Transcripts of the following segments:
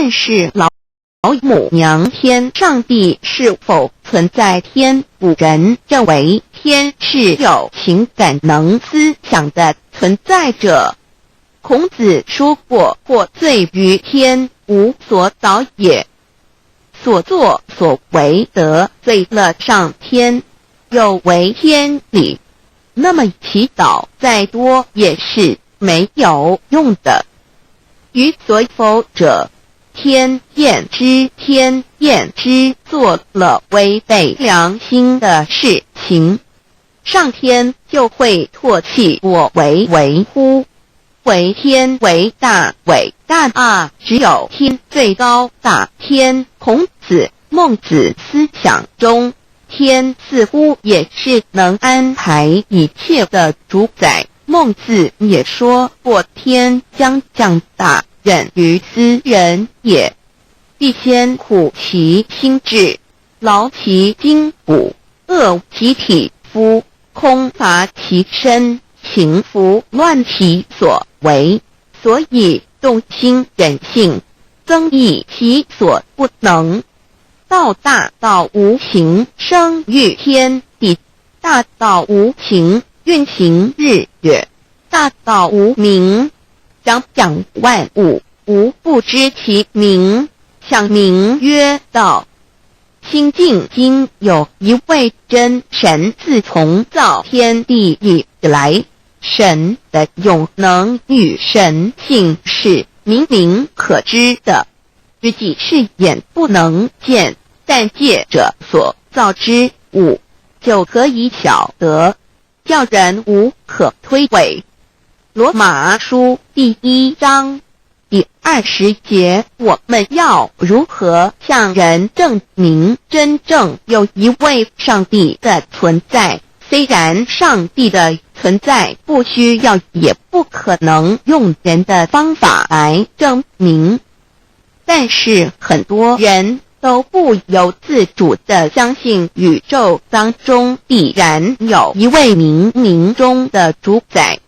但是老母娘天上帝是否存在天？古人认为天是有情感能思想的存在者。孔子说过，或罪于天，无所导也。所作所为得罪了上天，有违天理，那么祈祷再多也是没有用的。于所否者，天厌之，天厌之，做了违背良心的事情，上天就会唾弃我为为乎？为天为大，伟大啊！只有天最高大。天，孔子、孟子思想中，天似乎也是能安排一切的主宰。孟子也说过，天将降大任于斯人也，必先苦其心志，劳其筋骨，饿其体肤，空乏其身，情拂乱其所为，所以动心忍性，增益其所不能。道大道无形，生育天地；大道无情，运行日月；大道无名，长养万物，无不知其名，想名曰道。清净经有一位真神，自从造天地以来，神的永能与神性是明明可知的，自己是眼不能见，但借着所造之物就可以晓得，叫人无可推诿。罗马书第1章第20节，我们要如何向人证明真正有一位上帝的存在？虽然上帝的存在不需要也不可能用人的方法来证明，但是很多人都不由自主地相信宇宙当中必然有一位冥冥中的主宰。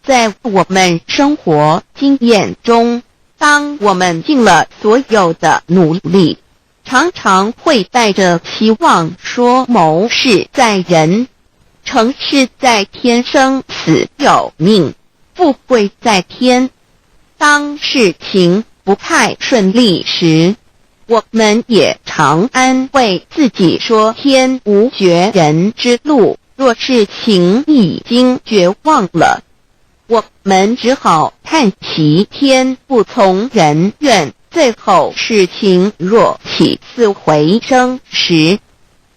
在我们生活经验中，当我们尽了所有的努力，常常会带着期望说谋事在人，成事在天，生死有命，富贵在天。当事情不太顺利时，我们也常安慰自己说天无绝人之路，若事情已经绝望了，我们只好叹其天不从人愿。最后事情若起死回生时，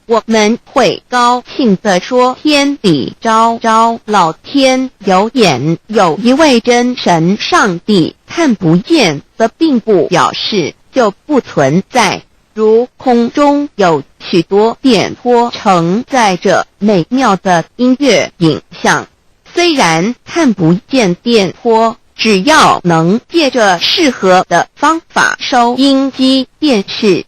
我们会高兴地说天理昭昭，老天有眼，有一位真神上帝，看不见的并不表示就不存在。如空中有许多电波承载着美妙的音乐影像，虽然看不见电波，只要能借着适合的方法收音机电视，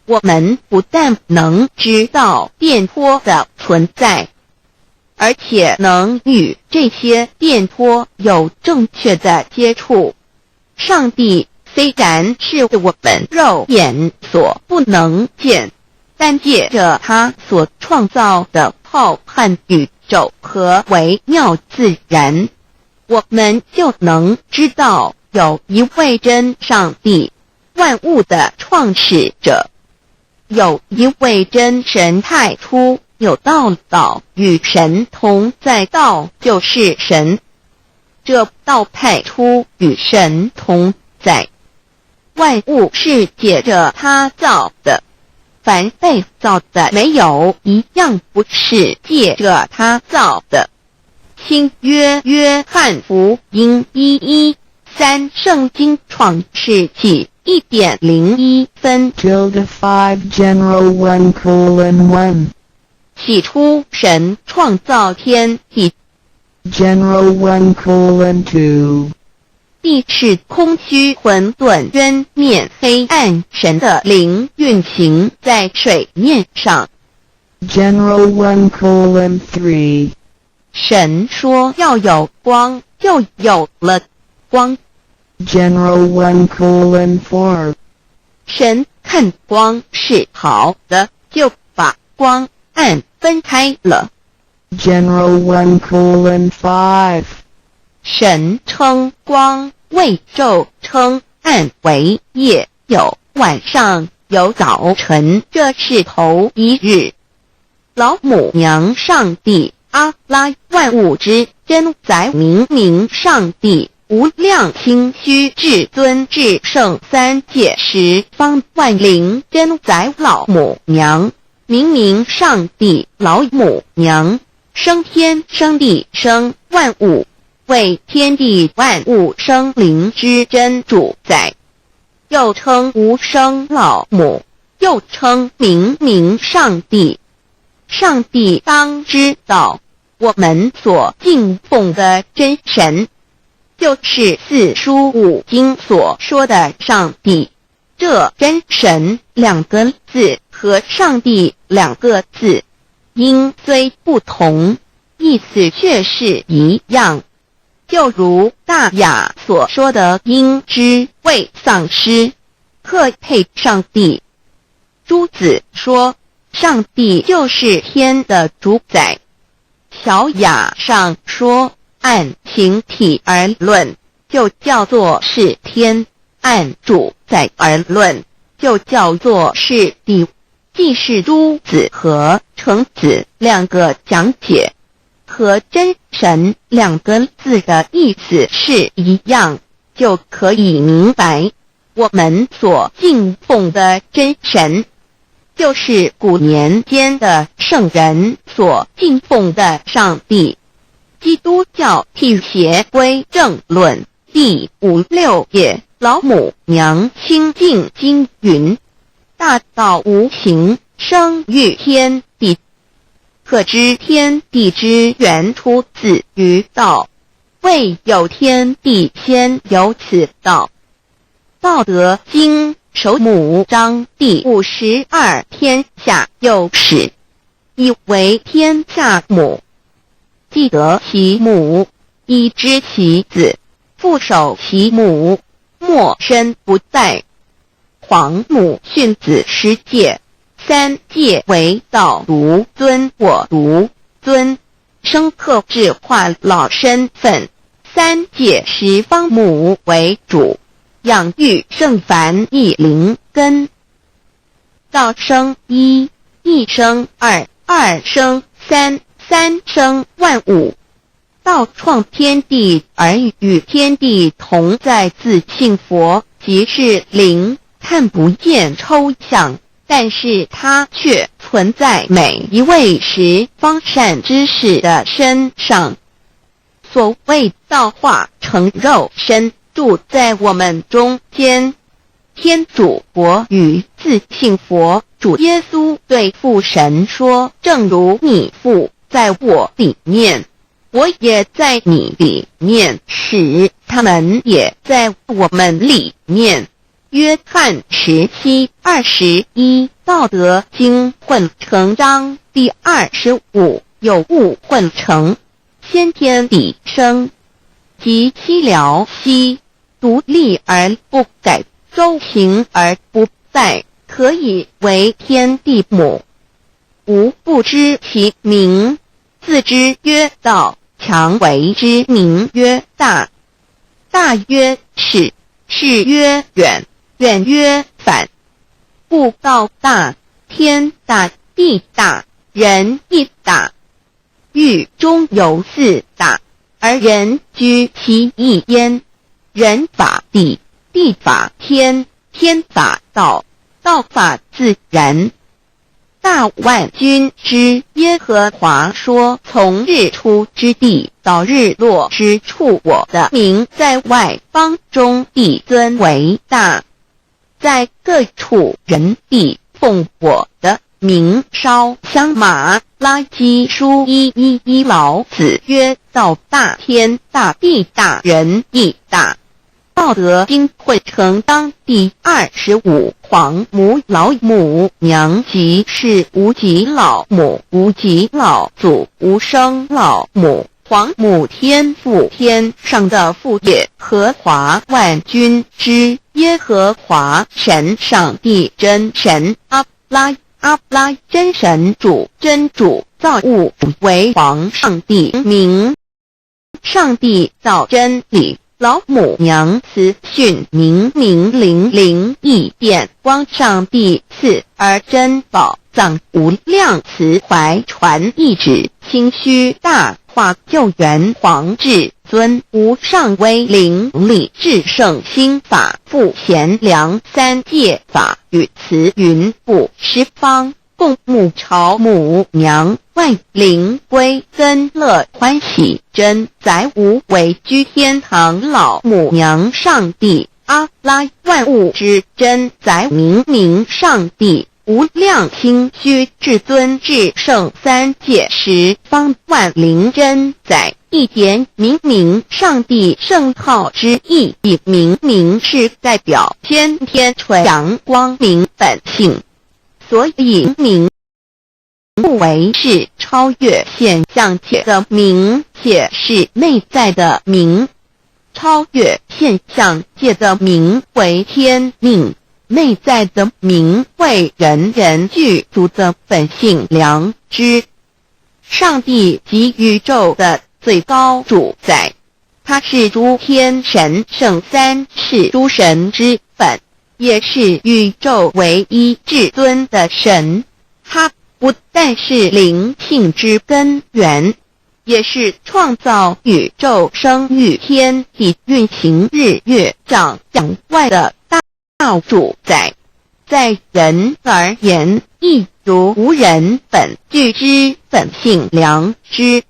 我们不但能知道电波的存在，而且能与这些电波有正确的接触。上帝虽然是我们肉眼所不能见，但借着他所创造的浩瀚宇宙和微妙自然，我们就能知道有一位真上帝，万物的创始者，有一位真神太初有道，道与神同在，道就是神，这道太初与神同在。万物是借着他造的，凡被造的没有一样不是借着他造的。新约约翰福音1:13，圣经创世纪1.01分 5 general 1:1 起初神创造天地， general 1:2 地是空虚混沌渊面黑暗，神的灵运行在水面上。 general 1:3 神说要有光，就有了光。 general 1:4神看光是好的，就把光暗分开了。General 1:5. 神称光为昼，称暗为夜，有晚上，有早晨，这是头一日。老母娘上帝阿拉万物之真宰明明上帝无量清虚至尊至圣三界十方万灵真宰老母娘明明上帝老母娘生天生地生万物，为天地万物生灵之真主宰，又称无生老母，又称明明上帝。上帝当知道，我们所敬奉的真神，就是四书五经所说的上帝。这真神两个字和上帝两个字，音虽不同，意思却是一样。就如大雅所说的鹰之谓丧尸，克配上帝。朱子说，上帝就是天的主宰。小雅上说，按形体而论，就叫做是天；按主宰而论，就叫做是地。既是朱子和程子两个讲解，和真神两个字的意思是一样，就可以明白，我们所敬奉的真神，就是古年间的圣人所敬奉的上帝。基督教替邪归正论第56页，老母娘清净经云：大道无形，生育天地，可知天地之源出自于道，未有天地，先有此道。道德经首母章第52，天下有始，以为天下母。既得其母，以知其子，父守其母，莫身不在。皇母训子十戒，三戒为道独尊我独尊，生克制化老身份。三戒十方母为主，养育圣凡一灵根。道生一，一生二，二生三，三生万物。道创天地而与天地同在，自性佛，即是灵，看不见抽象，但是它却存在每一位十方善知识的身上。所谓道化成肉身，住在我们中间。天主国与自性佛主耶稣对父神说，正如你父在我里面，我也在你里面，使他们也在我们里面。约翰17:21，道德经混成章第25，有物混成，先天地生，即七辽息，独立而不改，周行而不殆，可以为天地母。吾不知其名，自之曰道，强为之名曰大。大曰始，始曰远，远曰反。故道大，天大，地大，人亦大。域中有四大，而人居其一焉。人法地，地法天，天法道，道法自然。大万军之耶和华说，从日出之地到日落之处，我的名在外邦中必尊为大。在各处人必奉我的名烧香。马拉基书1:11，老子曰：道大，天大，地大，人亦大。道德经混成章第25，皇母老母娘即是无极老母，无极老祖，无生老母，皇母天父，天上的父耶和华万军之耶和华神，上帝真神，阿拉真神主，真主造物为王，上帝名，上帝造真理，老母娘慈训明灵异变光，上帝赐而真宝藏无量慈怀传意旨，清虚大化救援皇至尊无上威灵力至圣心法复贤良三界法与慈云布十方共沐朝母娘万灵归增乐欢喜真载无为居天堂老母娘上帝阿拉万物之真载明上帝无量清虚至尊至圣三界十方万灵真载一点明上帝圣号之意义明是代表先天纯阳光明本性，所以明不为是超越现象界的明，且是内在的明。超越现象界的明为天命，内在的明为人人具足的本性良知。上帝即宇宙的最高主宰，他是诸天神圣三世诸神之本，也是宇宙唯一至尊的神。他不但是灵性之根源，也是创造宇宙生育天地运行日月长养外的大主宰。在人而言，亦如无人本具之本性良知，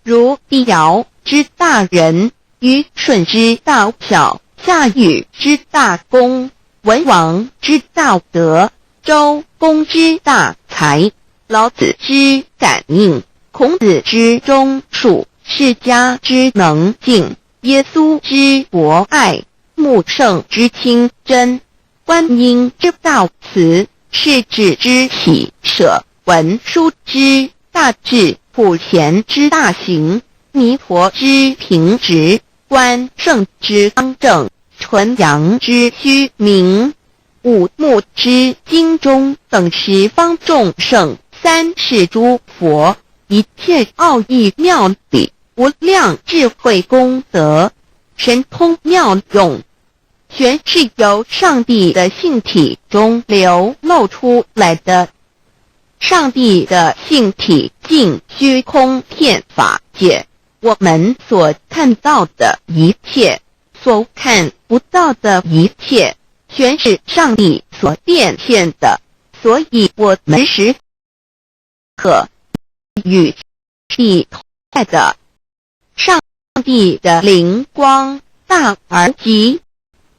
如帝尧之大仁，虞舜之大巧，夏禹之大功，文王之大德，周公之大才，老子之感应，孔子之忠恕，释迦之能静，耶稣之博爱，穆圣之清真，观音之大慈，世子之喜舍，文殊之大智，普贤之大行，弥陀之平直，观圣之刚正，纯阳之虚明，五目之精中等十方众圣，三世诸佛，一切奥义妙理，无量智慧功德，神通妙用，全是由上帝的性体中流露出来的。上帝的性体尽虚空遍法界，我们所看到的一切，所看不到的一切，全是上帝所变现的。所以我们时刻与地同在的，上帝的灵光大而极，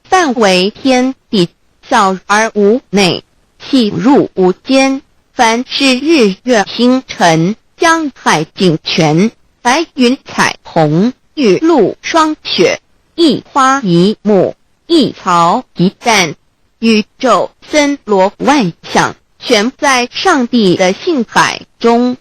范围天地，小而无内，细入无间。凡是日月星辰，江海景泉，白云彩虹，雨露霜雪，一花一木，一草一蛋，宇宙森罗万象，全在上帝的性海中。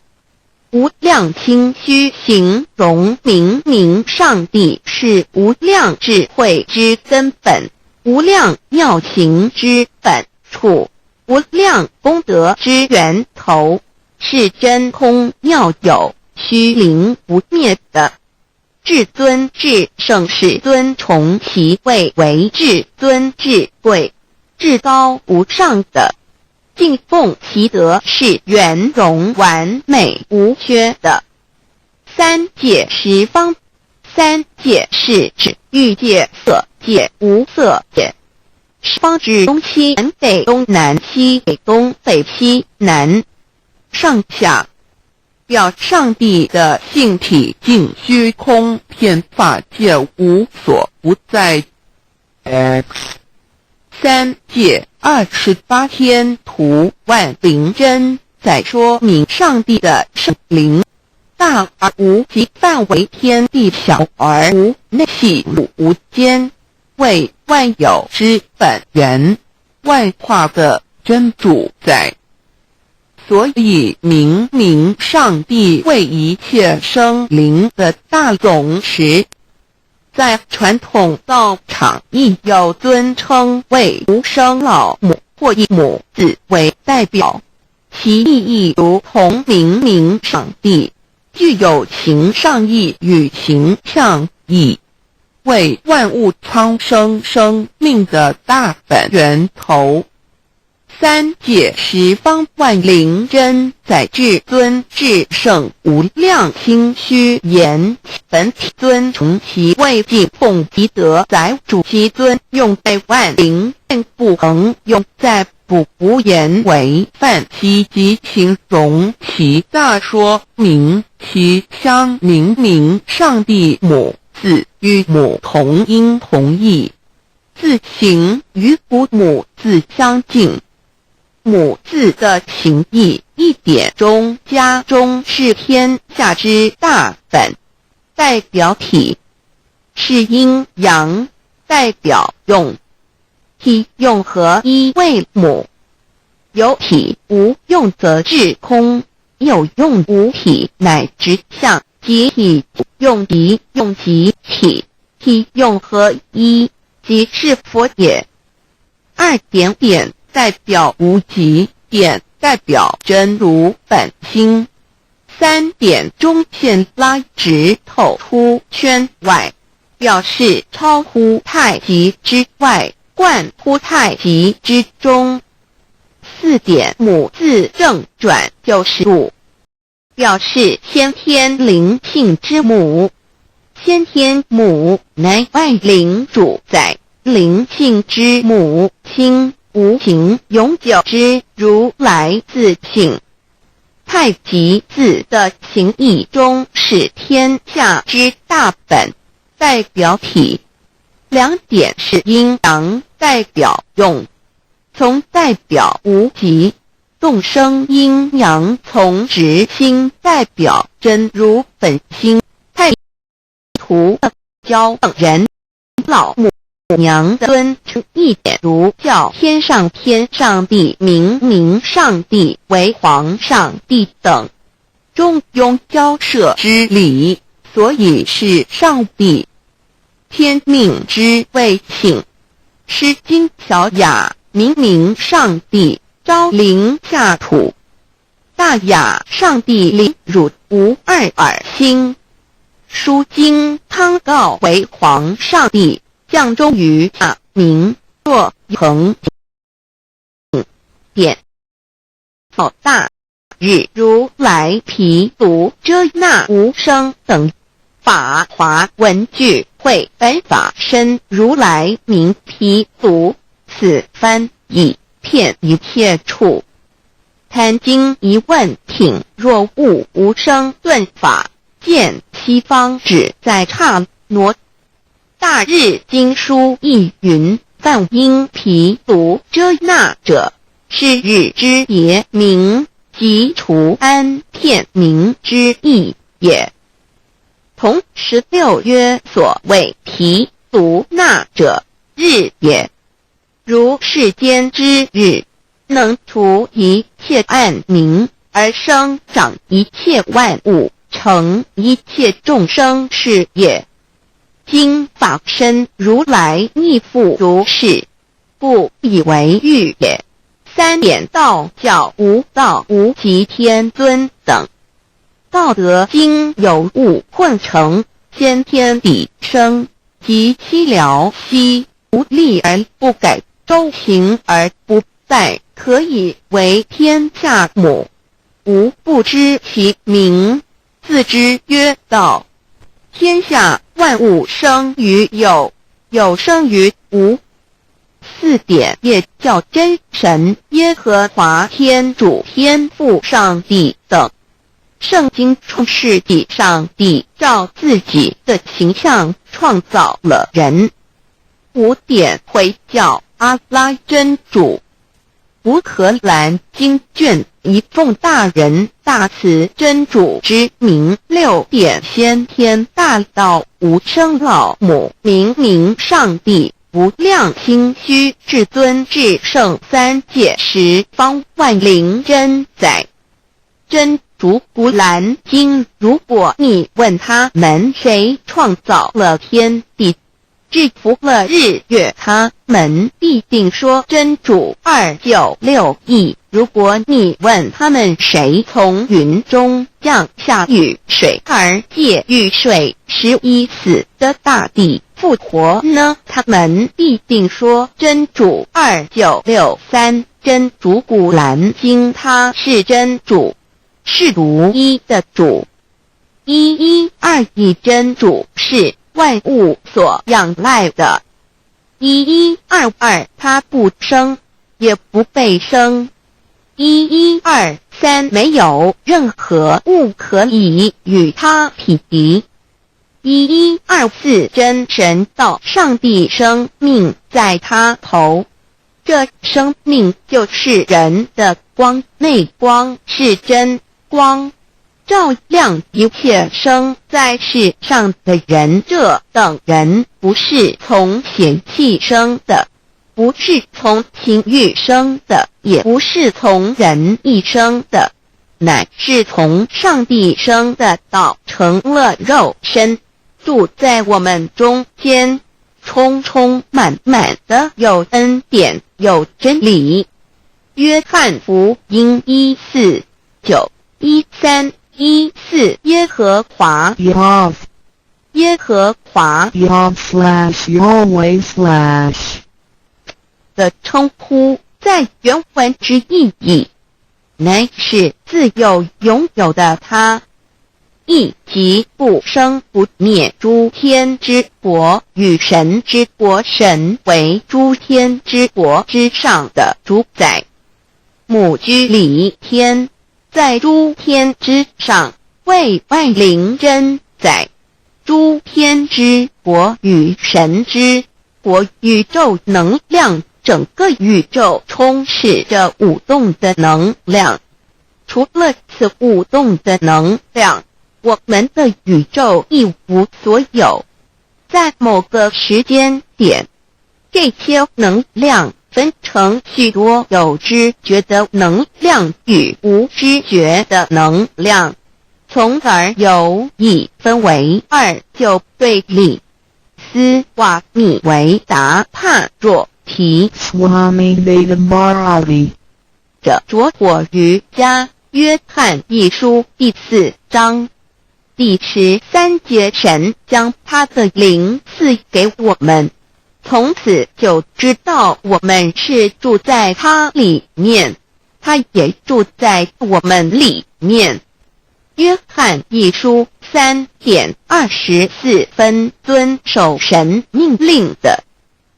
无量清虚形容明上帝是无量智慧之根本，无量妙行之本处，无量功德之源头，是真空妙有，虚灵不灭的。至尊至圣世尊崇其位为至尊至贵，至高无上的，敬奉其德是圆融完美无缺的。三界十方，三界是指欲界、色界、无色界。十方指东西南北东南西北东北西南上下，表上帝的性体尽虚空遍法界无所不在。X 三界28天图万灵真，在说明上帝的圣灵大而无极，范围天地小而无内，细入无间，为万有之本源，万化的真主宰。所以明明上帝为一切生灵的大总持，在传统道场亦有尊称为无生老母或以母子为代表，其意义如同明明上帝具有形上义与形象义，为万物苍生生命的大本源头。三界十方万灵真在至尊至圣无量心虚言本体尊崇其为敬奉其德载主其尊，用在万灵便不恒用在不无言为范其及形容其大说明其相明明上帝母字与母同音同义，字形与父母字相近。母字的情义一点中家中是天下之大本，代表体是阴阳，代表用，体用合一为母。有体无用则至空，有用无体乃直相，即体用即用即体，体用合一即是佛也。二点点代表无极，点代表真如本心，三点中线拉直透出圈外，表示超乎太极之外，贯乎太极之中。四点母字正转就是母，表示先天灵性之母。先天母乃外灵主宰，灵性之母亲无形永久之如来自性。太极字的情义中是天下之大本，代表体。两点是阴阳，代表用，从代表无极，动生阴阳从直心代表真如本心。太图教人老母娘的尊称一点如叫天上帝明明上帝为皇上帝等，中庸交涉之理，所以是上帝。天命之谓请，诗经小雅明明上帝昭灵下土，大雅上帝灵汝无二耳心。书经汤告为皇上帝，降忠于下明若恒典好大日如来毗卢遮那无生等法华文具会本法身如来名毗卢，此翻译遍一切处。贪经一问挺若悟无生顿法，见西方只在刹那。大日经书亦云，梵音毗卢遮那者，是日之别名，即除安片名之意也。同16曰所谓毗卢那者，日也。如世间之日，能除一切暗明，而生长一切万物，成一切众生是也。今法身如来逆复如是，不以为喻也。三点道教无道无极天尊等，道德经有物混成，先天地生，及其辽息，无力而不改，周行而不殆，可以为天下母。吾不知其名，自之曰道。天下万物生于有，有生于无。四点也叫真神耶和华天主天父上帝等。圣经创世纪上帝照自己的形象创造了人。五点回教阿拉真主。乌克兰经卷一奉大人大慈真主之名，六点先天大道无生老母明明上帝无量心虚至尊至圣三界十方万灵真在真主古兰经，如果你问他们谁创造了天地，制服了日月，他们必定说真主296亿。如果你问他们谁从云中降下雨水而借雨水使已死的大地复活呢？他们必定说真主2963。真主古兰经，他是真主，是独一的主，112真主是万物所仰赖的，1122他不生也不被生，1123没有任何物可以与他匹敌，1124真神道上帝生命在他头，这生命就是人的光，内光是真光，照亮一切生在世上的人。这等人不是从血气生的，不是从情欲生的，也不是从人意生的，乃是从上帝生的道成了肉身，住在我们中间，充充满满的有恩典有真理。约翰福音1491314耶和华 Yav 耶和华 Yav/Yahweh/ 的称呼，在原文之意义乃是自有拥有的他，亦即不生不灭诸天之国与神之国，神为诸天之国之上的主宰，母居里天，在诸天之上为万灵真宰。诸天之国与神之国，宇宙能量，整个宇宙充斥着舞动的能量，除了此舞动的能量，我们的宇宙一无所有。在某个时间点，这些能量分成许多有知觉的能量与无知觉的能量，从而有意分为二，就对立。斯瓦米维达帕若提 Swami Vedabharati 着着火瑜伽约翰一书第4章第13节，神将他的灵赐给我们，从此就知道我们是住在他里面，他也住在我们里面。约翰一书3:24遵守神命令的，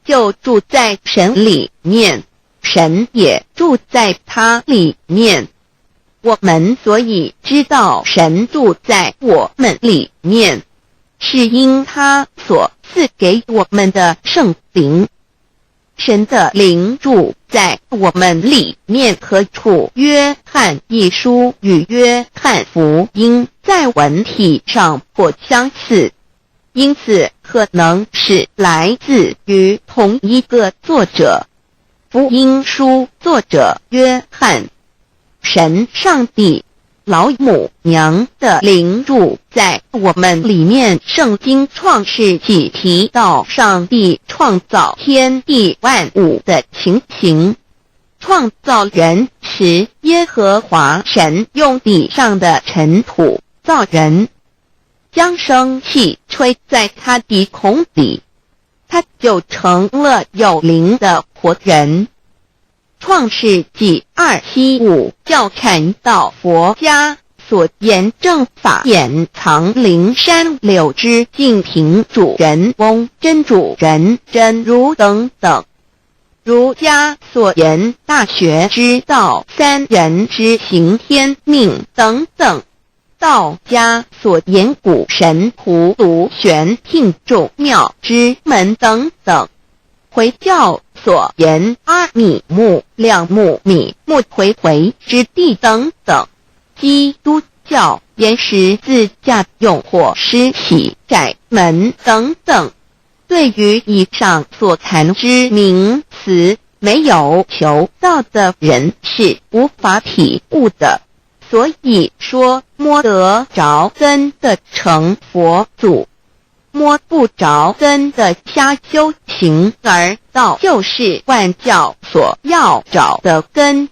就住在神里面，神也住在他里面。我们所以知道神住在我们里面，是因他所赐给我们的圣灵。神的灵住在我们里面何处？约翰一书与约翰福音在文体上颇相似，因此可能是来自于同一个作者。福音书作者约翰，神上帝老母娘的灵住在我们里面。圣经创世纪提到上帝创造天地万物的情形，创造人时，耶和华神用地上的尘土造人，将生气吹在他鼻孔里，他就成了有灵的活人。创世纪275教阐道佛家所言正法掩藏灵山柳之净瓶主人翁真主人真如等等。儒家所言大学之道三人之行天命等等。道家所言古神荼毒玄牝众妙之门等等。回教所言阿米木、亮木、米木回回之地等等。基督教言十字架、用火施洗、窄门等等。对于以上所谈之名词，没有求道的人是无法体悟的。所以说摸得着真的成佛祖，摸不着真的瞎修行而道，就是万教所要找的根。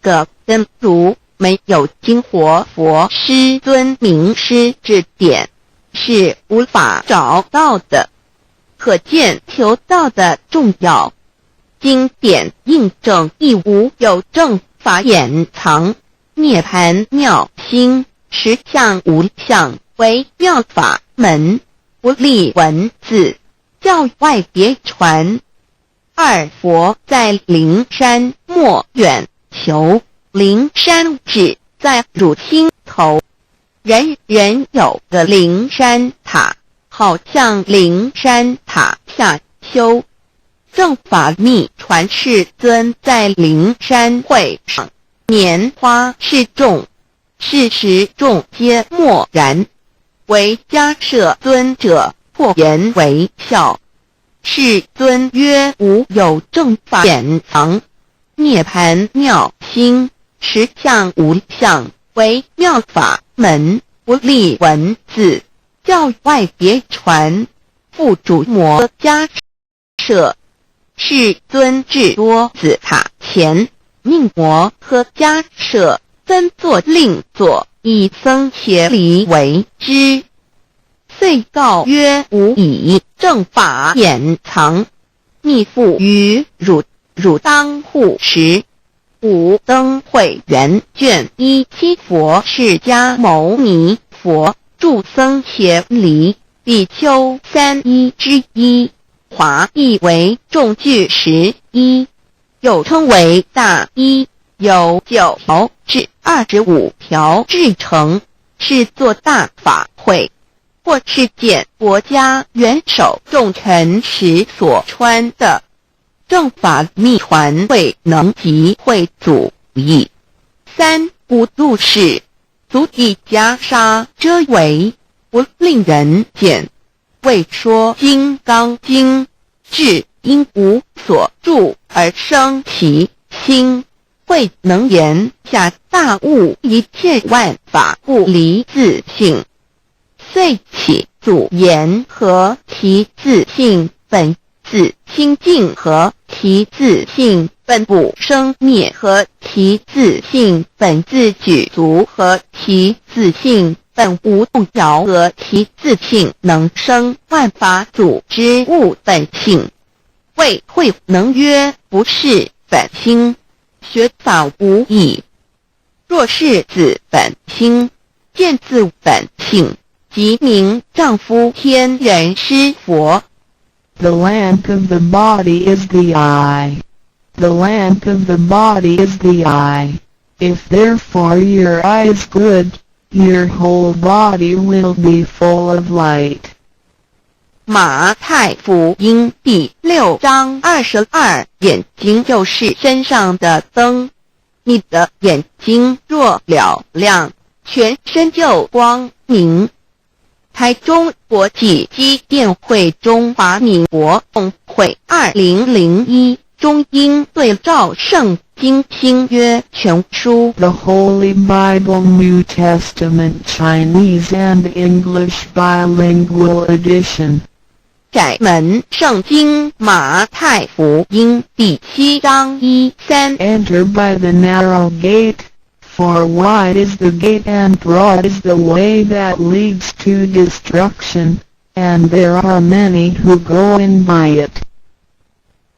个根如没有经活佛师尊名师指点，是无法找到的。可见求道的重要。经典印证亦无有正法掩藏，涅盘妙心，实相无相，为妙法门，不立文字，教外别传。二佛在灵山莫远求，灵山只在汝心头。人人有个灵山塔，好像灵山塔下修。正法密传世尊在灵山会上，拈花示众，事实众皆默然，唯迦摄尊者破颜为笑。世尊曰：无有正法掩藏，涅盘妙心，实相无相，为妙法门，不立文字，教外别传。复主摩迦摄。世尊至多子塔前，命摩诃迦摄增作令座，以僧伽梨为之。遂告曰：吾以正法掩藏，逆复于汝，汝当护持。五灯会元卷17佛释迦牟尼佛著僧伽梨比丘31之一。华译为众句11，又称为大一，由9条至25条制成，是作大法会，或是见国家元首众臣时所穿的。正法密传会能集会祖义。三不度世，足以袈裟遮为，不令人见。为说金刚经，至因无所住而生其心，慧能言下大悟一切万法不离自性。遂起祖言和其自性本自清净，和其自性本不生灭，和其自性本自具足，和其自性本无动摇，和其自性能生万法组之物本性。谓慧能曰：不是本心，学法无益。若是自本心，见自本性，即名丈夫天人师佛。The lamp of the body is the eye. The lamp of the body is the eye. If therefore your eye is good, your whole body will be full of light. 马太福音第6章22，眼睛就是身上的灯。你的眼睛若了亮，全身就光明。台中国际机电会中华民国总会2001中英对照圣经新约全书 The Holy Bible New Testament Chinese and English Bilingual Edition. 窄门圣经马太福音第7章1-3 Enter by the narrow gate, for wide is the gate and broad is the way that leads to destruction, and there are many who go in by it.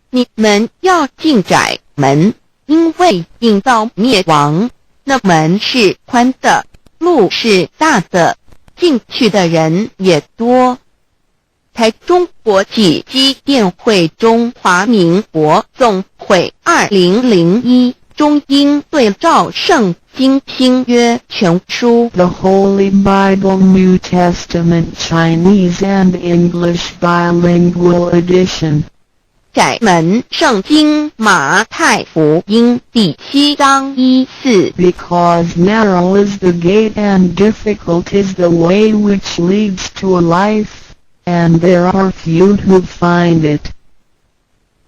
你们要进窄门，因为引到灭亡。那门是宽的，路是大的，进去的人也多。台中国际机电会中华民国总会2001中英对照圣经新约全书 The Holy Bible New Testament Chinese and English Bilingual Edition. 窄门圣经马太福音第7章1-4 Because narrow is the gate and difficult is the way which leads to life, and there are few who find it.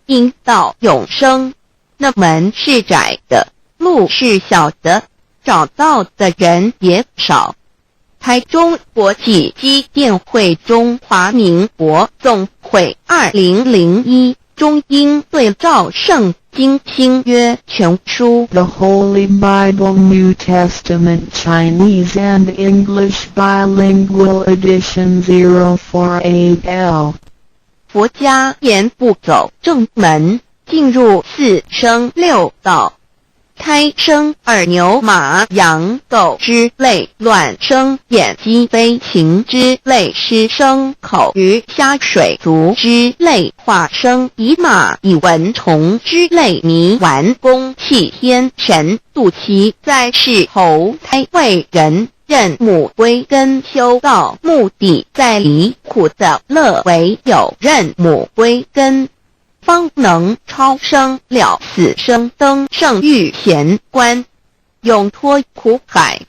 因到永生，那门是窄的，路是小的，找到的人也少。台中国际机电会中华民国总会2001中英对照圣经新约全书 The Holy Bible New Testament Chinese and English Bilingual Edition 048L 佛家言不走正门，进入四生六道。胎生耳牛马羊狗之类，卵生眼鸡飞禽之类，湿生口鱼虾水族之类，化生以马以蚊虫之类，泥丸公气天神度其在世投胎为人，任母归根修道，目的在离苦的乐，唯有任母归根，方能超生了死生，登圣玉贤官，永脱苦海。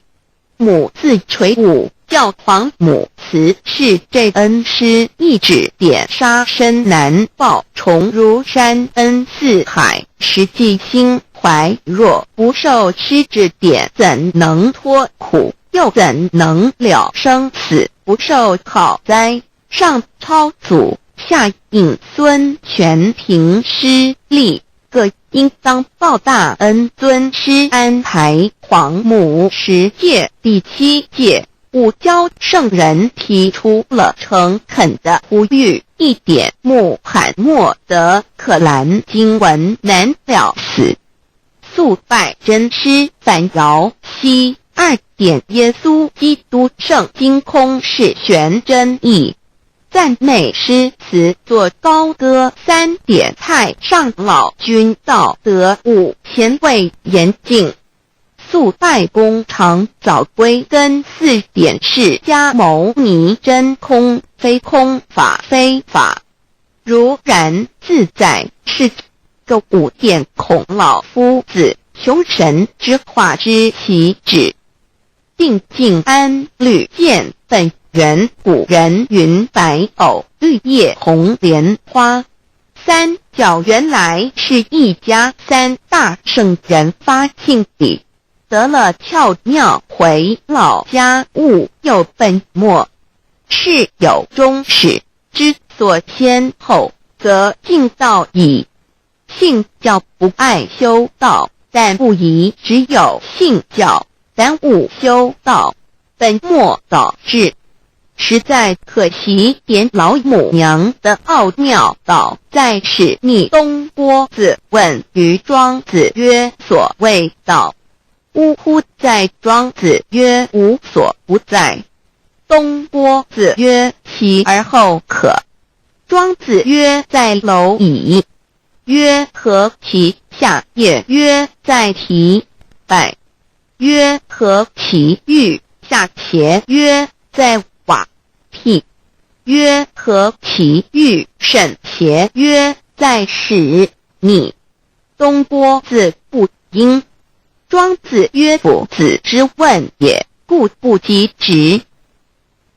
母字垂武，教皇母慈是这恩师，一指点杀身难报，重如山恩四海，实际心怀若不受师指点，怎能脱苦，又怎能了生死，不受考灾。上超祖，下引孙权凭师力，各应当报大恩。尊师安排皇母10诫，第7诫五教圣人提出了诚恳的呼吁，一点穆罕默德可兰经文难了死，肃拜真师反摇西；2点耶稣基督圣经空是玄真义，赞美诗词作高歌。3点太上老君道德5前卫严谨，肃拜公常早归根。4点释迦牟尼真空非空，法非法，如然自在是个5点孔老夫子雄神之化之其旨，定静安律见本源。古人云白藕绿叶红莲花。3角原来是一家3大圣人发庆礼，得了窍妙，回老家务有本末，事有终始，之所先后，则敬道矣。信教不爱修道，但不宜只有信教，耽误修道，本末倒置，实在可惜。点老母娘的奥妙道在使逆东郭子问于庄子曰：所谓道，呜呼！在庄子曰：无所不在。东郭子曰：其而后可。庄子曰：在蝼蚁。曰：何其下也？曰：在蹄。百。曰：何其欲下且？曰：在瓦辟。曰：何其欲甚且？曰：在使逆。东郭子不应。庄子曰：夫子之问也，故不及直。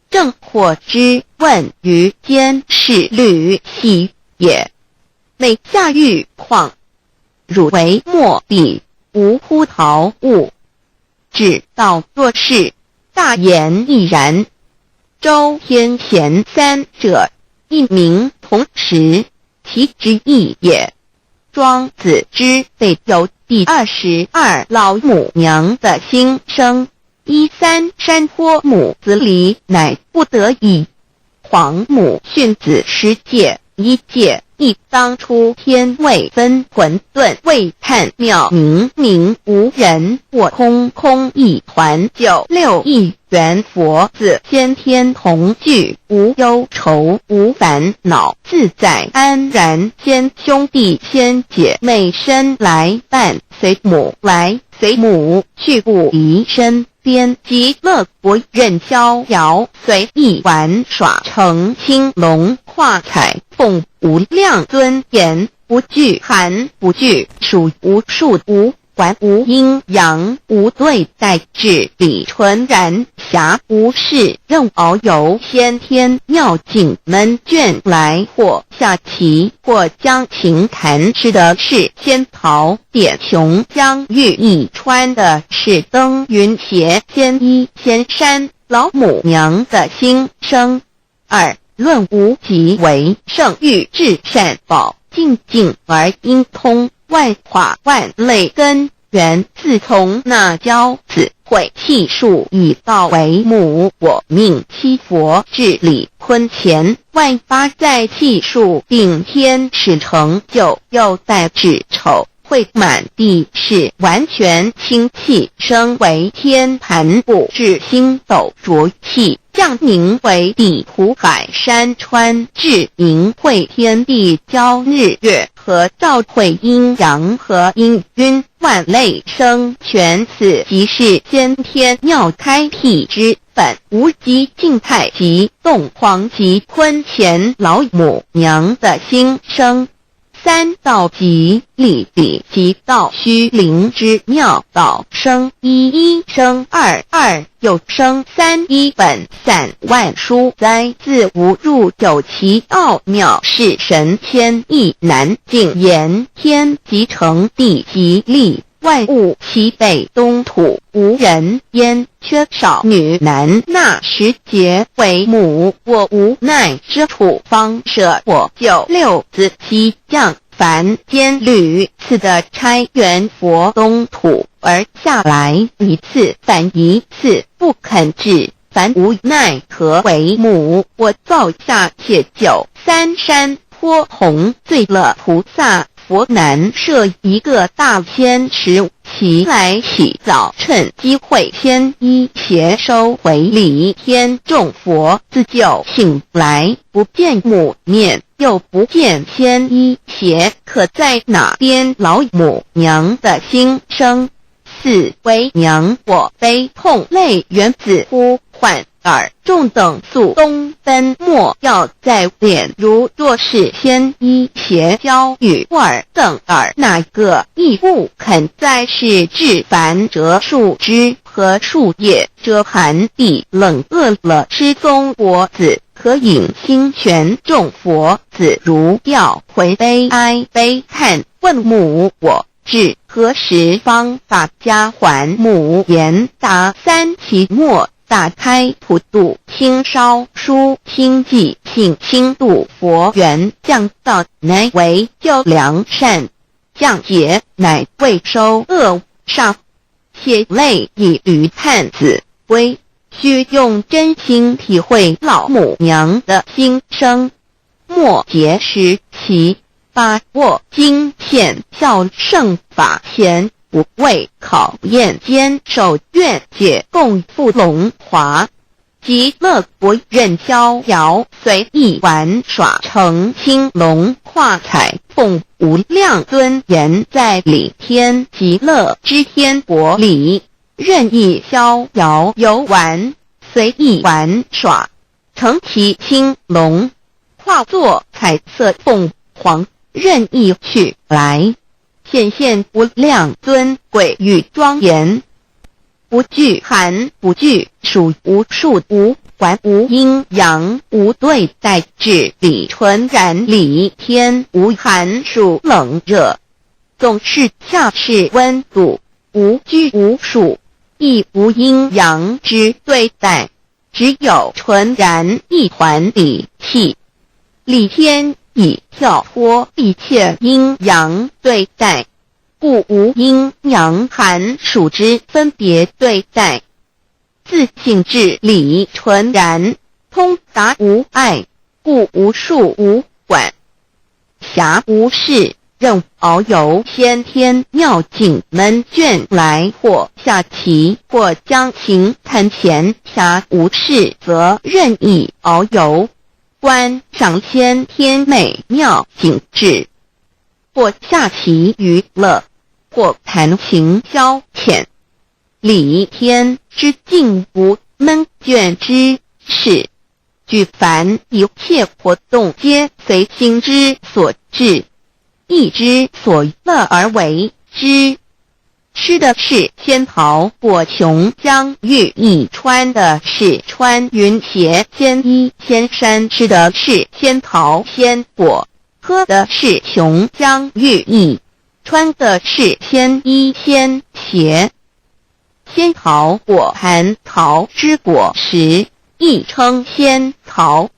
正或之问于监视律兮也。每下狱况，汝为末必，无乎陶物。只道若是，大言亦然。周天贤3者，一名同时，其之义也。庄子之备有第22老母娘的心声。13山坡母子礼，乃不得已。皇母训子10诫，1诫亦当初天未分，混沌未探，妙明明无人，我空空一团。96亿元佛子，先天同聚，无忧愁无烦恼，自在安然。先兄弟先姐妹生来伴，随母来随母去，不离身边。极乐国任逍遥，随意玩耍，成青龙画彩凤，无量尊严，不惧寒不惧暑，无数无观无阴阳，无对待，至理纯然，暇无事，任遨游，先天妙境门卷来，或下棋，或将琴弹诗的是仙桃，点琼将玉一穿的是登云鞋，仙衣仙山，老母娘的心声。二论无极为圣域至善宝，静静而应通，万化万类根源，自从那教子会气数以道为母，我命七佛治理坤乾，万八在气数定天使成就，又在指丑会满地是完全清气，升为天盘部，至星斗浊气，降凝为地湖海山川，至明会天地交日月和照会阴阳和阴晕，万类生全，此即是先天妙开辟之本，无极静态及动黄及坤乾老母娘的心声。三道极理理即道虚灵之妙道生一，一生二，二又生三，一本散万殊哉，自无入九其奥妙，是神千亿难尽言，天即成地即立，万物其北东土，无人焉，缺少女男，那时节为母，我无奈之处，方舍我就六子西降凡间屡次的差援佛东土，而下来一次反一次，不肯治，凡无奈何为母，我造下且九三山颇弘罪了菩萨，佛南设一个大仙池，其来洗澡，趁机会先一邪收回礼，天众佛自救醒来，不见母面，又不见先一邪，可在哪边老母娘的心声？四为娘我悲痛泪缘子呼唤耳众等速东奔，莫要再脸，如若是先一邪教与尔等耳，哪个亦不肯再是至凡折树枝和树叶，遮寒地冷饿了失踪佛子，可引心泉众佛子如调回悲哀悲叹，问母我至何时方把家还母？言答三其末，打开普度清烧书清寂性清度佛缘，降道乃为救良善，降劫乃为收恶煞，血泪以于叹子归，须用真心体会老母娘的心声。末节时期，把握经现效圣法前，不为考验坚守愿解共赴龙华，极乐国任逍遥，随意玩耍成青龙跨彩凤，无量尊严在里天极乐之天国里，任意逍遥游玩，随意玩耍成其青龙，化作彩色凤凰，任意去来，显现无量尊贵与庄严，不惧寒不惧暑，无数无管无阴阳，无对待，至理纯然理天，无寒暑冷热，总是恰是温度，无拘无束，亦无阴阳之对待，只有纯然一团理气。理天以跳脱一切阴阳对待，故无阴阳寒暑之分别对待，自性至理纯然，通达无碍，故无束无管，暇无事，任遨游先天妙境门卷来，或下棋，或将琴弹弦，暇无事则任意遨游，观赏先天美妙景致，或下棋娱乐，或弹琴消遣，理天之境无闷倦之事，举凡一切活动皆随心之所至，意之所乐而为之，吃的是仙桃果琼浆玉液，穿的是穿云鞋仙衣仙衫，吃的是仙桃仙果，喝的是琼浆玉液，穿的是仙衣仙鞋。仙桃果含桃之果实，亦称仙桃。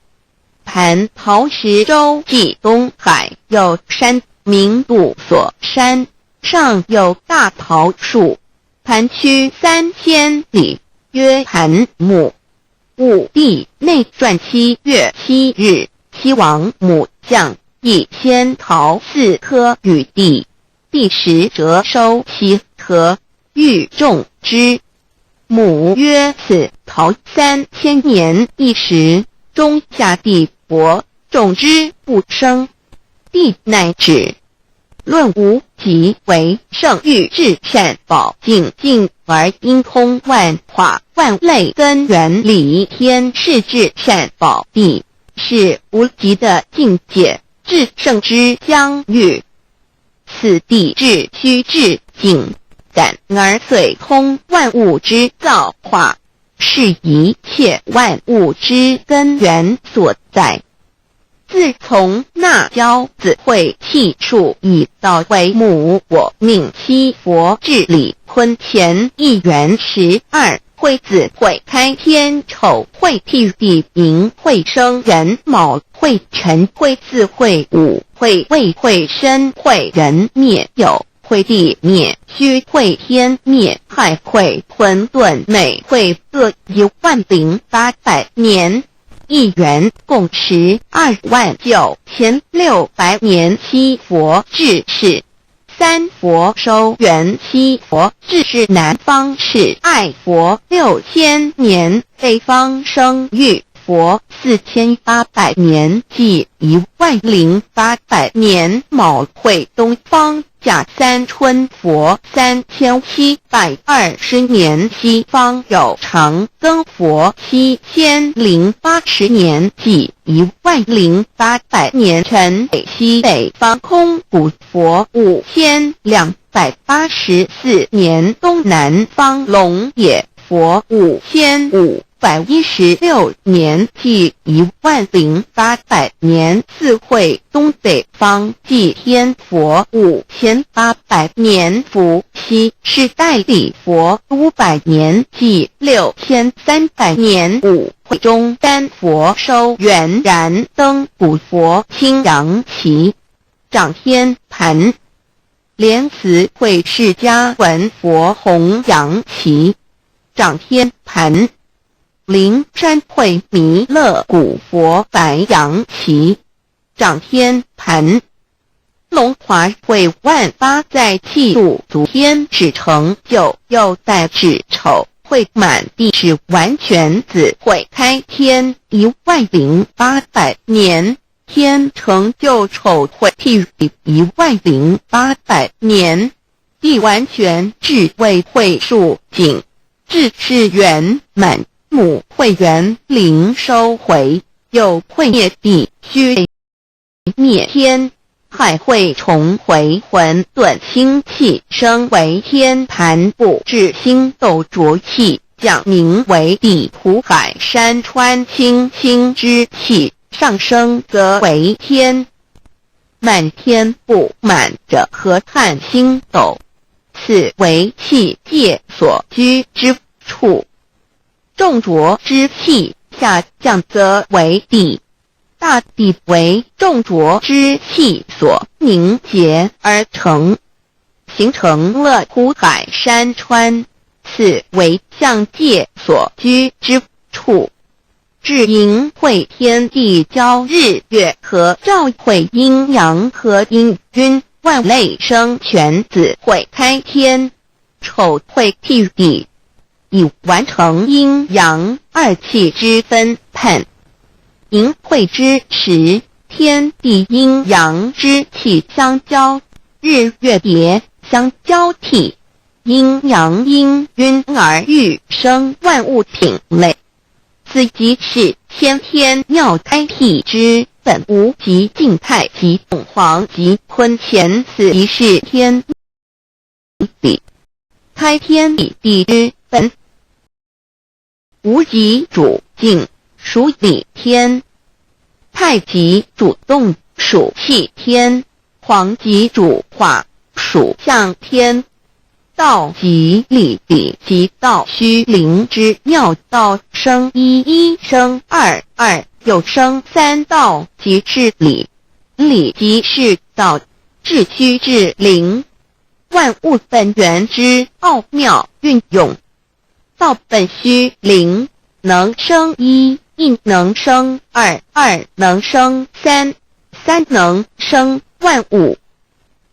蟠桃石洲际东海有山，名杜所山，上有大桃树。蟠区3000里，曰蟠木。武帝内传7月7日，西王母将以仙桃4颗与帝，帝时折收其核，欲种之。母曰：此桃3000年一时，中下地薄，种之不生。帝乃止。论无极为圣域至善宝净净而因空万化万类根源理天是至善宝地，是无极的境界，至圣之相遇。此地至虚至静，感而遂通万物之造化，是一切万物之根源所在。自从那骄子会气数以道为母，我命七佛治理坤乾1元12，会子会开天，丑会替地，寅会生人，卯会辰，会巳，会午，会未，会申，会人灭酉，会地灭戌，会天灭亥，会混沌昧，会各10800年。1元共129600年，七佛治世。三佛收元，七佛治世。南方是爱佛6000年，北方生玉佛4800年，即10800年。卯会东方甲三春佛3720年，西方有长庚佛7080年，即10800年。辰北西北方空谷佛5284年，东南方龙野佛5516年，即10800年。四会东北方祭天佛5800年，伏羲是代理佛500年，即6300年。五会中丹佛收元，燃灯古佛青阳旗，掌天盘。莲慈会释迦文佛红阳旗，掌天盘。灵山会弥勒古佛白羊旗，掌天盘。龙华会万发在气度足天使成就，又代指丑会满地是完全子会开天10800年，天成就丑会替10800年。地完全智慧会数景，智是圆满。母会元灵收回，又会灭地虚灭天，亥会重回混沌星气，生为天盘部，至星斗浊气，降名为地土海山川清星之气，上升则为天。满天布满着河汉星斗，此为气界所居之处。重浊之气下降则为地，大地为重浊之气所凝结而成，形成了土海山川，此为象界所居之处。至寅会天地交日月和，照会阴阳和阴均，万类生全子会开天，丑会替地，以完成阴阳二气之分判。寅会之时，天地阴阳之气相交，日月叠相交替，阴阳阴均而育生万物品类。此即是先天妙开辟之本无极静态及凤凰及坤乾，此即是天理。开天辟地之本。无极主静，属理天；太极主动，属气天；黄极主化，属象天。道即理，理即道虚灵之妙道，生一，一生二，二又生三，道即是理，理即是道，至虚至灵，万物本源之奥妙运用。道本虚灵，能生一，一能生二，二能生三，三能生万物。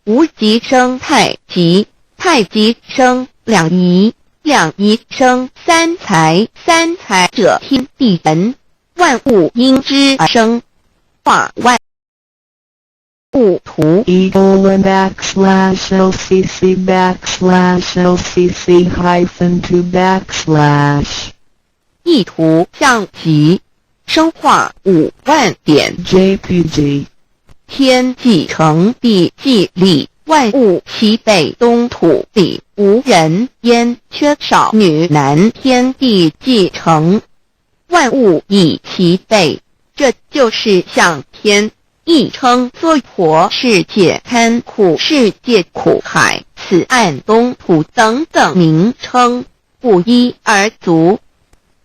无极生太极，太极生两仪，两仪生三才，三才者天地人，万物因之而生，化万物图。://LCC/LCC-2/ 意图象极，生化5万点。JPG 天既成，地既立，万物其备，东土地无人焉，缺少女男，天地既成，万物以其备，这就是象天。亦称娑婆世界、堪苦世界、苦海、此岸、东土等等名称，不一而足。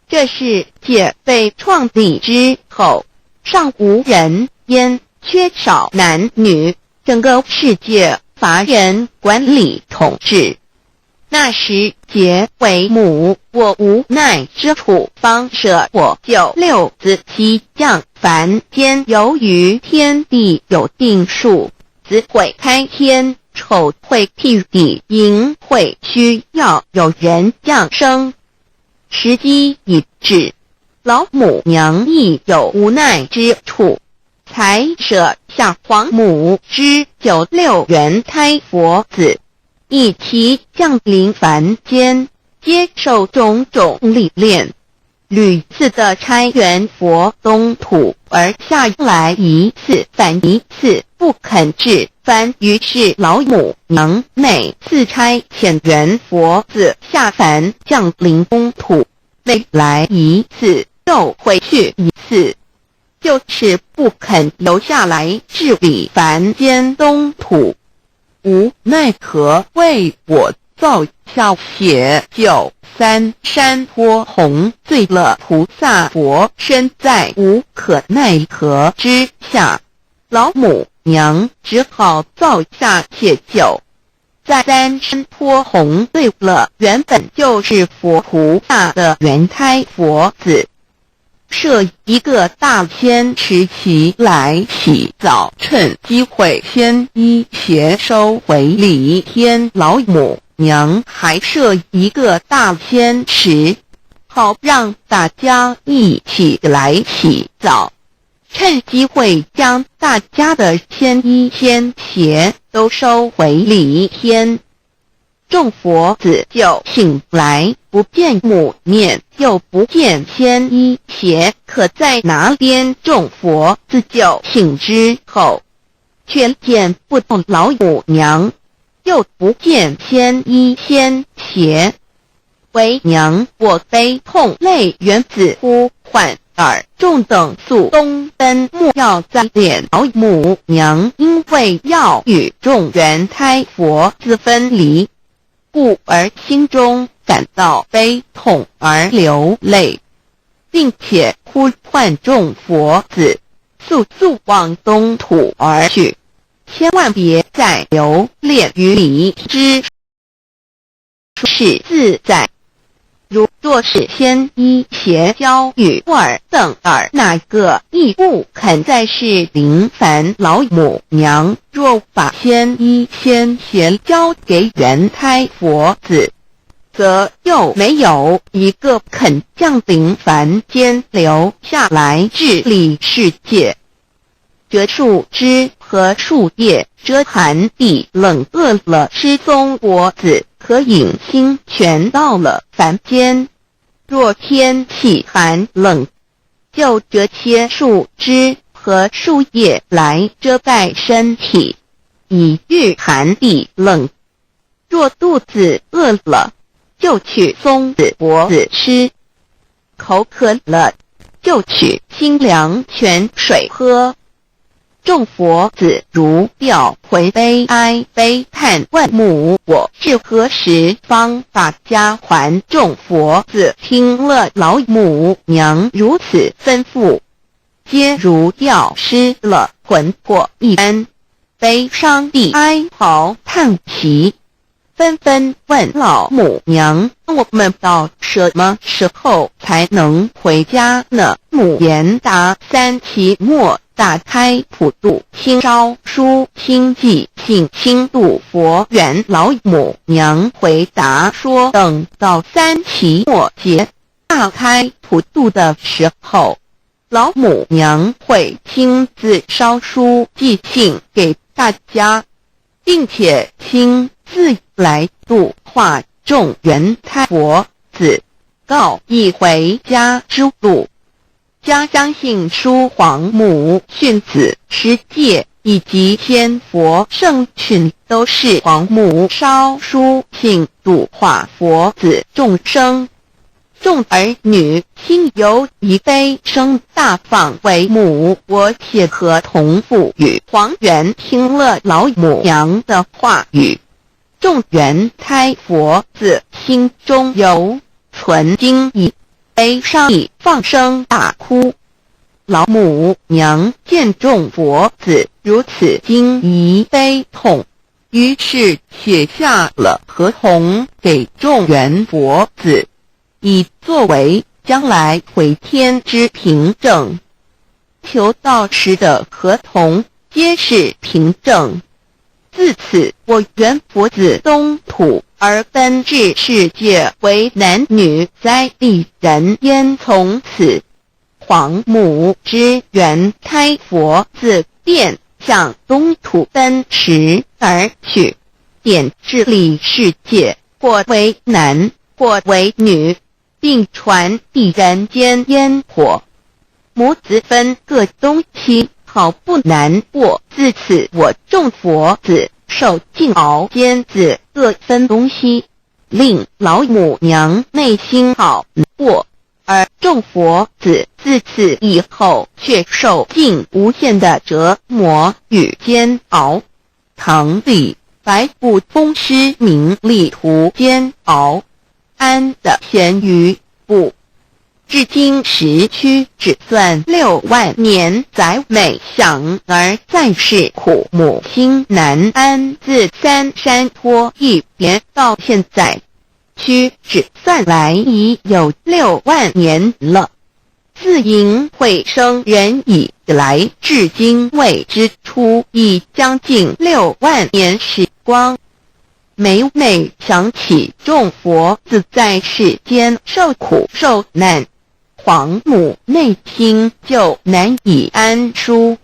这世界被创立之后，尚无人焉，缺少男女，整个世界乏人管理统治。那时桀为母，我无奈之处，方舍我救六子七将。凡间由于天地有定数，子会开天，丑会辟地，寅会需要有人降生。时机已至，老母娘亦有无奈之处，才舍下皇母之9、6元胎佛子，以其降临凡间，接受种种历练，屡次的差援佛东土，而下来一次反一次不肯至凡，于是老母娘每次差遣援佛子下凡降临东土，每来一次又回去一次，就是不肯留下来治理凡间东土。无奈何，为我造下血救3山坡洪，罪了菩萨佛，身在无可奈何之下，老母娘只好造下解救。在3山坡洪罪了原本就是佛菩萨的原胎佛子，设一个大仙池其来洗澡，趁机会先一邪收回礼天。老母娘还设一个大仙池，好让大家一起来洗澡，趁机会将大家的仙衣仙鞋都收回礼天。众佛子就醒来，不见母面，又不见仙衣鞋可在哪边。众佛子就醒之后，却见不到老母娘，又不见仙衣仙鞋。为娘，我悲痛泪源子呼唤耳。众等速东奔，莫要再敛老母娘，因为要与众原胎佛子分离，故而心中感到悲痛而流泪，并且呼唤众佛子速速往东土而去，千万别再留恋于离之是自在。如若是仙衣鞋交与尔等尔，哪个亦不肯再是临凡老母娘？若把仙衣仙鞋交给原胎佛子，则又没有一个肯降临凡间留下来治理世界。这树枝和树叶遮寒地冷，饿了吃松果子，可饮清泉，到了凡间。若天气寒冷，就折些树枝和树叶来遮盖身体，以御寒地冷。若肚子饿了，就取松子脖子吃；口渴了，就取清凉泉水喝。众佛子如调回悲哀悲叹问母我至何时方把家还？众佛子听了老母娘如此吩咐，皆如药失了魂魄一般，悲伤地哀嚎叹息，纷纷问老母娘：我们到什么时候才能回家呢？母言答：三期末打开普度清烧书清寂性清度佛缘。老母娘回答说，等到三期末节大开普度的时候，老母娘会亲自烧书寄信给大家，并且亲自来度化众缘胎佛子，告一回家之路。家相信书皇母训子师戒以及仙佛圣群都是皇母烧书信度化佛子众生。众儿女心由以悲生大放为母，我且合同父与黄元听了老母娘的话语，众缘胎佛子心中犹存惊疑，悲伤地放声大哭。老母娘见众佛子如此惊疑悲痛，于是写下了合同给众缘佛子，以作为将来回天之凭证。求道时的合同皆是凭证。自此，我缘佛子东土而奔至世界为男女在地人焉。从此，皇母之缘胎佛子便向东土奔驰而去，点治理世界，或为男，或为女，并传递人间烟火。母子分各东西，好不难过。自此，我众佛子受尽熬煎子各分东西，令老母娘内心好难过。而众佛子自此以后却受尽无限的折磨与煎熬。唐李白骨风师名利图煎熬，安的咸鱼不。至今时区只算6万年，载每想而在世苦母心难安。自三山托一别到现在，屈指算来已有6万年了。自寅会生人以来，至今未知出，已将近6万年时光。每每想起众佛子在世间受苦受难，皇母内心就难以安舒。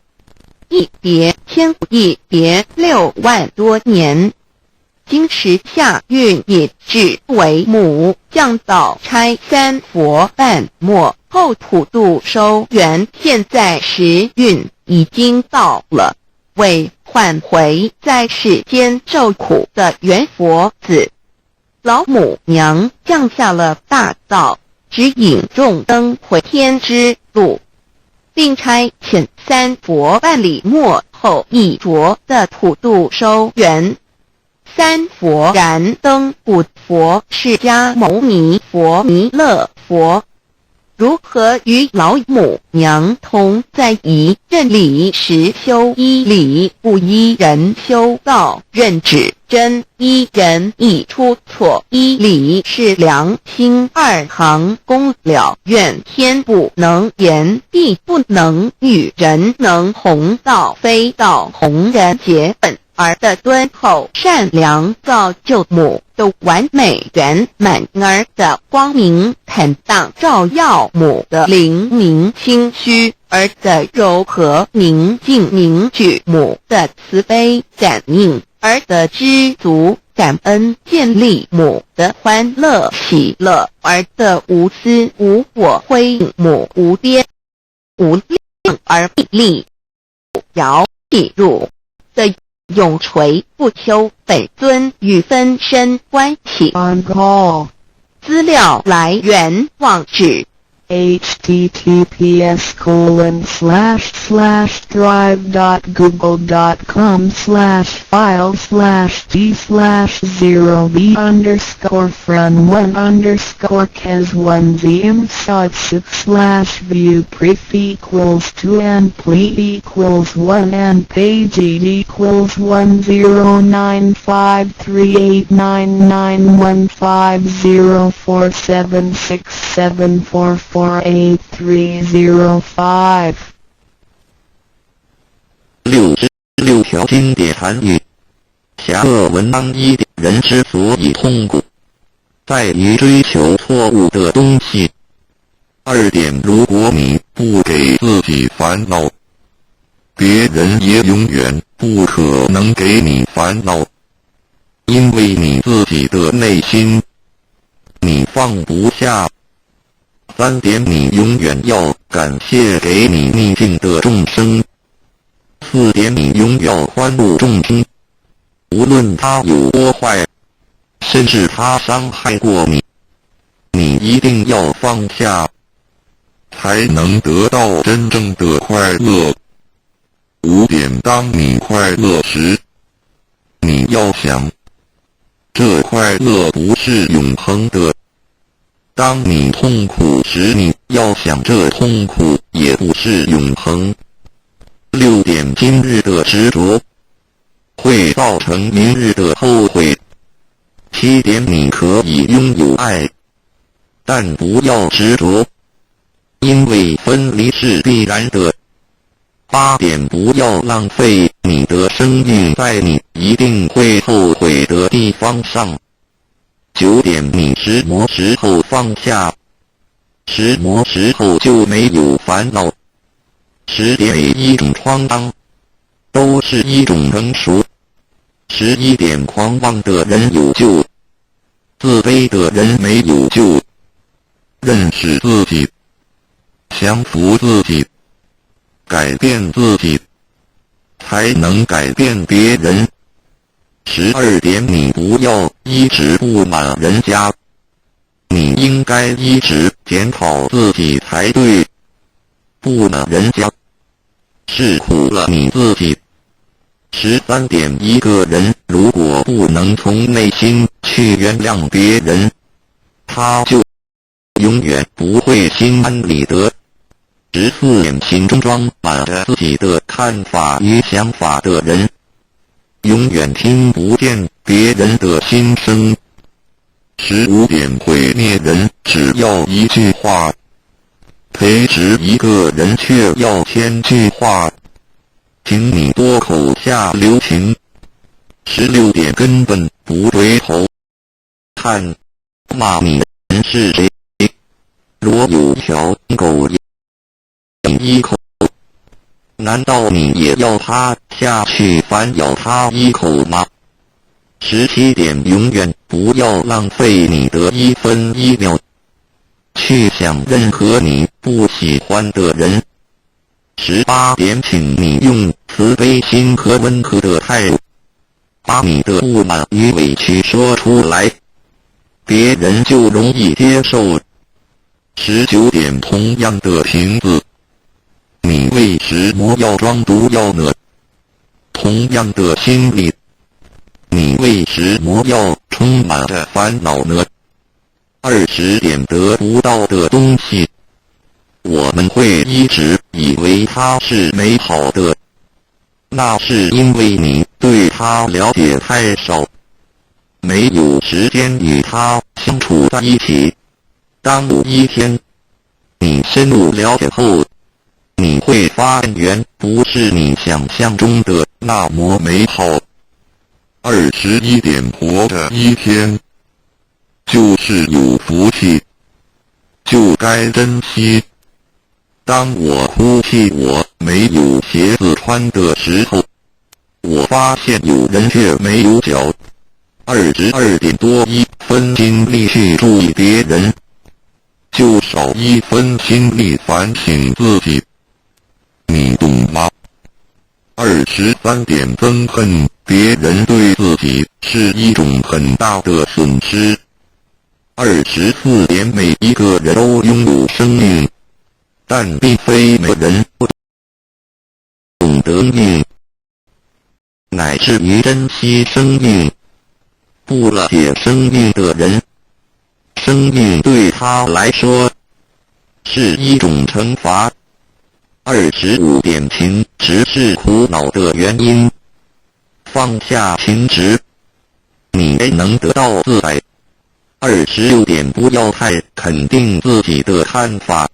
一别千古，一别6万多年。今时下运也至为母降道差三佛半末，后普度收圆。现在时运已经到了，为换回在世间受苦的缘佛子，老母娘降下了大道，指引众生回天之路，并差遣三佛办理末后一着的普度收圆。三佛燃灯古佛释迦牟尼佛弥勒佛如何与老母娘同在一任理时修一理，不依人修道，任指真一人一出错，一理是良心二行功了，愿天不能言，地不能语，人能弘道，非道弘人结本而的敦厚善良，造就母的完美圆满儿的光明坦荡，照耀母的灵明清虚儿的柔和宁静，凝聚母的慈悲感应儿的知足感恩，建立母的欢乐喜乐儿的无私无我，辉映母无边无量而屹立不摇譬入的永垂不朽本尊与分身关系。 On call. 资料来源网址 https://drive.google.com/files/d/0b_cas1z_imsot6/view pref equals 2 and ple equals 1 and page equals 1093389915504767744830 66条经典禅语。侠恶文章一点，人之所以痛苦，在于追求错误的东西。2点，如果你不给自己烦恼，别人也永远不可能给你烦恼，因为你自己的内心，你放不下。3点，你永远要感谢给你逆境的众生。4点，你永远要宽恕众生，无论他有多坏，甚至他伤害过你，你一定要放下，才能得到真正的快乐。5点，当你快乐时，你要想，这快乐不是永恒的；当你痛苦时，你要想，这痛苦也不是永恒。6点，今日的执着会造成明日的后悔。7点，你可以拥有爱，但不要执着，因为分离是必然的。8点，不要浪费你的生命在你一定会后悔的地方上。9点，你识魔时候放下，识魔时候就没有烦恼。10点，每一种创伤都是一种成熟。11点，狂妄的人有救，自卑的人没有救。认识自己，降服自己，改变自己，才能改变别人。12点，你不要一直不满人家，你应该一直检讨自己才对。不满人家，是苦了你自己。13点，一个人如果不能从内心去原谅别人，他就永远不会心安理得。14点，心中装满着自己的看法与想法的人，永远听不见别人的心声。15点，毁灭人只要一句话，培植一个人却要1000句话，请你多口下留情。16点，根本不回头看骂你的人是谁，若有条狗咬你一口，难道你也要它下去反咬它一口吗？17点，永远不要浪费你的1分1秒去想任何你不喜欢的人。18点，请你用慈悲心和温和的态度，把你的不满与委屈说出来，别人就容易接受。19点，同样的瓶子，你为什么要装毒药呢？同样的心理，你为什么要充满着烦恼呢？20点，得不到的东西，我们会一直以为它是美好的，那是因为你对它了解太少，没有时间与它相处在一起。当有一天你深入了解后，你会发现原不是你想象中的那么美好。21点，活着一天就是有福气，就该珍惜。当我哭泣我没有鞋子穿的时候，我发现有人却没有脚。22点，多1分心力去注意别人，就少1分心力反省自己，你懂吗？23点，憎恨别人对自己是一种很大的损失。24点，每一个人都拥有生命，但并非每个人不懂得命，乃至于珍惜生命。不了解生命的人，生命对他来说是一种惩罚。25点，情执是苦恼的原因。放下情执，你能得到自在。26点，不要太肯定自己的看法，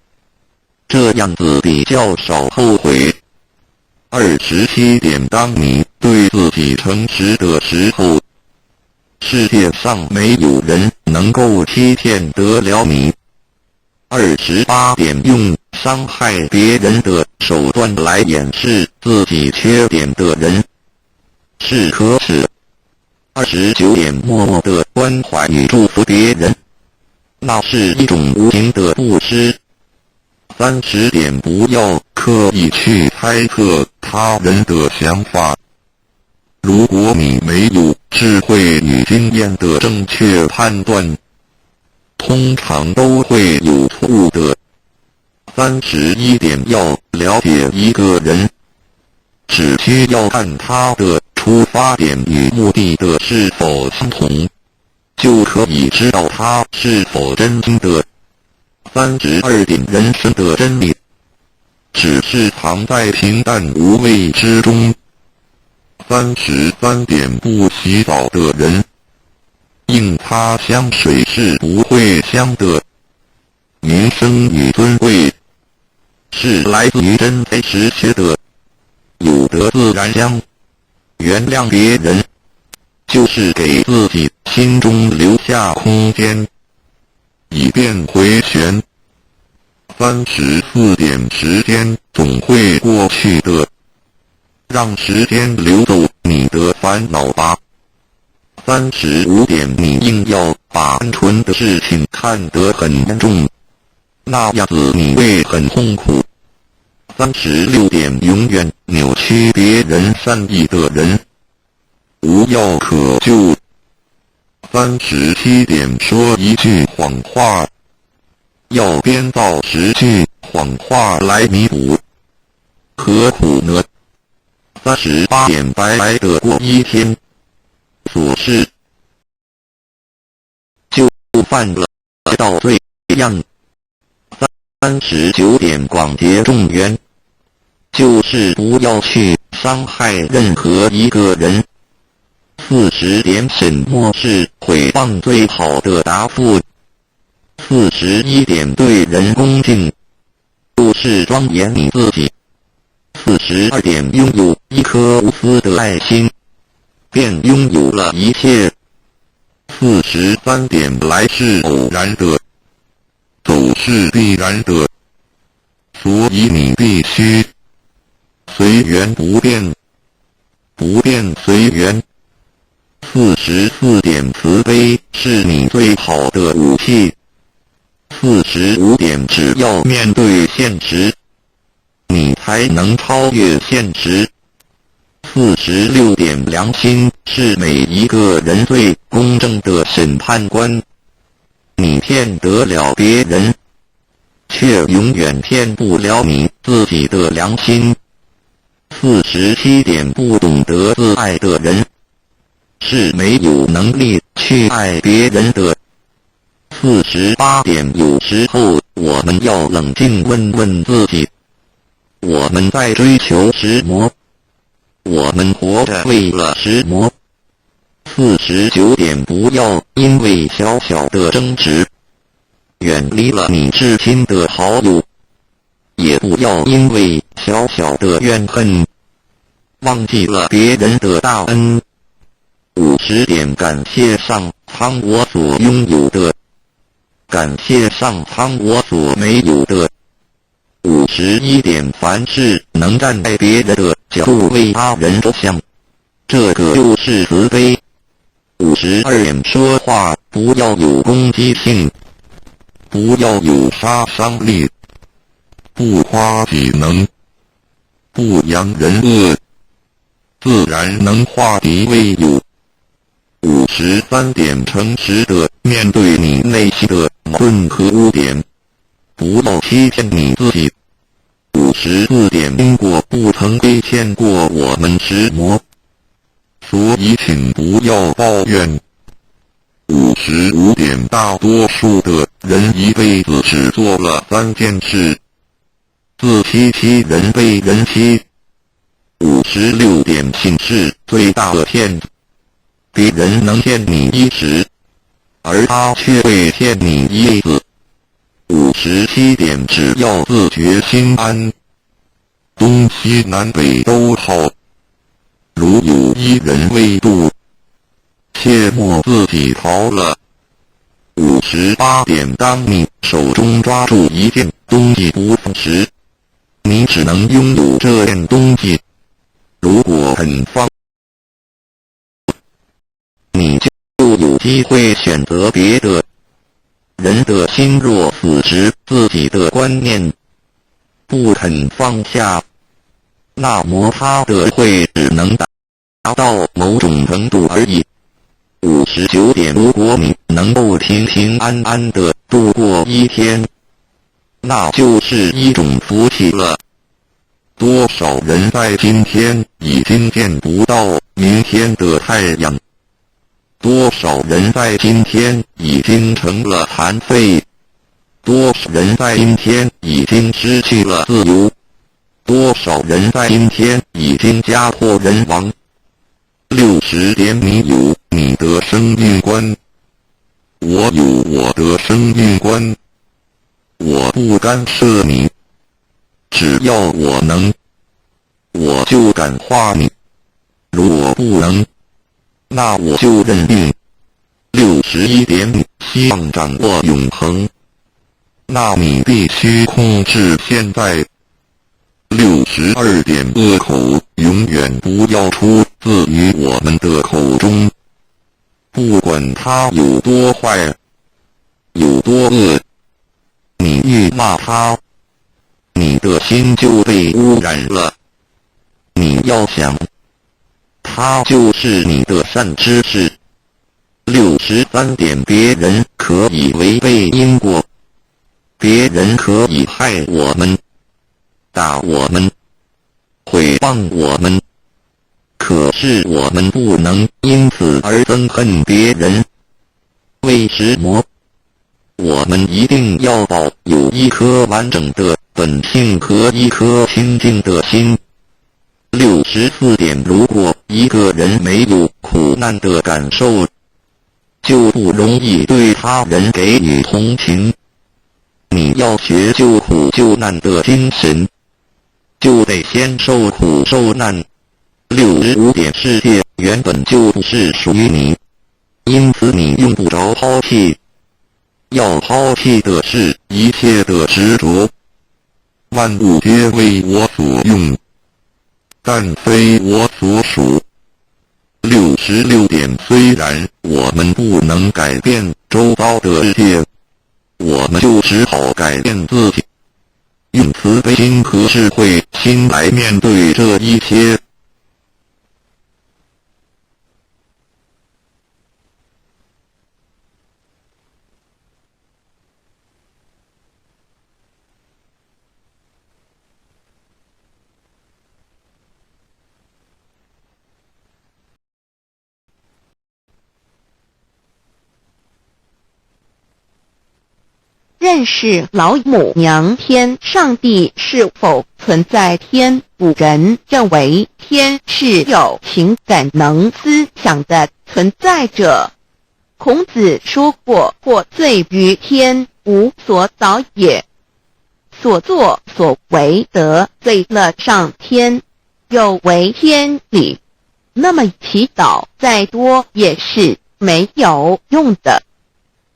这样子比较少后悔。27点，当你对自己诚实的时候，世界上没有人能够欺骗得了你。28点，用伤害别人的手段来掩饰自己缺点的人是可耻。29点，默默的关怀与祝福别人，那是一种无形的布施。30点，不要刻意去猜测他人的想法。如果你没有智慧与经验的正确判断，通常都会有错误的。31点，要了解一个人，只需要看他的出发点与目的的是否相同，就可以知道他是否真心的。32点，人生的真理只是藏在平淡无味之中。33点，不洗澡的人，硬擦香水是不会香的。名声与尊贵是来自于真才实学的，有德自然香。原谅别人，就是给自己心中留下空间，以便回旋。34点，时间总会过去的，让时间流走你的烦恼吧。35点，你硬要把单纯的事情看得很严重，那样子你会很痛苦。36点，永远扭曲别人善意的人，无药可救。37点，说一句谎话，要编造10句谎话来弥补，何苦呢？38点，白白的过一天，琐事就犯了到罪样。39点，广结众缘，就是不要去伤害任何一个人。40点，沈默是毁谤最好的答复。41点，对人恭敬，就是庄严你自己。42点，拥有一颗无私的爱心，便拥有了一切。43点，来是偶然的，走是必然的，所以你必须随缘不变，不变随缘。44点，慈悲是你最好的武器。45点，只要面对现实，你才能超越现实。46点，良心是每一个人最公正的审判官。你骗得了别人，却永远骗不了你自己的良心。47点，不懂得自爱的人，是没有能力去爱别人的。48点，有时候我们要冷静问问自己，我们在追求什么？我们活着为了什么？49点，不要因为小小的争执远离了你至亲的好友，也不要因为小小的怨恨忘记了别人的大恩。50点，感谢上苍我所拥有的，感谢上苍我所没有的。51点，凡事能站在别人的角度为他人着想，这个就是慈悲。52点，说话不要有攻击性，不要有杀伤力，不夸己能，不扬人恶，自然能化敌为友。53点诚实的面对你内心的矛盾和污点，不要欺骗你自己。54点因果不曾亏欠过我们食魔，所以请不要抱怨。55点大多数的人一辈子只做了3件事：自欺欺人，被人欺。56点信是最大的骗子，别人能骗你一时，而他却会骗你一辈子。57点只要自觉心安，东西南北都好。如有一人未度，切莫自己逃了。58点当你手中抓住一件东西不放时，你只能拥有这件东西。如果很放，你就有机会选择别的。人的心若死时，自己的观念不肯放下，那么他的会只能达到某种程度而已。59点如果你能够平平安安地度过一天，那就是一种福气了。多少人在今天已经见不到明天的太阳，多少人在今天已经成了残废，多少人在今天已经失去了自由，多少人在今天已经家破人亡。60点你有你的生命观，我有我的生命观，我不干涉你，只要我能，我就感化你，如果不能，那我就认命。61点你希望掌握永恒，那你必须控制现在。62点恶口永远不要出自于我们的口中，不管他有多坏，有多恶，你越骂他，你的心就被污染了。你要想，他就是你的善知识。63点别人可以违背因果，别人可以害我们，打我们，毁谤我们，可是我们不能因此而憎恨别人。为食魔，我们一定要保有一颗完整的本性和一颗清净的心。64点如果一个人没有苦难的感受，就不容易对他人给予同情。你要学救苦救难的精神，就得先受苦受难。65点世界原本就不是属于你，因此你用不着抛弃。要抛弃的是一切的执着。万物皆为我所用，但非我所属。66点虽然我们不能改变周遭的世界，我们就只好改变自己，用慈悲心和智慧心来面对这一切。认识老母娘天上帝是否存在？天古人认为天是有情感能思想的存在者。孔子说过：或罪于天，无所导也。所作所为得罪了上天，有违天理，那么祈祷再多也是没有用的。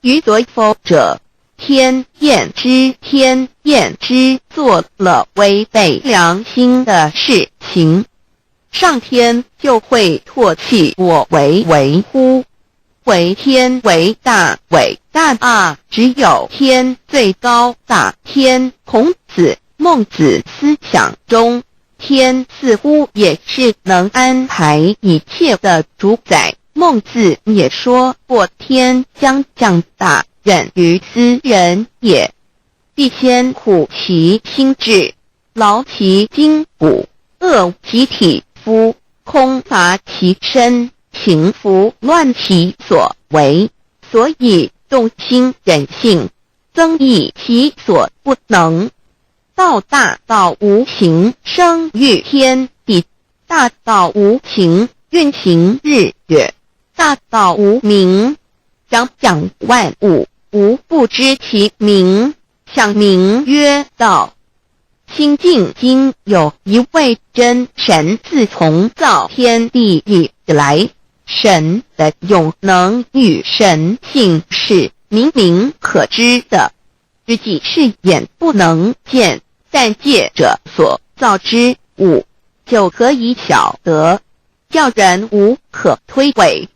予所否者，天厌之，做了违背良心的事情，上天就会唾弃我为乎？为天为大啊！只有天最高大天。孔子、孟子思想中天似乎也是能安排一切的主宰。孟子也说过：“天将降大任于斯人也，必先苦其心志，劳其筋骨，饿其体肤，空乏其身，情弗乱其所为。所以动心忍性，增益其所不能。道大道无形，生育天地；大道无情，运行日月；大道无名，掌讲万物，无不知其名，想名曰道。清净经有一位真神，自从造天地以来，神的永能与神性是明明可知的，知己是眼不能见，但借着所造之物，就可以晓得，叫人无可推诿。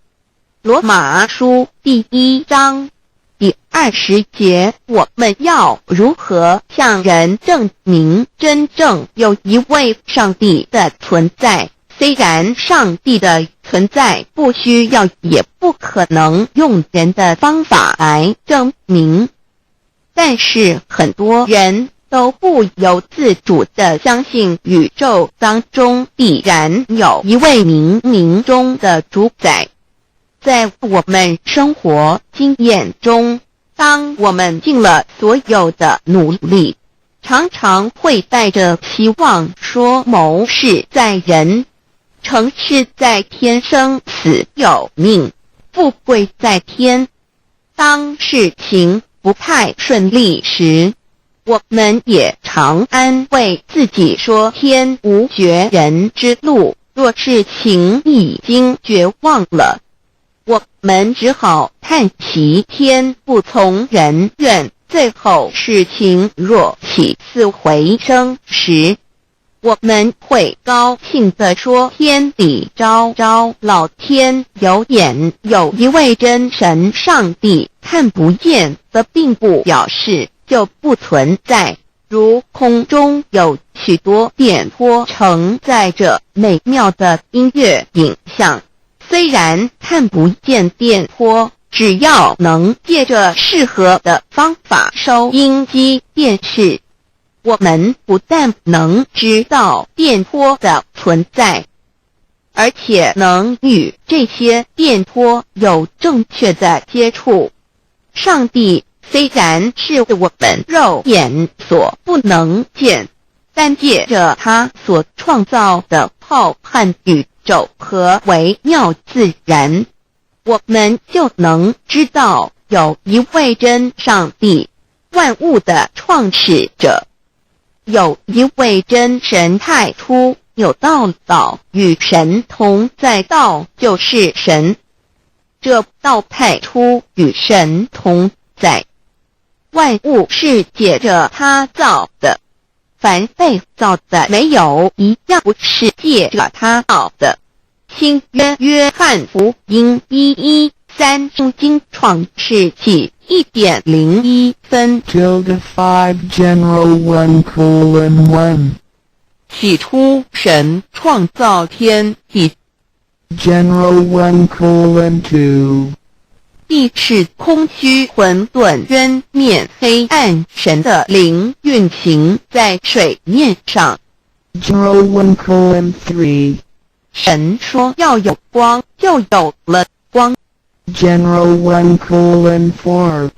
罗马书第1章第20节，我们要如何向人证明真正有一位上帝的存在？虽然上帝的存在不需要也不可能用人的方法来证明，但是很多人都不由自主地相信宇宙当中必然有一位冥冥中的主宰。在我们生活经验中，当我们尽了所有的努力，常常会带着希望说谋事在人，成事在天，生死有命，富贵在天。当事情不太顺利时，我们也常安慰自己说天无绝人之路，若事情已经绝望了，我们只好叹息天不从人愿。最后事情若起死回生时，我们会高兴地说天理昭昭，老天有眼，有一位真神上帝，看不见的并不表示就不存在。如空中有许多电波承载着美妙的音乐影像，虽然看不见电波，只要能借着适合的方法收音机电视，我们不但能知道电波的存在，而且能与这些电波有正确的接触。上帝虽然是我们肉眼所不能见，但借着他所创造的浩瀚宇宙和微妙自然，我们就能知道有一位真上帝，万物的创始者，有一位真神太初，有道，道与神同在，道就是神。这道太初与神同在，万物是借着他造的，凡被造的没有一样不是借着他造的。新约翰福音1:13圣经创世纪1.01分 5 general 1:1 起初神创造天地， general 1:2 地是空虚混沌渊面黑暗，神的灵运行在水面上。 general 1:3 神说要有光，就有了光。 general 1:4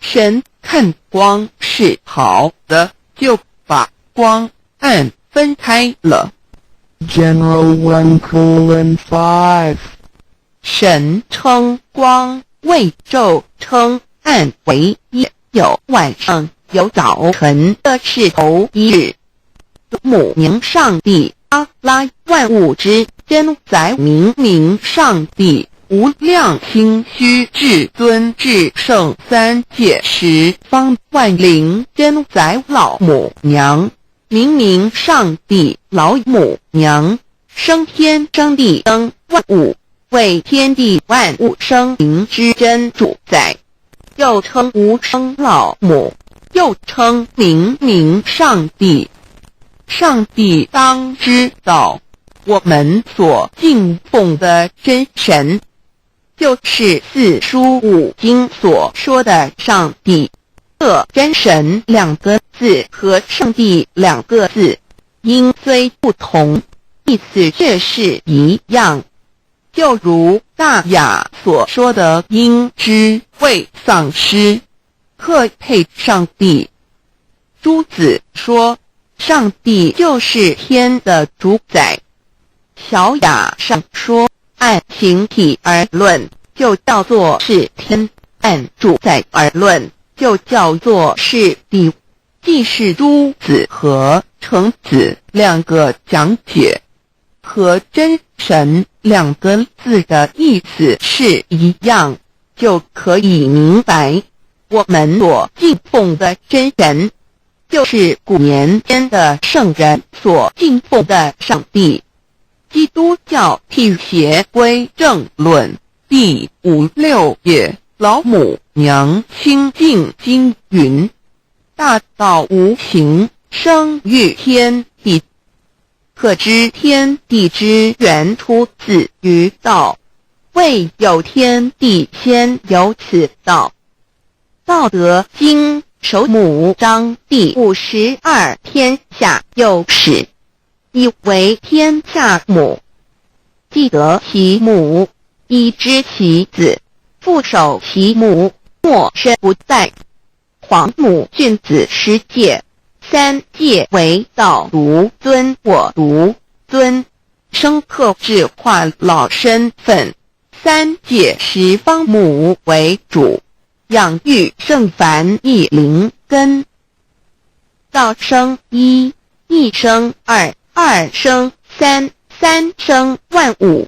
神看光是好的，就把光暗分开了。 general 1:5 神称光为昼，称暗为夜，有晚上，有早晨的是头一日。母名上帝阿拉，万物之真宰，明明上帝，无量清虚至尊至圣，三界十方万灵真宰，老母娘，明明上帝，老母娘，生天生地生万物，为天地万物生灵之真主宰，又称无生老母，又称明明上帝。上帝当知道，我们所敬奉的真神，就是四书五经所说的上帝。这真神两个字和上帝两个字，音虽不同，意思却是一样。就如大雅所说的因之未丧失，克配上帝。朱子说，上帝就是天的主宰。小雅上说，按形体而论，就叫做是天；按主宰而论，就叫做是地。既是朱子和程子两个讲解，和真神两个字的意思是一样，就可以明白，我们所敬奉的真神，就是古年间的圣人所敬奉的上帝。基督教辟邪归正论第56页，老母娘清净经云：大道无形，生育天地。可知天地之源出自于道，未有天地，先有此道。道德经首母章第52，天下有始，以为天下母。既得其母，以知其子，父守其母，莫身不在。皇母郡子十戒，三戒为道独尊，我独尊，生克制化老身份。三戒十方母为主，养育圣凡一灵根。道生一，一生二，二生三，三生万物。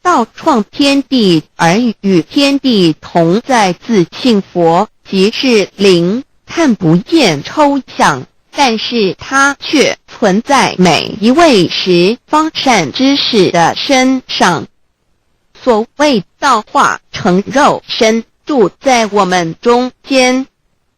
道创天地而与天地同在，自性佛，即是灵，看不见抽象，但是它却存在每一位十方善知识的身上。所谓道化成肉身，住在我们中间。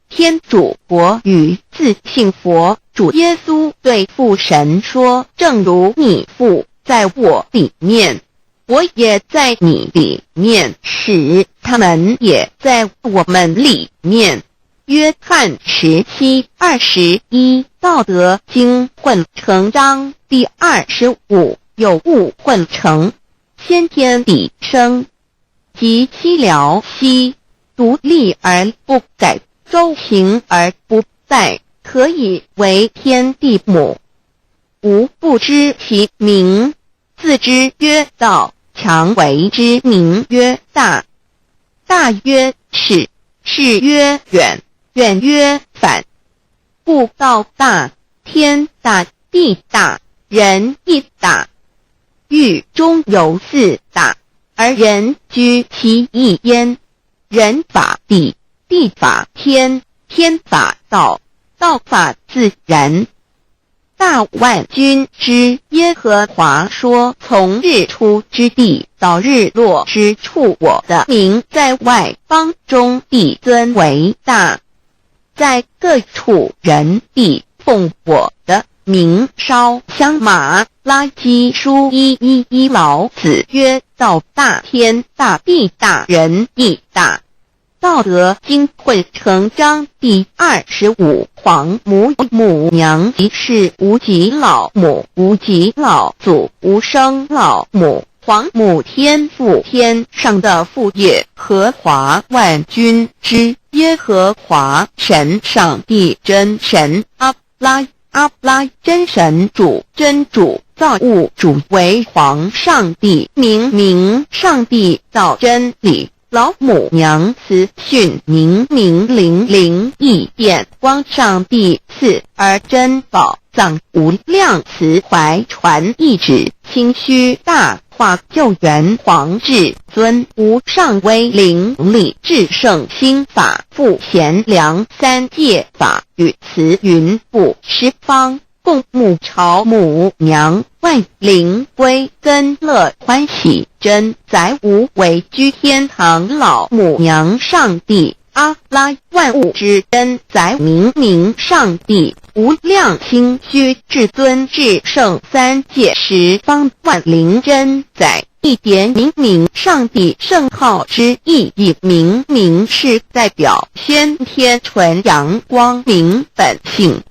天主佛与自性佛主耶稣对父神说，正如你父在我里面，我也在你里面，使他们也在我们里面。约翰17:21，道德经混成章第25，有物混成，先天地生，即西辽西，独立而不改，周行而不殆，可以为天地母。吾不知其名，自之曰道，强为之名曰大。大曰始，始曰远，远曰反。故道大，天大，地大，人亦大。域中有四大，而人居其一焉。人法地，地法天，天法道，道法自然。大万军之耶和华说，从日出之地到日落之处，我的名在外邦中必尊为大。在各处人必奉我的名烧香。马拉基书1:11，老子曰：道大，天大，地大，人亦大。道德经混成章第25，皇母母娘即是无极老母，无极老祖，无生老母。皇母天父，天上的父，耶和华万军之耶和华神，上帝真神，阿拉真神主，真主，造物主，为皇上帝，明上帝，造真理。老母娘慈训，明灵异变，光上帝赐，而珍宝藏，无量慈怀传一旨，清虚大化，救援皇至尊，无上威灵力，至圣心法，复贤良，三界法与慈云布十方，共沐朝母娘，万灵归根乐欢喜，真载无为居天堂。老母娘上帝阿拉万物之根在明明上帝无量心虚至尊至圣三界十方万灵真在。一点明明上帝圣号之意义，明明是代表先天纯阳光明本性，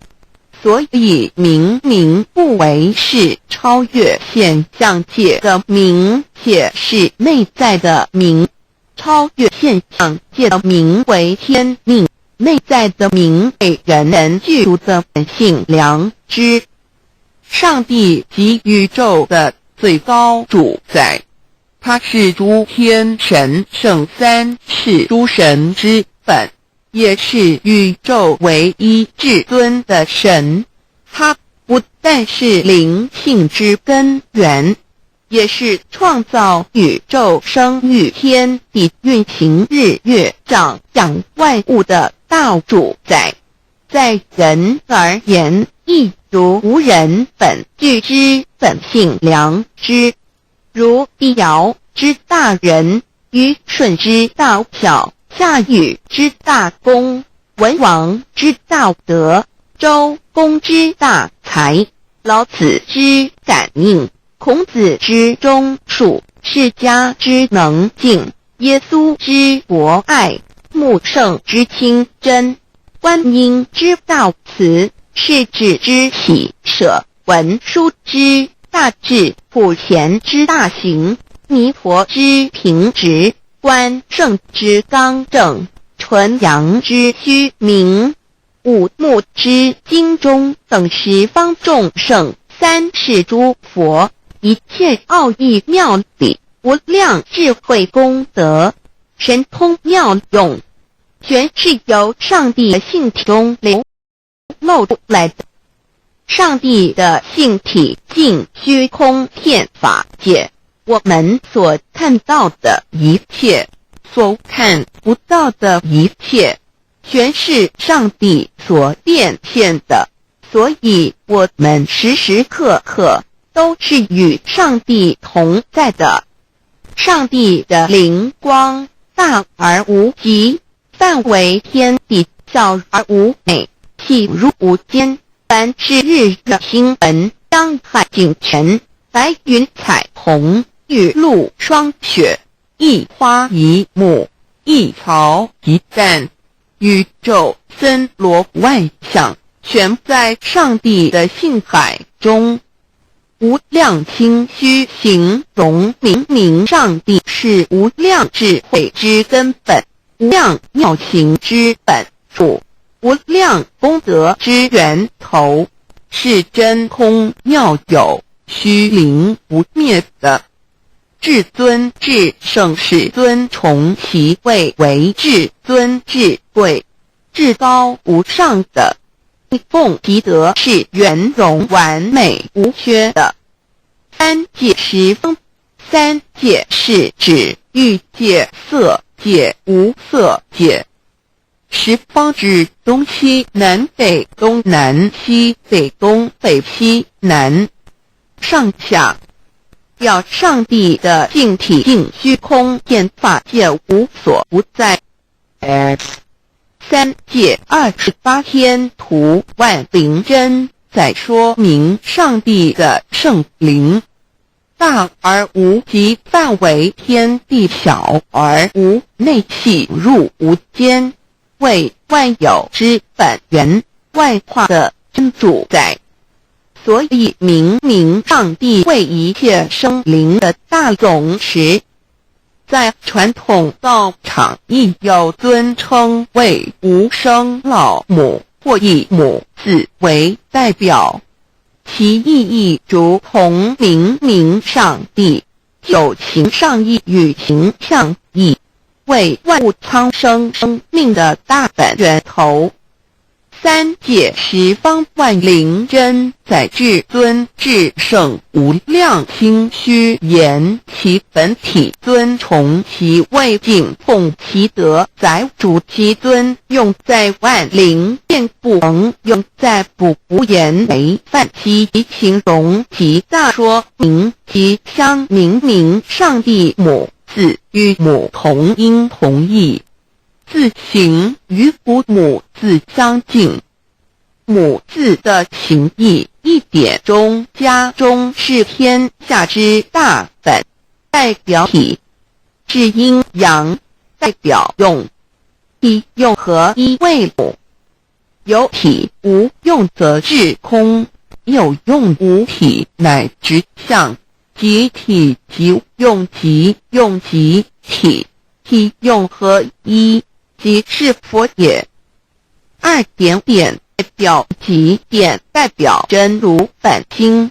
所以明明不为是超越现象界的明，且是内在的明。超越现象界的明为天命，内在的明为人人具足的本性良知。上帝即宇宙的最高主宰，他是诸天神圣三世诸神之本，也是宇宙唯一至尊的神。他不但是灵性之根源，也是创造宇宙生育天地运行日月长养万物的大主宰。在人而言，亦如无人本具之本性良知，如帝尧之大仁，虞舜之大巧，夏禹之大功，文王之大德，周公之大才，老子之感应，孔子之忠恕，释迦之能静，耶稣之博爱，穆圣之清真，观音之大慈，世子之喜舍，文殊之大智，普贤之大行，弥陀之平直，观圣之刚正，纯阳之虚明，五目之精中，等十方众圣三世诸佛，一切奥义妙理，无量智慧功德，神通妙用，全是由上帝的性体中流露出来的。上帝的性体尽虚空遍法界，我们所看到的一切，所看不到的一切，全是上帝所变现的，所以我们时时刻刻都是与上帝同在的。上帝的灵光大而无极，范围天地，小而无美，细如无间。凡是日月星辰，江海井泉，白云彩虹，雨露霜雪，一花一木，一草一蛋，宇宙森罗万象，全在上帝的性海中。无量清虚形容明明上帝是无量智慧之根本，无量妙行之本主，无量功德之源头，是真空妙有，虚灵不灭的。至尊至圣世尊崇其位为至尊至贵，至高无上的，奉其德是圆融完美无缺的。三界十方，三界是指欲界、色界、无色界。十方指东西南北东南西北东北西南上下，表上帝的净体净虚空遍法界无所不在。三界28天图万灵真，在说明上帝的圣灵大而无极，范围天地小而无内，细入无间，为万有之本源，万化的真主宰。所以明明上帝为一切生灵的大总持，在传统道场亦有尊称为无生老母或以母字为代表，其意义如同明明上帝，有情上义与形象义，为万物苍生生命的大本源头。三界十方万灵真，在至尊至圣无量心虚言其本体，尊崇其位，敬奉其德，载主其尊，用在万灵遍不能用在不无言为范其形容其大说明其相明明上帝母字与母同音同义。字形与古母字相近。母字的形义一点中加中是天下之大本，代表体，是阴阳，代表用。一用和一为母，有体无用则至空，有用无体乃直相，即体即用即用即体，体用合一，即是佛也。二点点代表极点，代表真如本心。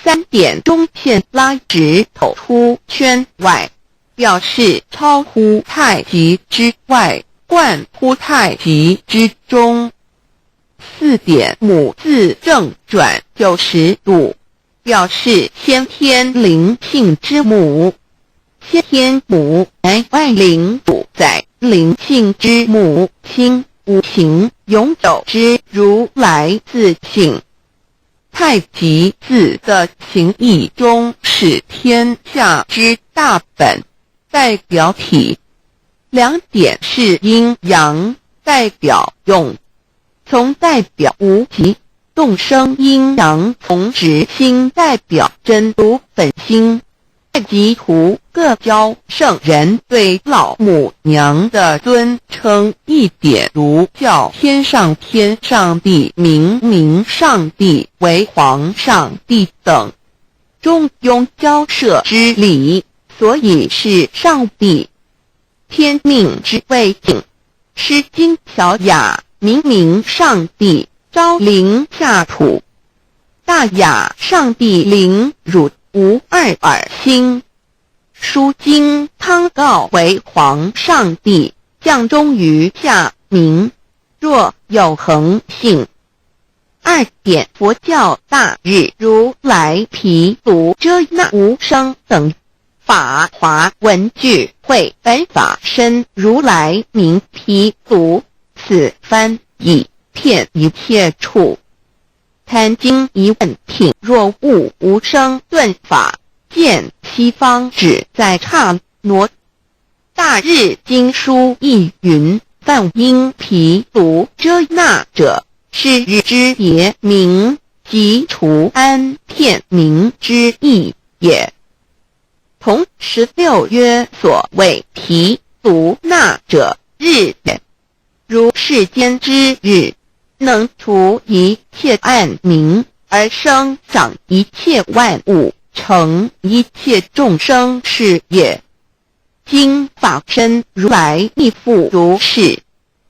三点中线拉直头出圈外，表示超乎太极之外，贯乎太极之中。四点母字正转90度，表示先天灵性之母。先天母乃外灵主宰灵性之母亲，无形永久之如来自性。太极字的形义中是天下之大本，代表体。两点是阴阳，代表用。从代表无极，动生阴阳从直心代表真如本心。太极图各教圣人对老母娘的尊称，一点如叫天上天上帝、明上帝为皇上帝等，中庸交涉之理，所以是上帝。天命之谓景，诗经小雅，明上帝，昭灵下土。大雅上帝灵汝无二耳心。书经汤告为皇上帝，降中于下民，若有恒性。二点佛教大日如来毗卢遮那无生等法华文具会本法身如来名毗卢，此翻译遍一切处。贪经一问品，若悟无生顿法，见西方只在刹那。大日经书亦云，梵音毗卢遮那者，是日之别名，即除安片名之意也。同16曰所谓毗卢那者，日也。如世间之日，能除一切暗明，而生长一切万物，成一切众生是也。今法身如来亦复如是，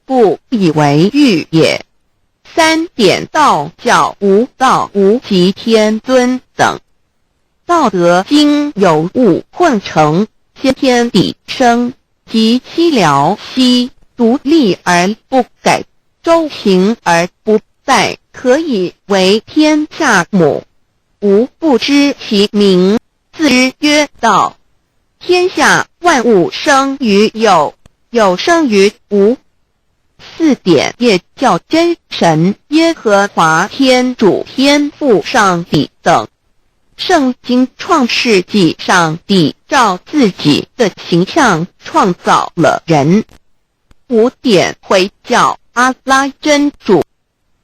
故以为喻也。三点道教无道无极天尊等。道德经有物混成，先天地生，即七辽息，独立而不改，周行而不殆，可以为天下母。吾不知其名，自之曰道。天下万物生于有，有生于无。四点也叫真神耶和华天主天父上帝等。圣经创世纪，上帝照自己的形象创造了人。五点回教阿拉真主。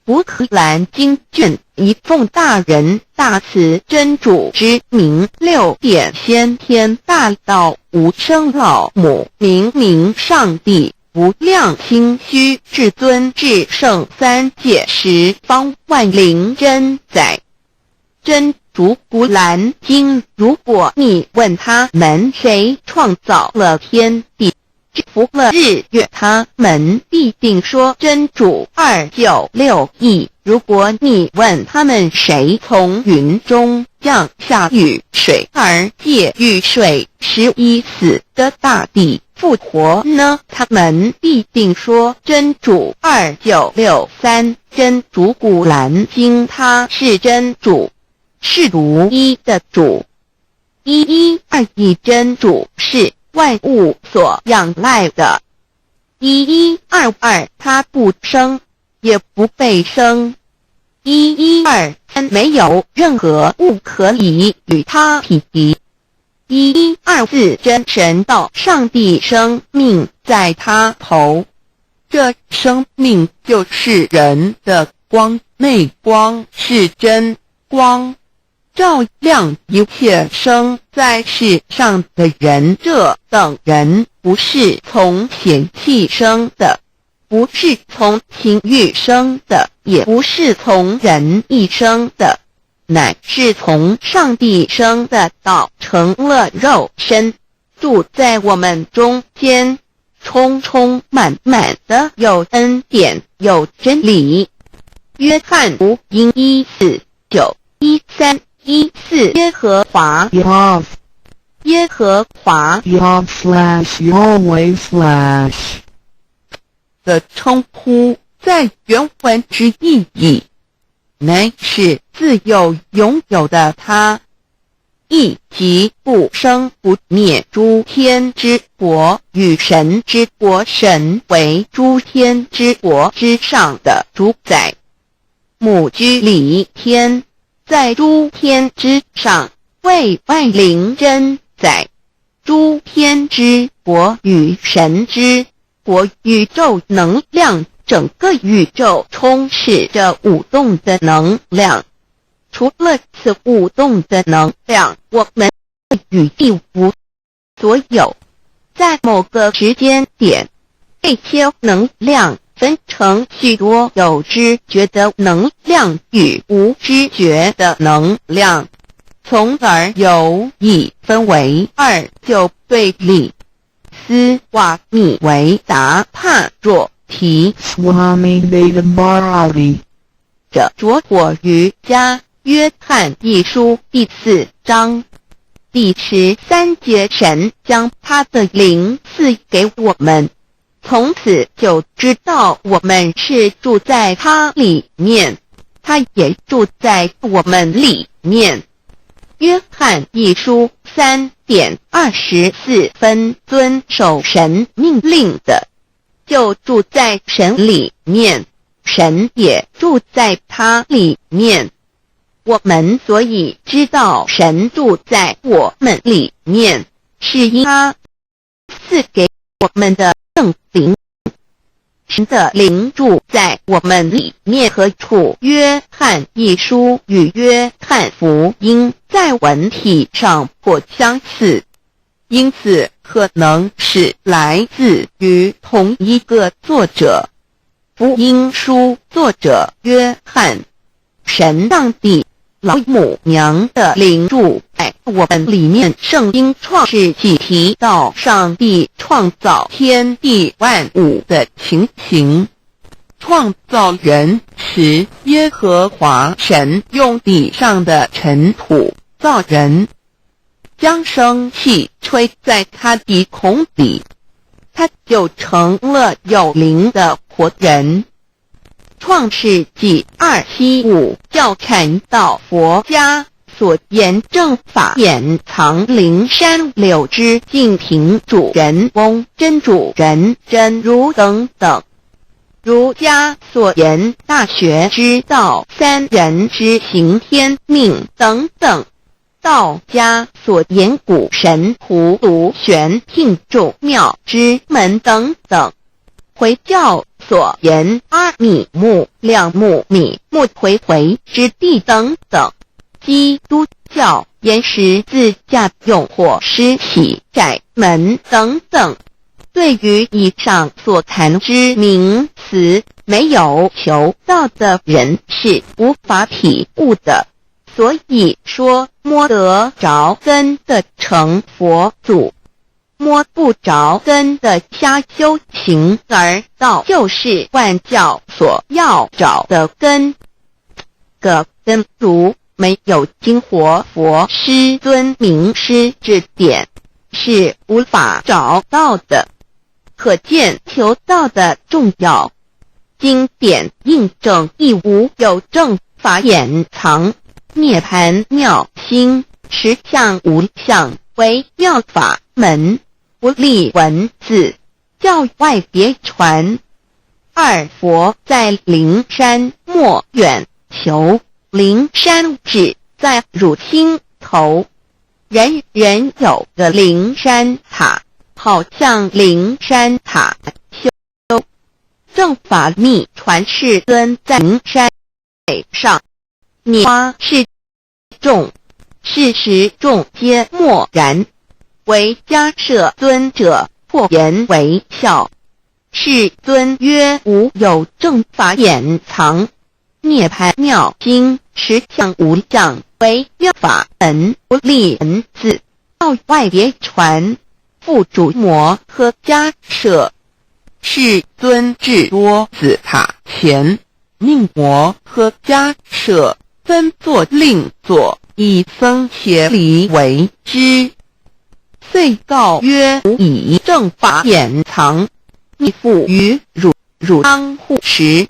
乌克兰经卷一奉大人大慈真主之名。六点先天大道无生老母明上帝无量心虚至尊至圣三界十方万灵真宰。真主古兰经，如果你问他们谁创造了天地，制服了日月，他们必定说真主296亿。如果你问他们谁从云中降下雨水，而借雨水使已死的大地复活呢，他们必定说真主2963。真主古兰经，他是真主，是独一的主。112亿真主是万物所仰赖的。1122他不生，也不被生。112没有任何物可以与他匹敌。112真神道上帝生命在他头，这生命就是人的光，内光是真光，照亮一切生在世上的人。这等人不是从血气生的，不是从情欲生的，也不是从人意生的，乃是从上帝生的道，成了肉身，住在我们中间，充充满满的有恩典有真理。约翰福音1:49-13:14耶和华 Yahweh 耶和华 Yahweh/ 的称呼在原文之意义乃是自有拥有的他，亦即不生不灭诸天之国与神之国，神为诸天之国之上的主宰，母居里天，在诸天之上，为万灵真宰。诸天之国与神之国，宇宙能量，整个宇宙充斥着舞动的能量。除了此舞动的能量，我们与一无所有。在某个时间点，这些能量分成许多有知觉的能量与无知觉的能量，从而有以分为二，就对立。斯瓦米维达帕若提 Swami Vedabharati 者着火于家约翰一书第4章第13节，神将他的灵赐给我们，从此就知道我们是住在他里面，他也住在我们里面。约翰一书3:24，遵守神命令的，就住在神里面，神也住在他里面。我们所以知道神住在我们里面，是因他赐给我们的圣灵。神的灵住在我们里面何处？约翰一书与约翰福音在文体上颇相似，因此可能是来自于同一个作者。福音书作者约翰，神上帝老母娘的灵住在我们里面。圣经创世纪提到上帝创造天地万物的情形，创造人时，耶和华神用地上的尘土造人，将生气吹在他鼻孔里，他就成了有灵的活人。创世纪2:75教传道佛家所言正法掩藏灵山柳枝净瓶主人翁真主人真如等等。儒家所言大学之道三人之行天命等等。道家所言古神荼毒玄牝众妙之门等等。回教所言阿米木、亮木、米木回回之地等等。基督教言十字架用火施洗窄门等等。对于以上所谈之名词，没有求道的人是无法体悟的。所以说摸得着根的成佛祖，摸不着根的瞎修行而道，就是万教所要找的根。个根如没有经活佛师尊名师指点，是无法找到的。可见求道的重要。经典印证亦无有正法掩藏，涅盘妙心，实相无相，为妙法门，不立文字，教外别传。二佛在灵山莫远求，灵山只在汝心头。人人有个灵山塔，好像灵山塔修，正法秘传世尊在灵山北上，拈花示众，是时众皆默然，唯迦摄尊者破颜为笑。世尊曰：吾有正法掩藏，涅槃妙经实相无相，为妙法本不立人字，道外别传，复主摩诃迦摄。世尊至多子塔前，命摩诃迦摄分坐令坐，以僧伽梨为之。遂告曰：吾以正法掩藏，逆复于汝当护持。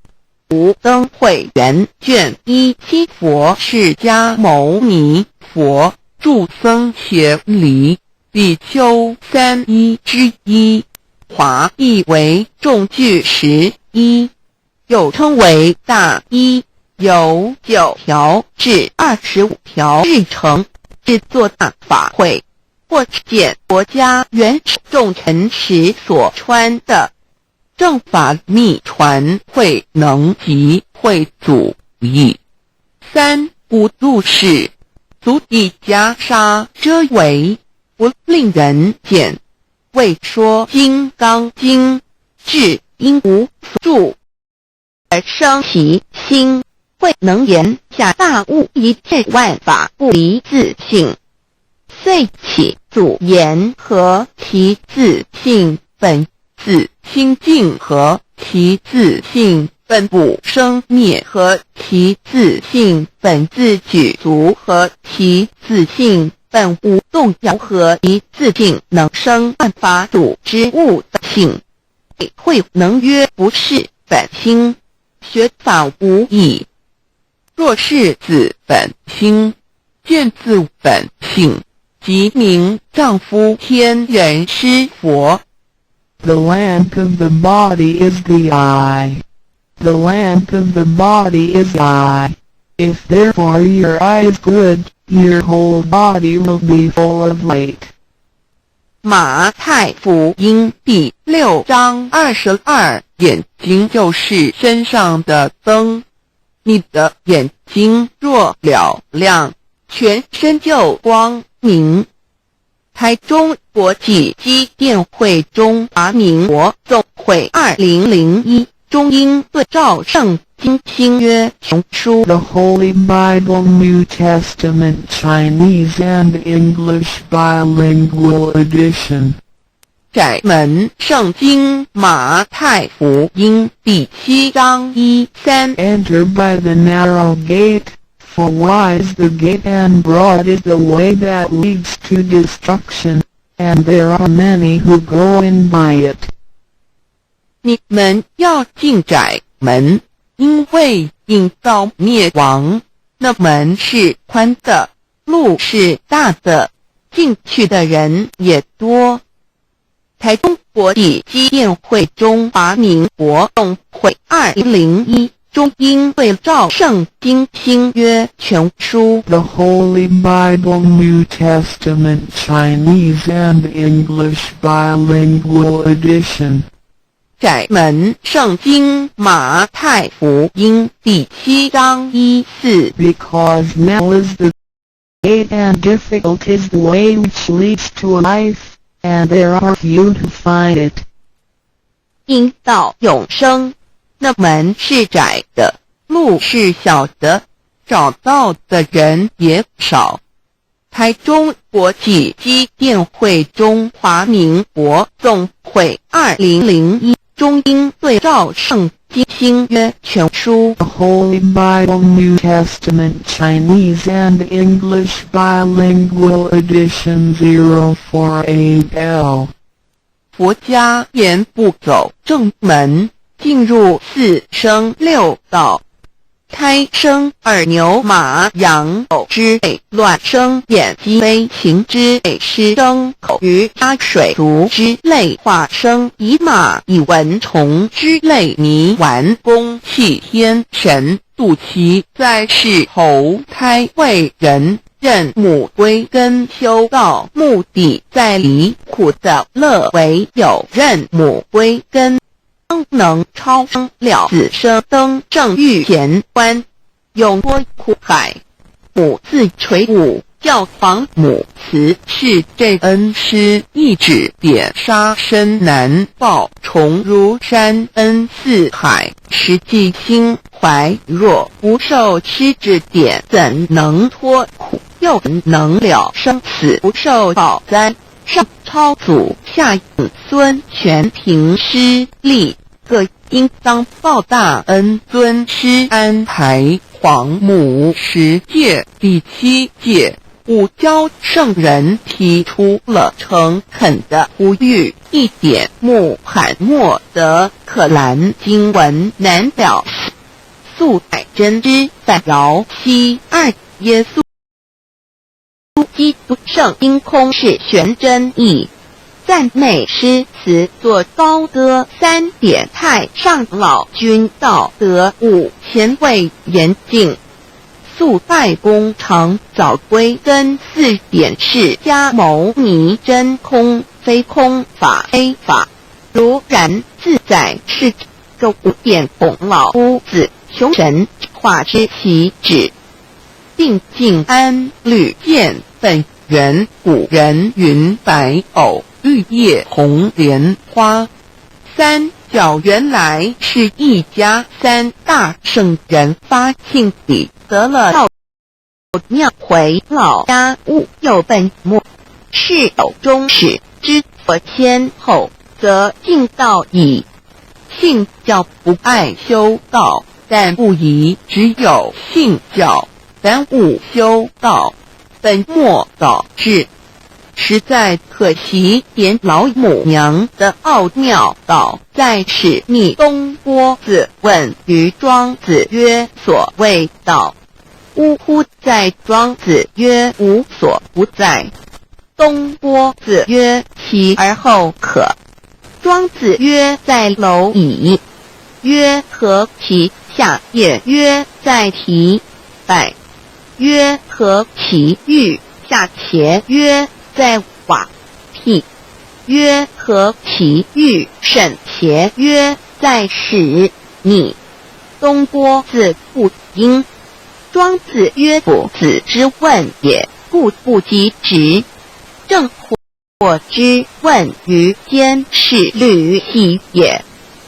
吾登会元卷17佛释迦牟尼佛著僧伽梨比丘31之一，华译为众句11，又称为大一，由9条至25条日程，制作大法会，或见国家元首众臣时所穿的。正法秘传会能及会祖义。3. 不入世，足以袈裟遮为，不令人见。未说金刚经，至因无所住，而生其心，未能言下大悟，一切万法不离自性。遂起祖言和其自性本自清净和其自性本不生灭和其自性本自具足和其自性本无动摇和其自性能生万法主之物的性。会能曰不是本心，学法无益。若是自本心，见自本性，即名丈夫天人师佛。The lamp of the body is the eye. The lamp of the body is the eye. If therefore your eye is good, your whole body will be full of light. 马太福音第6章22，眼睛就是身上的灯。你的眼睛若了亮，全身就光明。台中国际机电会中华民国总会2001中英对照圣经新约丛书 The Holy Bible New Testament Chinese and English Bilingual Edition. 窄门圣经马太福音第7章1-3 Enter by the narrow gate, for wide is the gate and broad is the way that leads to destruction, and there are many who go in by it. 你们要进窄门，因为引到灭亡。那门是宽的，路是大的，进去的人也多。台中国际机电会中华民国总会2001中英对照圣经新约全书 The Holy Bible New Testament Chinese and English Bilingual Edition. 窄门圣经马太福音第7章1-4 Because narrow is the gate and difficult is the way which leads to life, and there are few who find it. 因到永生，那门是窄的，路是小的，找到的人也少。台中国际机电会中华民国总会2001中英对照圣经新约全书 The Holy Bible New Testament Chinese and English Bilingual Edition 048L. 佛家言不走正门，进入四生六道，胎生耳牛马羊狗之类，卵生眼鸡飞禽之类，湿生口鱼虾水族之类，化生以马以蚊虫之类，泥丸公气天神度其在世投胎为人，任母归根修道，目的在离苦的乐为有任母归根。方能超生了子生登正玉乾官，永脱苦海。母自垂武，教防母慈是这恩师，一指点杀身难报，重如山恩四海。实际心怀若不受师指点，怎能脱苦？又怎能了生死不受报哉？上超祖，下子孙，全凭师力，各应当报大恩。尊师安排皇母10诫，第7诫，武教圣人提出了诚恳的呼吁，一点穆罕默德可兰经文难表素乃真知反饶西2耶稣基督圣因空是玄真义，赞美诗词作高歌3点，太上老君道德5前卫严谨，素拜功常早归根4点，释迦牟尼真空非空法非法，如然自在是这5点，孔老夫子雄神化之其旨，定静安律见本源。古人云：白藕绿叶红莲花。三角原来是一家3大圣人发庆礼，得了道庙回老家务有本末，是有终始之佛先后，则敬道矣。信教不爱修道，但不宜只有信教，但勿修道，本末倒置，实在可惜。点老母娘的奥妙道，在使密东郭子问于庄子曰：所谓道，呜呼！在庄子曰：无所不在。东郭子曰：其而后可。庄子曰：在蝼蚁。曰：何其？下也曰：在蹄。百曰：何其欲？下且曰：在瓦辟。曰：何其欲？甚且曰：在使你。东郭子不应。庄子曰：夫子之问也，故不及直。正或之问于间，是履兮也。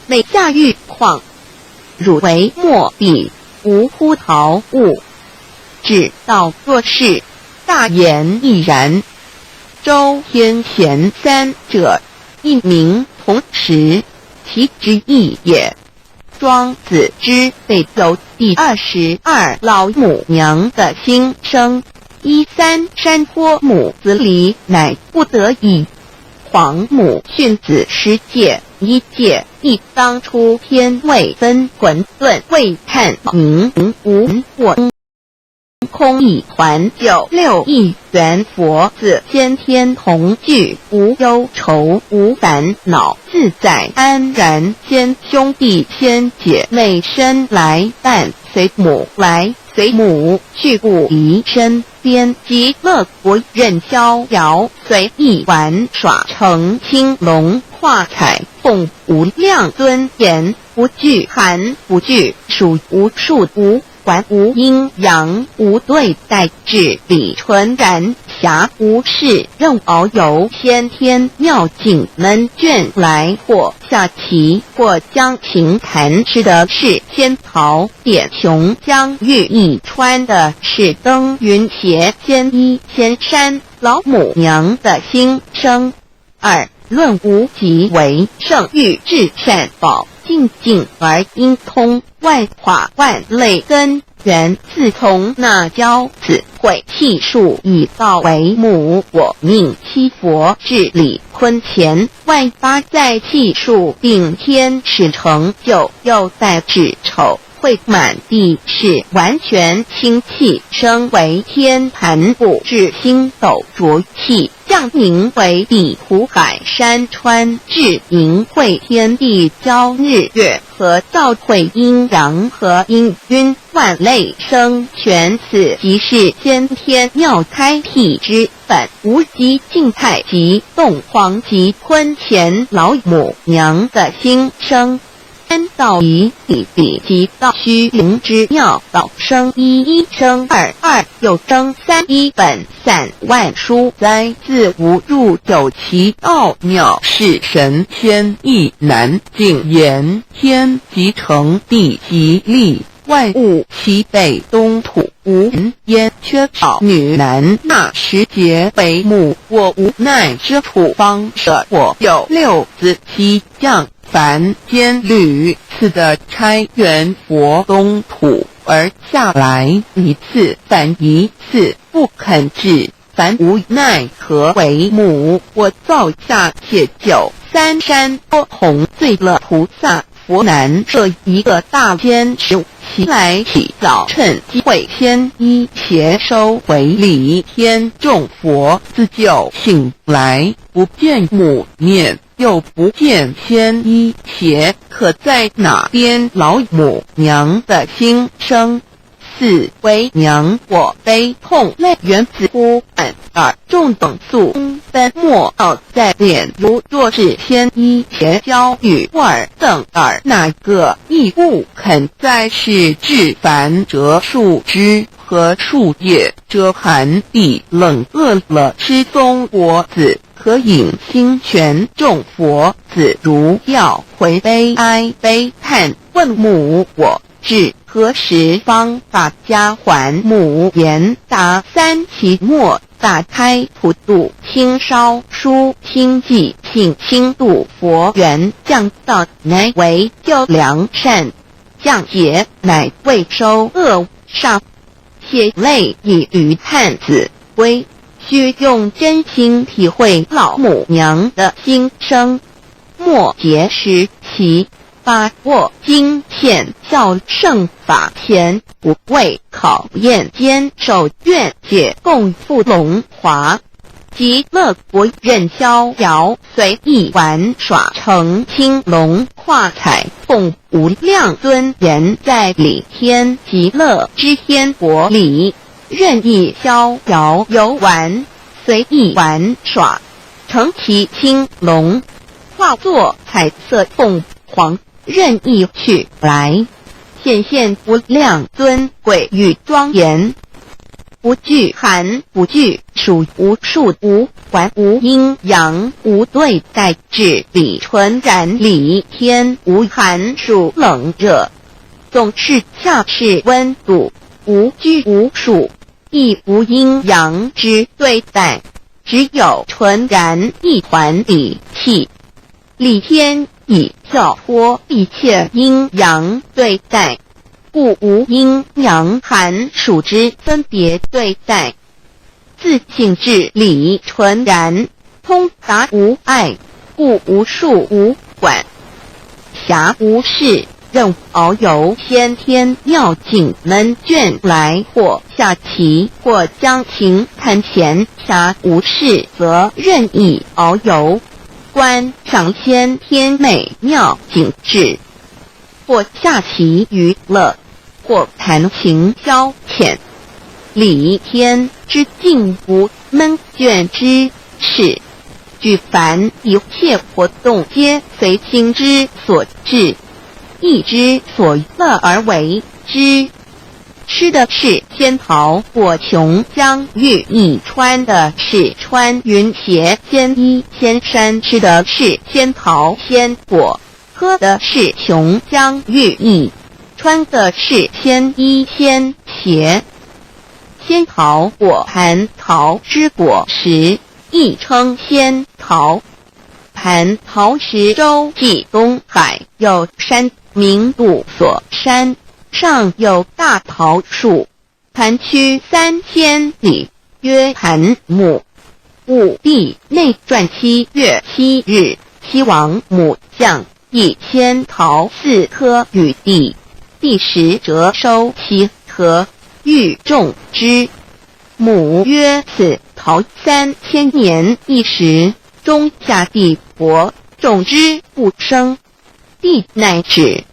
每下欲况，汝为莫彼，无乎陶物。指道若是，大言亦然。周天贤3者，一名同时，其之义也。庄子之北有第22老母娘的心声，13山坡母子礼，乃不得已。皇母训子10诫，1诫亦当出天未分混沌，未探明无我空一团96亿元佛子，先天同具，无忧愁无烦恼，自在安然。先兄弟先姐妹生来伴随母来，随母去不离身边，极乐国任逍遥，随意玩耍，成青龙画彩，凤无量尊严，不惧寒不惧暑，无数无还无阴阳，无对待，至理纯然，暇无事任遨游，先天妙境门卷来，或下棋，或将琴弹，吃的是仙桃，点琼将玉一穿的是登云鞋，仙衣仙山。老母娘的心声。2论无极为圣欲至善宝，静静而应通，外化万类根源。自从那教子会气数以道为母，我命七佛治理坤乾，外八在气数并天使成就，又在指丑会满地是完全清气，升为天盘部，至星斗浊气，降凝为地湖海山川，至凝会天地交日月，和造会阴阳和阴晕，万类生全。此即是先天妙开辟之本，无极静态及动荒及坤乾老母娘的心声。三道一比比即道虚灵之妙道生一一生二二又生三一本散万殊哉自无入有其奥妙是神仙亦难尽言天即成地即立万物其北东土无人焉缺少女男那时节为母我无奈之处方舍我有六子七将凡间屡次的差援佛东土而下来一次反一次不肯至凡无奈何为母我造下且救三山多红醉了菩萨佛南设一个大监持其来起早趁机会先一邪收回礼天众佛自救醒来不见母面又不见先一邪可在哪边老母娘的心声四为娘我悲痛泪源自乎暗耳众等素分莫奥在脸如若是先一邪教与尔等耳哪个亦不肯在世至凡折树枝和树叶遮寒地冷饿了失踪我子可引心泉众佛子如要回悲哀悲叹问母我至何时方把家还母言答三期末打开普度清烧书清寂信清度佛缘降道乃为救良善降劫乃为收恶煞血泪以于叹子归须用真心体会老母娘的心声末节时期把握经现效圣法前不畏考验坚守愿解共赴龙华极乐国任逍遥随意玩耍成青龙跨彩凤无量尊严在里天极乐之天国里任意逍遥游玩随意玩耍成其青龙化作彩色凤凰任意去来显现无量尊贵与庄严不惧寒不惧暑无数无环无阴阳无对待治理纯然理天无寒暑冷热总是恰是温度无拘无束亦无阴阳之对待只有纯然一团理气理天以跳脱一切阴阳对待故无阴阳寒暑之分别对待自性至理纯然通达无碍故无数无管暇无事任遨游先天妙境门卷来或下棋或将琴弹弦暇无事则任意遨游观赏先天美妙景致或下棋娱乐或弹琴消遣理天之境无闷倦之事举凡一切活动皆随心之所至意之所乐而为之吃的是仙桃果琼浆玉一穿的是穿云鞋仙衣仙衫吃的是仙桃仙果喝的是琼浆玉一穿的是仙衣仙鞋仙桃果蟠桃之果实亦称仙桃蟠桃实洲际东海有山名度所山上有大桃树盘曲3000里曰盘木武帝内传7月7日西王母降以仙桃4颗与地第10折收其核欲种之母曰此桃3000年一时中下地薄种之不生地乃止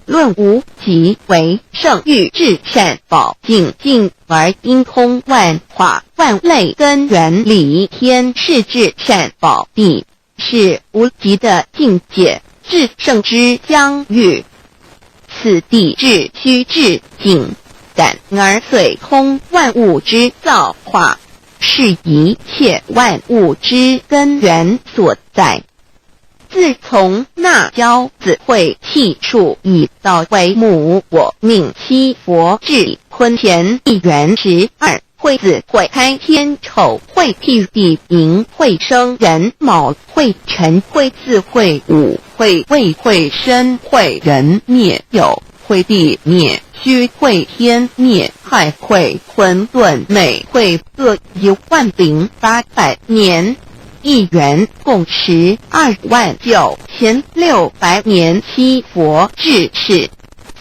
论无极为圣欲至善宝净净而因通万化万类根源理天是至善宝地是无极的境界至圣之疆域。此地至虚至景，感而遂通万物之造化，是一切万物之根源所在。自从那骄子会气数以道为母，我命七佛至坤乾一元12，会子会开天丑会辟地寅会生人卯会辰会巳会午会未会申会人灭酉会地灭戌会天灭亥会混沌每会各10800年。一元共129600年。七佛至是，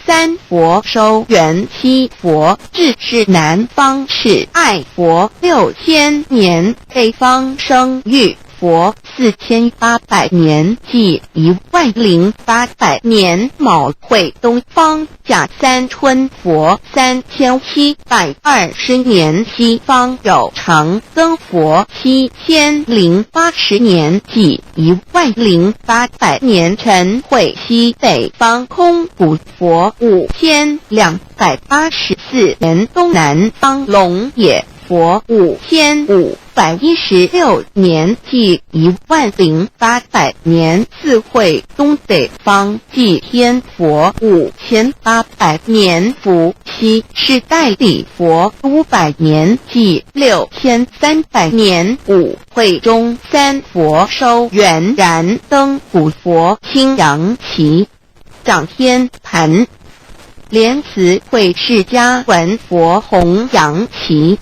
三佛收元，七佛至是南方是爱佛6000年，北方生玉佛4800年，即10800年。卯会东方甲三春佛3720年，西方有长庚佛7080年，即10800年。辰会西北方空谷佛5284年，东南方龙野佛5516年，即10800年。四会东北方祭天佛5800年，伏羲是代理佛500年，即6300年。五会中三佛收元，燃灯古佛青阳旗，掌天盘。莲慈会释迦文佛红阳旗，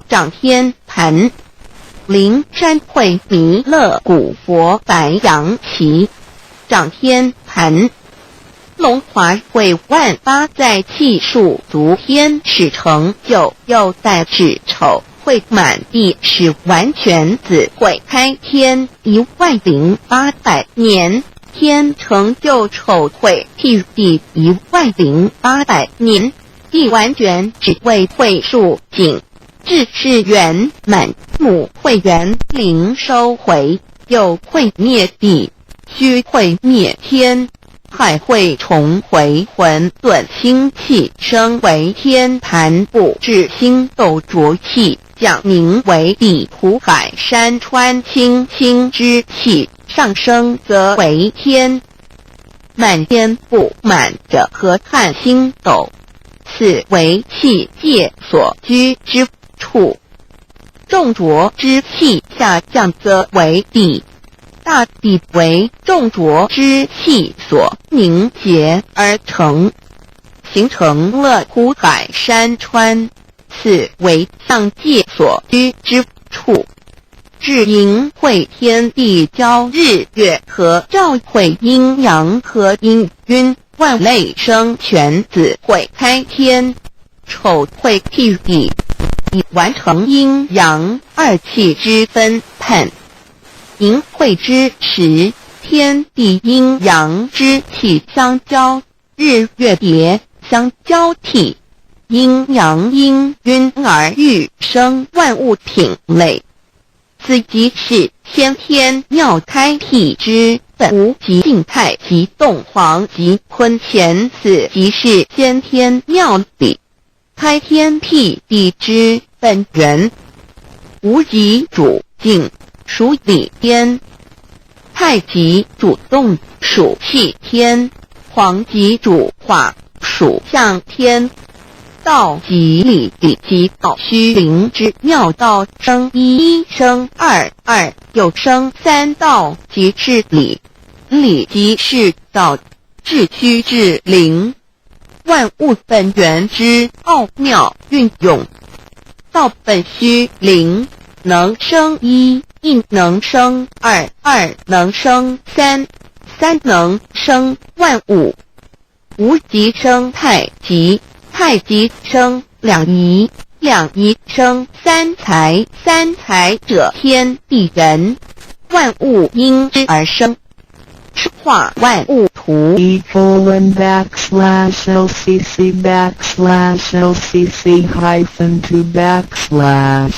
掌天盘。灵山会弥勒古佛白羊旗，掌天盘。龙华会万八在气数足天使成就，又在指丑会满地是完全子会开天10800年，天成就丑会辟地10800年，地完全只为会数景。至是圆满，母会元灵收回，又会灭地，戌会灭天，亥会重回混沌星气，生为天盘部，至星斗浊气，讲名为地土海山川清清之气，上升则为天。满天不满者和汉星斗，此为气界所居之处。重浊之气下降则为地，大地为重浊之气所凝结而成，形成了土海山川，此为象界所居之处。至阴会天地交日月和照会阴阳和阴晕，万类生全子会开天，丑会辟地，以完成阴阳二气之分判。寅会之时，天地阴阳之气相交，日月叠相交替，阴阳阴晕而育生万物品类。此即是先天妙开辟之本无极静态及动黄及坤乾，此即是先天妙理开天辟地之本源。无极主静，属理天；太极主动，属气天；黄极主化，属象天。道即理，理即道虚灵之妙道，生一生二，二又生三道，即是理。理即是道，至虚至灵，万物本源之奥妙运用。道本虚灵，能生一，一能生二，二能生三，三能生万物。无极生太极，太极生两仪，两仪生三才，三才者天地人，万物因之而生，是化万物图。://LCC_LCC_2/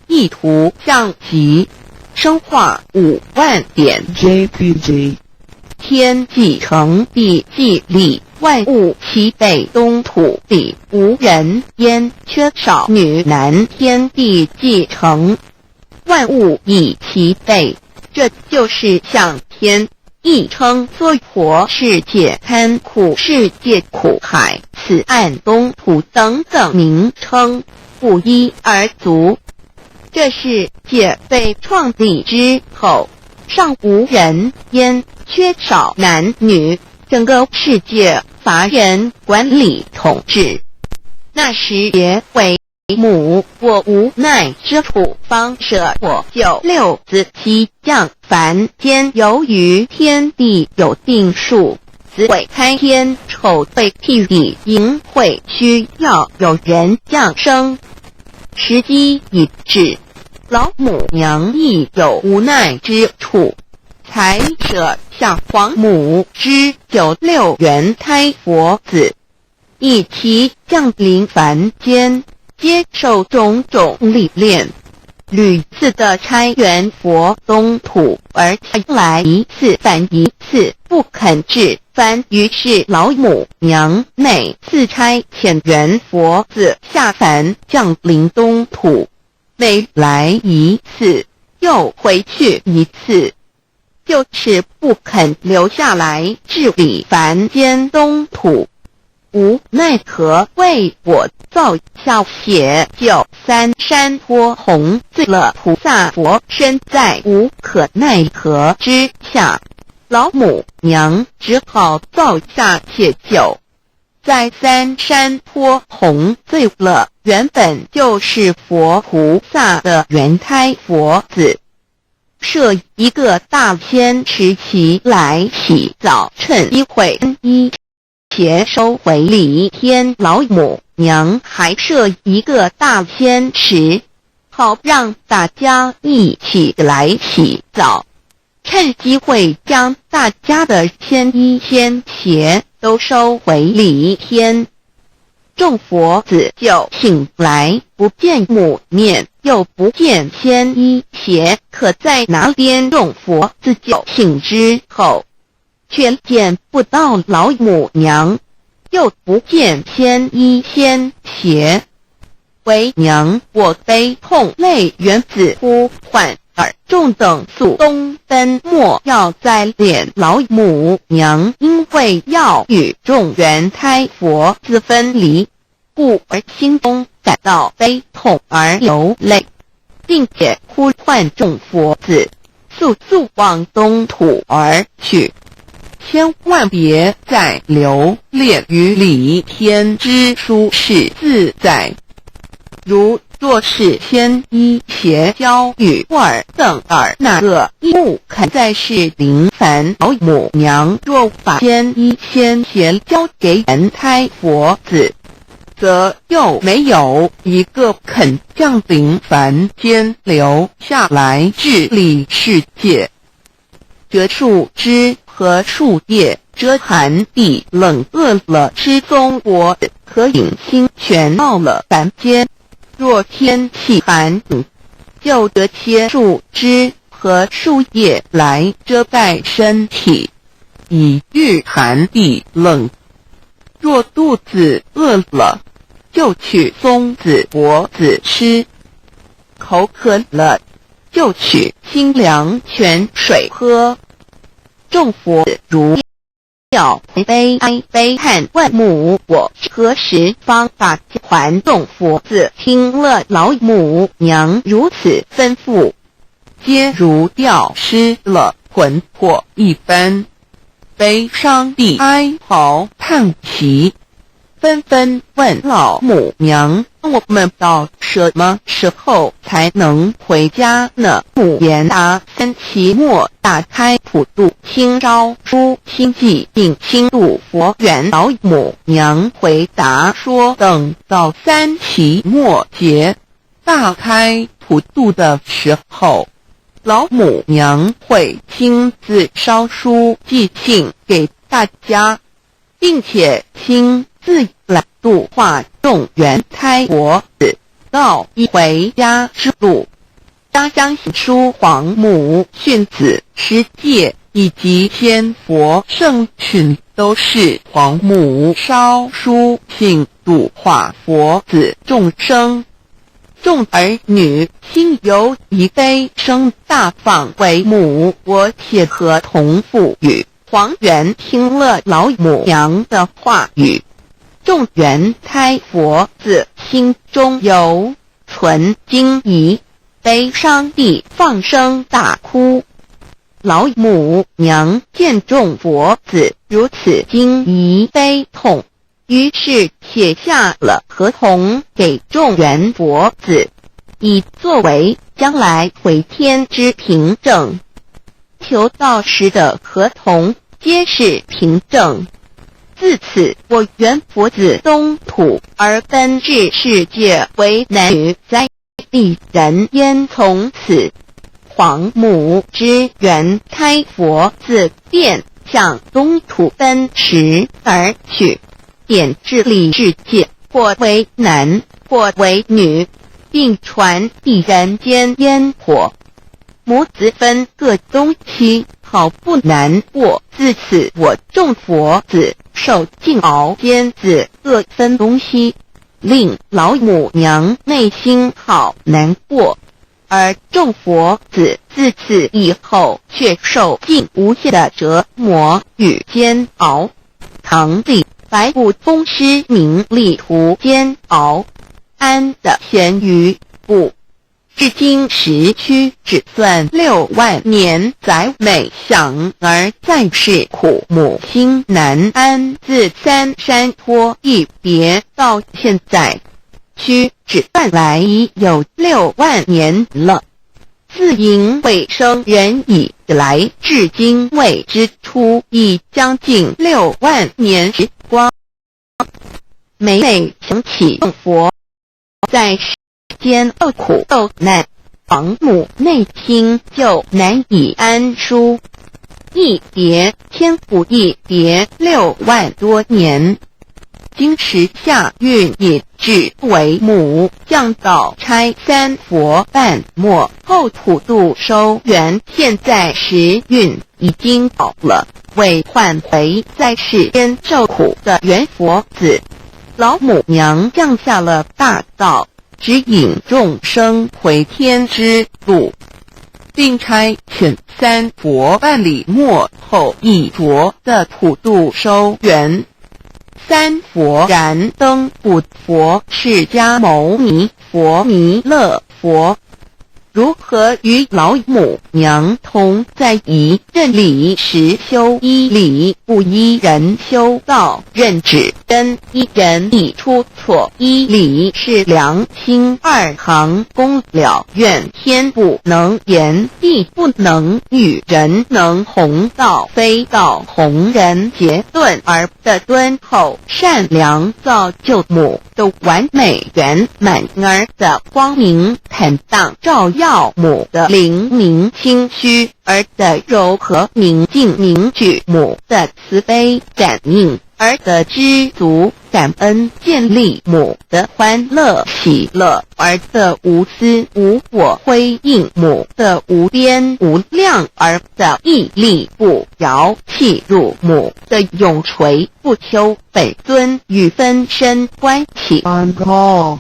意图象极，生化5万点。JPG 天既成地既立，万物其北东土地，无人焉，缺少女男，天地既成，万物以其北。这就是向天，亦称娑婆世界、贪苦世界、苦海、此岸、东土等等名称，不一而足。这世界被创立之后，尚无人焉，缺少男女，整个世界乏人管理统治。那时也为母，我无奈之处，方舍我就六子七将凡间，由于天地有定数，子尾开天，丑备辟地，淫秽需要有人降生，时机已至，老母娘亦有无奈之处，才舍下皇母之九六元胎佛子，以其降临凡间，接受种种历练，屡次的差援佛东土，而来一次返一次，不肯至番。于是老母娘每次差遣援佛子下凡降临东土，每来一次又回去一次，就是不肯留下来治理凡间东土。无奈何，为我造下血救三山脱红，罪了菩萨佛，身在无可奈何之下，老母娘只好造下血救，在三山脱红罪了原本就是佛菩萨的原胎佛子，设一个大仙池其来洗澡，趁一会衣且收回礼天。老母娘还设一个大仙池，好让大家一起来洗澡，趁机会将大家的仙衣仙鞋都收回礼天。众佛子就醒来，不见母面，又不见仙衣鞋，可在哪边？众佛子就醒之后，却见不到老母娘，又不见仙衣仙鞋，为娘我悲痛泪源子呼唤，而众等速东奔，莫要再敛老母娘，因为要与众原胎佛子分离，故而心中感到悲痛而流泪，并且呼唤众佛子速速往东土而去，千万别再留恋于礼天之舒适自在。如若是仙衣鞋交与尔等尔那个亦不肯再是临凡老母娘，若把仙衣仙鞋交给原胎佛子，则又没有一个肯降临凡间留下来治理世界。这树枝和树叶遮寒地冷，饿了吃中国可饮清泉，到了凡间，若天气寒冷，就得切树枝和树叶来遮盖身体，以御寒地冷。若肚子饿了，就取松子果子吃，口渴了，就取清凉泉水喝。众佛如要悲哀悲叹万母，我何时方把还？众佛子听了老母娘如此吩咐，皆如掉失了魂魄一般，悲伤地哀嚎叹息，纷纷问老母娘，我们到什么时候才能回家呢？母言答：三期末打开普渡清昭书清寂并清度佛缘。老母娘回答说，等到三期末节大开普渡的时候，老母娘会亲自烧书寄信给大家，并且亲自来度化众原胎佛子，到一回家之路。家乡书皇母训子十戒以及仙佛圣群都是皇母烧书信度化佛子众生。众儿女心有一悲生大放为母，我且合同赋予。黄元听了老母娘的话语，众元胎佛子心中有存惊疑，悲伤地放声大哭。老母娘见众佛子如此惊疑悲痛，于是写下了合同给众元佛子，以作为将来回天之凭证。求道时的合同皆是凭证。自此，我元佛子东土而奔至世界为男女在地人焉。从此，皇母之元胎佛子便向东土奔驰而去，点治理世界，或为男，或为女，并传递人间烟火。母子分各东西，好不难过。自此，我众佛子受尽熬煎子各分东西，令老母娘内心好难过。而众佛子自此以后却受尽无限的折磨与煎熬。唐帝白骨风师名利图煎熬，安的咸鱼不。至今时区只算6万年，载每想而在世苦，母心难安。自三山托一别到现在，须只算来已有6万年了。自寅未生人以来，至今未知出，已将近6万年时光。每每想起众佛在世间受苦受难，皇母内心就难以安舒。一别千古，一别6万多年。今时下运引至为母，降道差三佛半末，后普度收圆。现在时运已经到了，为换回在世间受苦的元佛子，老母娘降下了大道，指引众生回天之路，并差遣三佛半里末后一着的普度收圆。三佛燃灯不佛释迦牟尼佛弥勒佛，如何与老母娘同在一任理时修一理，不依人修道，任只跟一人已出错，一理是良心二行，公了愿天不能言，地不能语，人能弘道，非道弘人，结顿而的敦厚善良，造就母的完美圆满儿的光明坦荡，照耀母的灵明清虚，儿的柔和宁静凝聚，母的慈悲感应，儿的知足感恩建立，母的欢乐喜乐，儿的无私无我辉映，母的无边无量，儿的屹立不摇弃入，母的永垂不朽本尊与分身关系。 On call.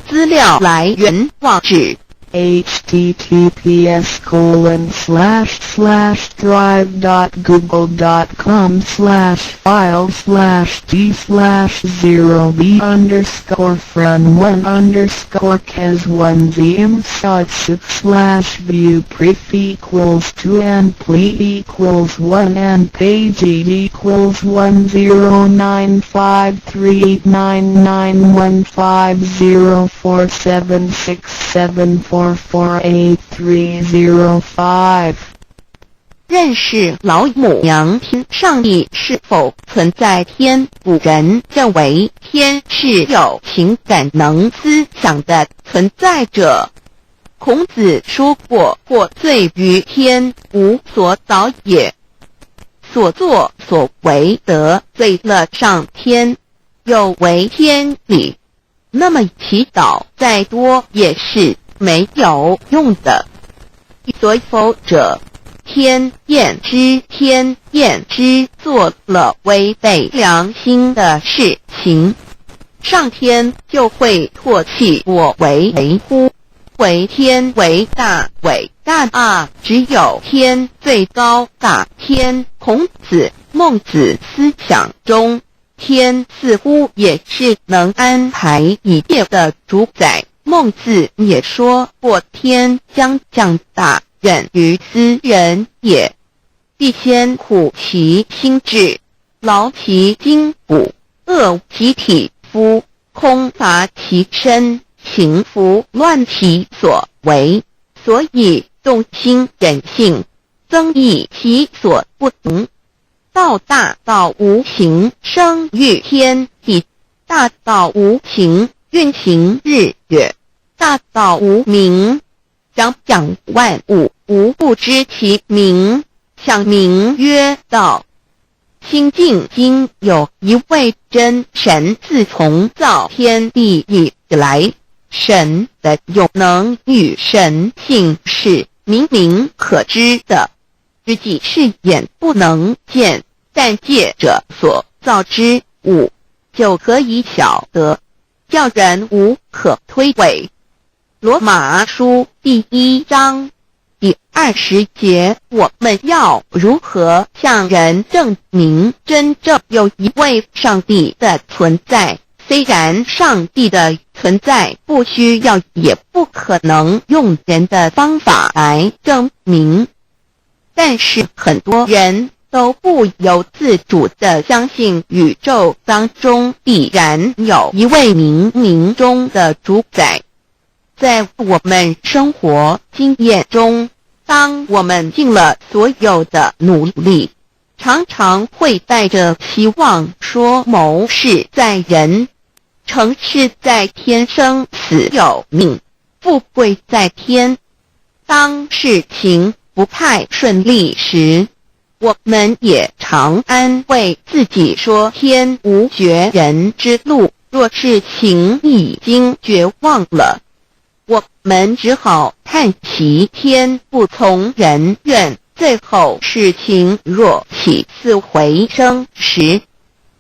资料来源网址https://drive.google.com/file/d/0b_cas1zim/view pref equals 2 and ple equals 1 and page equals 1095389914767448305. 认识老母娘天上帝是否存在天？古人认为天是有情感能思想的存在者。孔子说过，或罪于天，无所导也。所作所为得罪了上天，有违天理，那么祈祷再多也是没有用的。所否者，天厌之做了违背良心的事情，上天就会唾弃我为乎？为天为大啊！只有天最高大天。孔子、孟子思想中，天似乎也是能安排一切的主宰。孟子也说过：“天将降大任于斯人也，必先苦其心志，劳其筋骨，饿其体肤，空乏其身，行拂乱其所为。所以动心忍性，增益其所不能。道大道无形，生育天地；大道无形，运行日月；大道无名，掌万物，无不知其名，想名曰道。心经经有一位真神，自从造天地以来，神的有能与神性是明明可知的，自己是眼不能见，但借着所造之物，就可以晓得，叫人无可推诿。罗马书第1章第20节，我们要如何向人证明真正有一位上帝的存在？虽然上帝的存在不需要也不可能用人的方法来证明，但是很多人都不由自主地相信宇宙当中必然有一位冥冥中的主宰。在我们生活经验中，当我们尽了所有的努力，常常会带着希望说谋事在人，成事在天，生死有命，富贵在天。当事情不太顺利时，我们也常安慰自己说天无绝人之路，若事情已经绝望了，我们只好叹息天不从人愿。最后事情若起死回生时，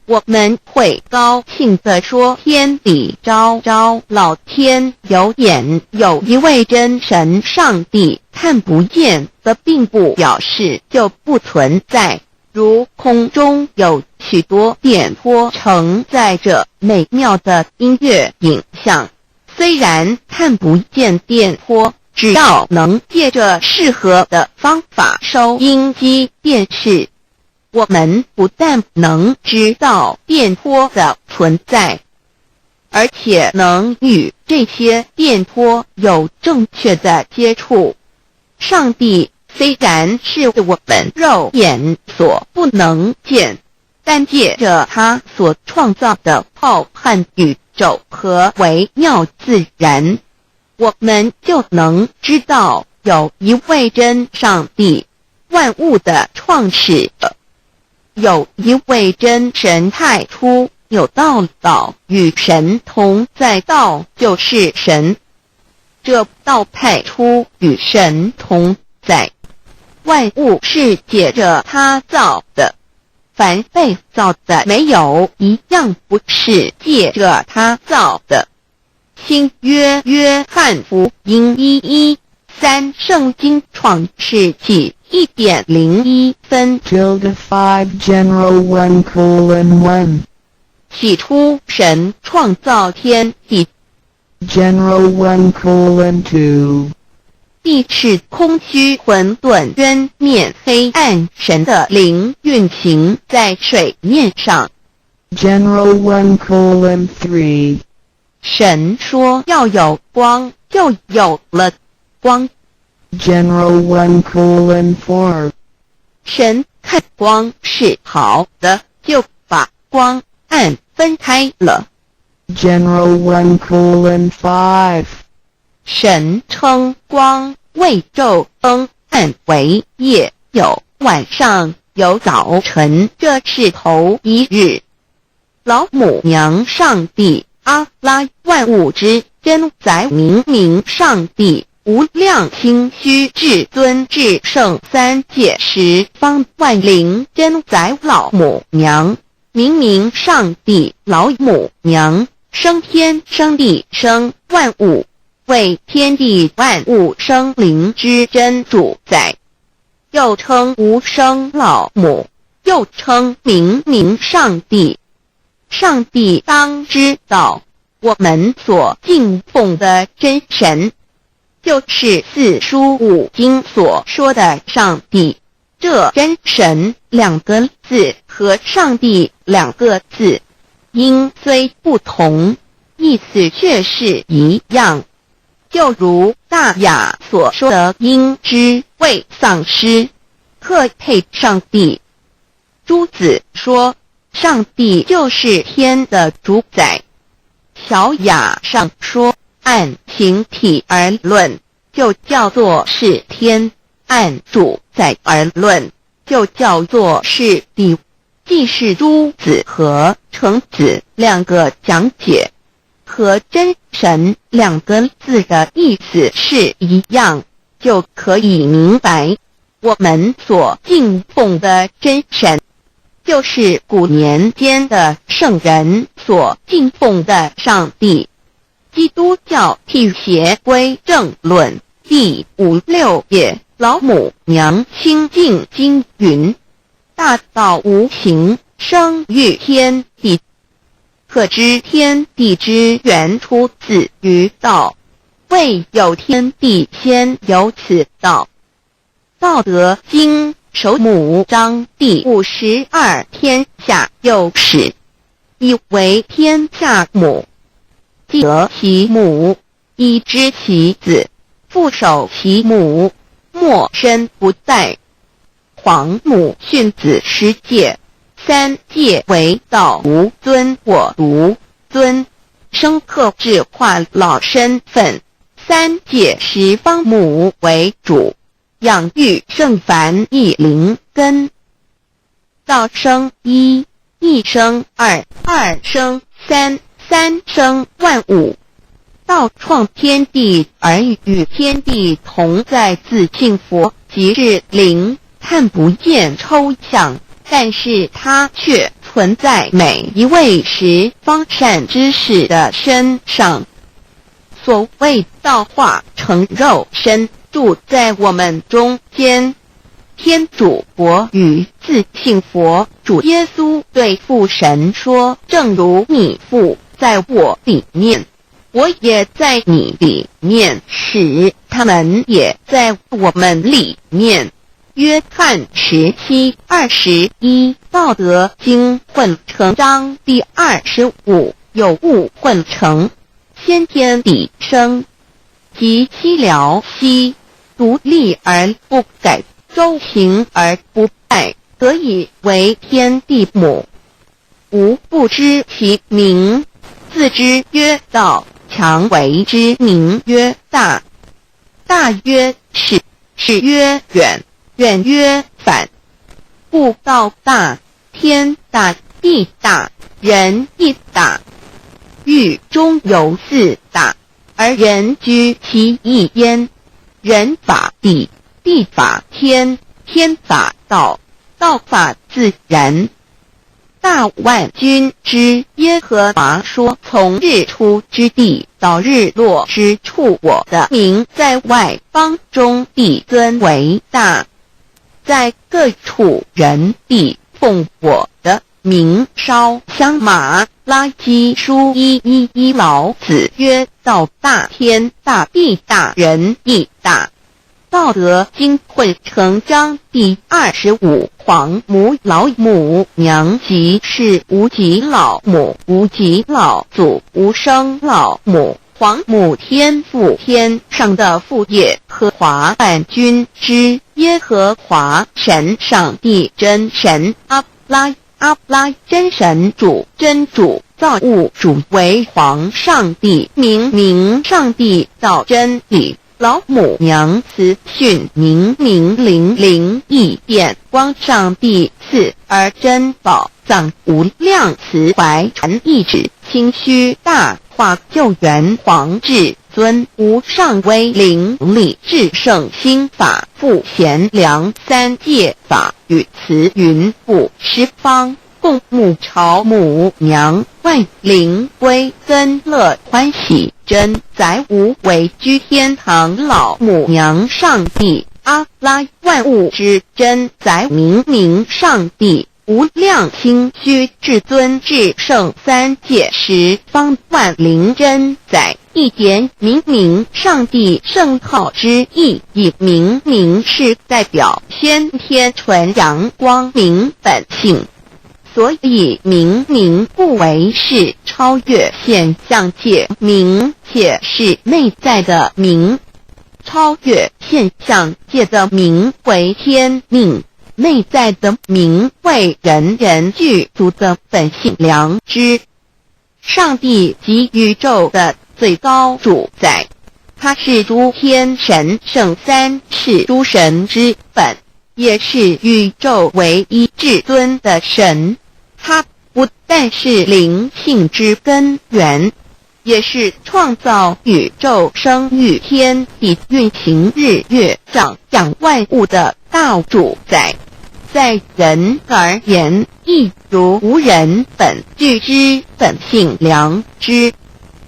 我们会高兴地说天理昭昭，老天有眼，有一位真神上帝，看不见的并不表示就不存在。如空中有许多电波承载着美妙的音乐影像，虽然看不见电波，只要能借着适合的方法收音机电视，我们不但能知道电波的存在，而且能与这些电波有正确的接触。上帝虽然是我们肉眼所不能见，但借着他所创造的浩瀚宇宙和微妙自然，我们就能知道有一位真上帝，万物的创始者。有一位真神太初有道，道与神同在，道就是神。这道太初与神同在，万物是借着他造的，凡被造的没有一样不是借着他造的。新约约翰福音1:13，圣经创世纪1.01分 5 general 1:1 起初神创造天地， general 1:2 地是空虚混沌渊面黑暗，神的灵运行在水面上。 general 1:3 神说要有光，就有了光。 general 1:4 神看光是好的，就把光暗分开了。 general 1:5 神称光为昼灯，暗为夜，有晚上，有早晨，这是头一日。老母娘上帝阿拉，万物之真宰明明上帝无量清虚至尊至圣三界十方万灵真宰老母娘，明明上帝老母娘，生天生地生万物，为天地万物生灵之真主宰，又称无生老母，又称明明上帝。上帝当知道，我们所敬奉的真神，就是四书五经所说的上帝。这真神两个字和上帝两个字，音虽不同，意思却是一样。就如大雅所说的音之谓丧尸，特配上帝。朱子说，上帝就是天的主宰。小雅上说，按形体而论，就叫做是天；按主宰而论，就叫做是地。既是朱子和程子两个讲解，和真神两个字的意思是一样，就可以明白，我们所敬奉的真神，就是古年间的圣人所敬奉的上帝。基督教辟邪归正论第56页，老母娘清净经云：大道无形，生育天地，可知天地之源出自于道，未有天地，先有此道。道德经首母章第52，天下有始，以为天下母。既得其母，以知其子，父守其母，莫身不在。皇母训子10戒，3戒为道无尊我独尊，生克制化老身份。3戒十方母为主，养育圣凡一灵根。道生一，一生二，二生三，三生万物。道创天地而与天地同在，自性佛即是灵，看不见抽象，但是它却存在每一位十方善知识的身上。所谓道化成肉身，住在我们中间。天主佛与自性佛主耶稣对父神说，正如你父在我里面，我也在你里面，使他们也在我们里面。约翰17:21，道德经混成章第25，有物混成，先天地生，即七辽息，独立而不改，周行而不败，得以为天地母。吾不知其名，自之曰道，强为之名曰大。大曰始，始曰远，远曰反。故道大，天大，地大，人亦大。域中有四大，而人居其一焉。人法地，地法天，天法道，道法自然。大万军之耶和华说，从日出之地到日落之处，我的名在外邦中必尊为大。在各处人必奉我的名烧香马拉基书111，老子曰：道大，天大，地大，人亦大。道德经混成章第25，皇母老母娘即是无极老母、无极老祖、无生老母。皇母天父，天上的父耶和华万军之耶和华神，上帝真神阿拉真神主，真主造物主，为皇上帝，明上帝造真理。老母娘慈训明灵异变光，上帝赐而真宝藏无量慈怀传意旨，清虚大化救援皇治尊无上威灵力至圣心法复贤良三界法语慈云布十方共沐朝母娘万灵归根乐欢喜真载无为居天堂老母娘上帝阿拉万物之真载明明上帝无量心虚至尊至圣三界十方万灵真载一点明明上帝圣号之意以明明是代表先天纯阳光明本性，所以明明不为是超越现象界明且是内在的明，超越现象界的明为天命。内在的明为人人具足的本性良知，上帝及宇宙的最高主宰，他是诸天神圣三世诸神之本，也是宇宙唯一至尊的神。他不但是灵性之根源，也是创造宇宙生育天地运行日月长养万物的大主宰。在人而言，亦如无人本具之本性良知，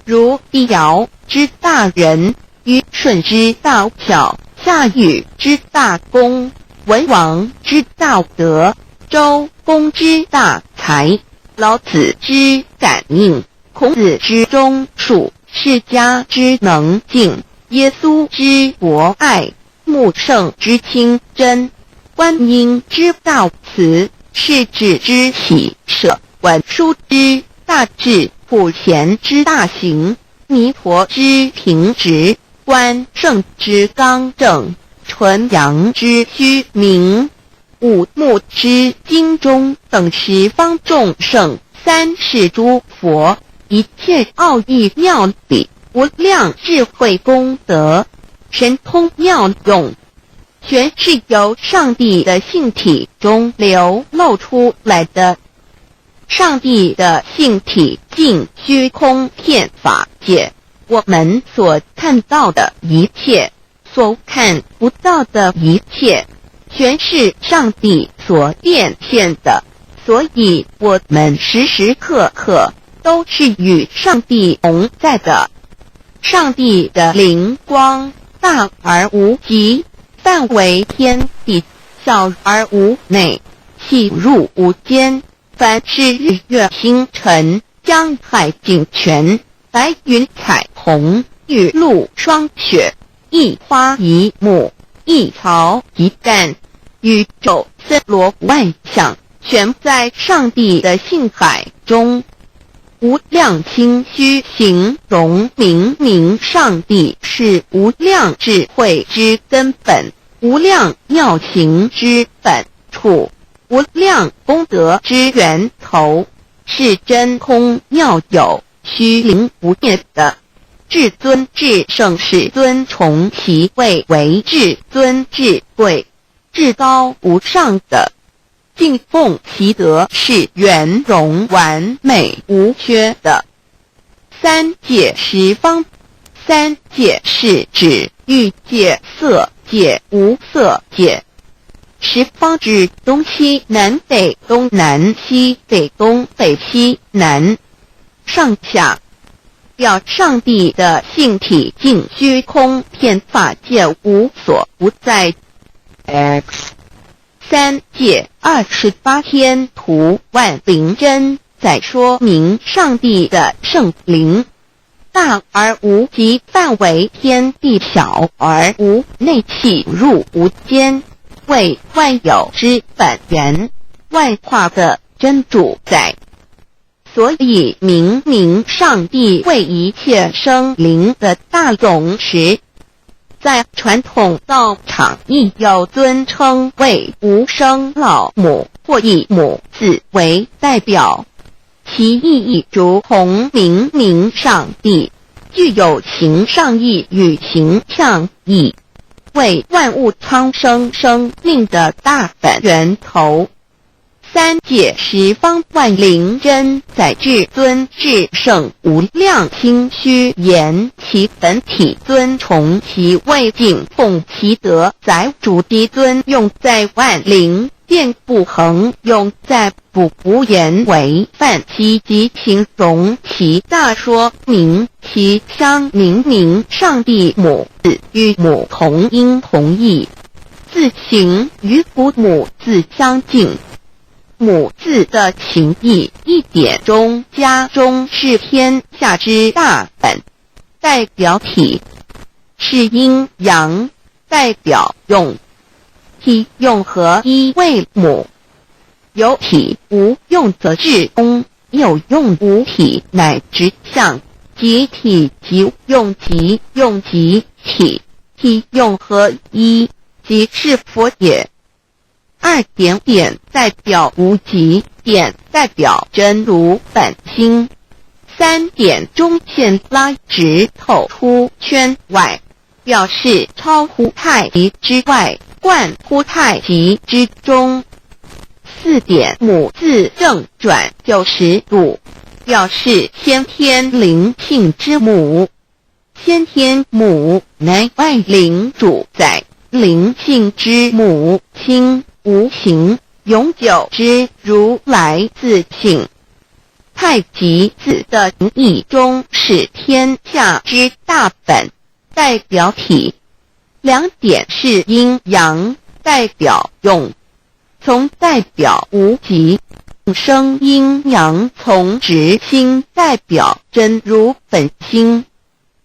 如帝尧之大仁，虞舜之大巧，夏禹之大功，文王之大德，周公之大才，老子之感应，孔子之忠恕，释迦之能静，耶稣之博爱，穆圣之清真，观音之大慈，世子之喜舍，文殊之大智，普贤之大行，弥陀之平直，观圣之刚正，纯阳之虚明，五目之精中等十方众圣，三世诸佛，一切奥义妙理，无量智慧功德，神通妙用，全是由上帝的性体中流露出来的。上帝的性体尽虚空遍法界，我们所看到的一切，所看不到的一切，全是上帝所变现的，所以我们时时刻刻都是与上帝同在的。上帝的灵光大而无极，范围天地，小而无内，细入无间。凡是日月星辰，江海景泉，白云彩虹，雨露霜雪，一花一木，一草一干，宇宙森罗万象，全在上帝的性海中。无量心虚形容明明上帝是无量智慧之根本，无量妙行之本处，无量功德之源头，是真空妙有，虚灵不灭的。至尊至圣世尊崇其位为至尊至贵，至高无上的。敬奉其德是圆融完美无缺的。三界十方，三界是指欲界、色界、无色界。十方指东西南北东南西北东北西南上下，表上帝的性体尽虚空遍法界无所不在。 X 三界28天图万灵真在说明上帝的圣灵大而无极，范围天地，小而无内，气入无间，为万有之本源，万化的真主宰。所以明明上帝为一切生灵的大总持，在传统道场亦有尊称为无生老母或以母字为代表，其意义如同明明上帝具有形上义与形象义，为万物苍生生命的大本源头。三界十方万灵真在至尊至圣无量清虚言其本体尊崇其位敬奉其德载主敌尊用在万灵便不恒用在不无言为范其及形容其大说明其相明上帝母子与母同音同义，字形与父母字相近。母字的情义一点中家中是天下之大本，代表体是阴阳，代表用。体用合一为母，有体无用则至公，有用无体乃至相，即体即用即用即体，体用合一即是佛也。二点点代表无极，点代表真如本心。三点中线拉直透出圈外，表示超乎太极之外，贯乎太极之中。四点母字正转90度，表示先天灵性之母。先天母乃外灵主宰，灵性之母亲无形永久之如来自性。太极字的意中是天下之大本，代表体。两点是阴阳，代表用。从代表无极，生阴阳从直心代表真如本心。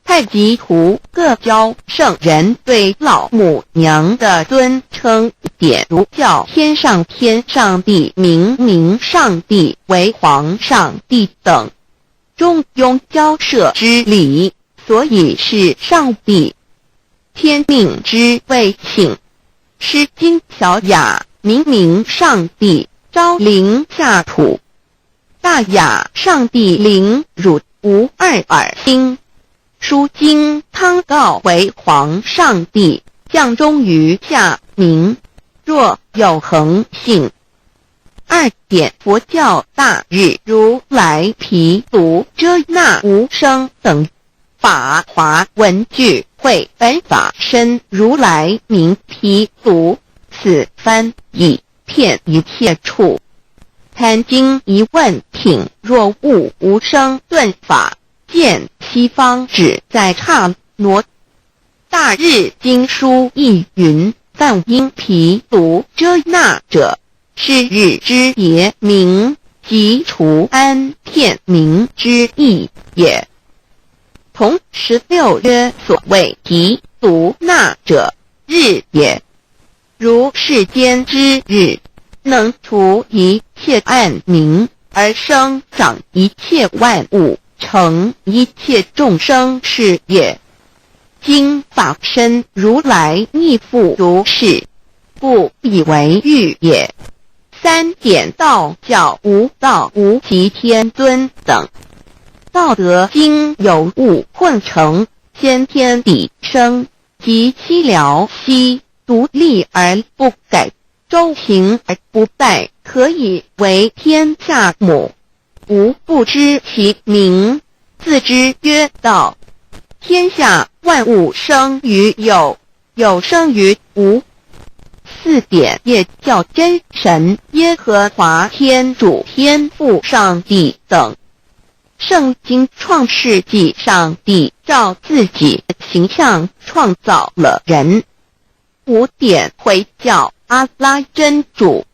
太极图各教圣人对老母娘的尊称，点如教天上天上帝、明上帝为皇上帝等，中庸交涉之理，所以是上帝。天命之谓性，诗经小雅明上帝昭灵下土，大雅上帝灵汝无二耳心。书经汤告为皇上帝，降中于下民，若有恒性。二点佛教大日如来毗卢遮那无生等法华文具会本法身如来名毗卢，此翻译遍一切处。坛经一问品若悟无生顿法，见西方只在刹那。大日经书亦云，梵音毗卢遮那者，是日之别名，即除安片名之意也。同16曰所谓毗卢那者，日也。如世间之日，能除一切暗明，而生长一切万物，成一切众生是也。经法身如来亦复如是，故以为喻也。三点道教无道无极天尊等，道德经有物混成，先天地生，即七辽息，独立而不改，周行而不败，可以为天下母。吾不知其名，自之曰道。天下万物生于有，有生于无。四点也叫真神耶和华天主天父上帝等。圣经创世纪，上帝照自己的形象创造了人。五点回教阿拉真主。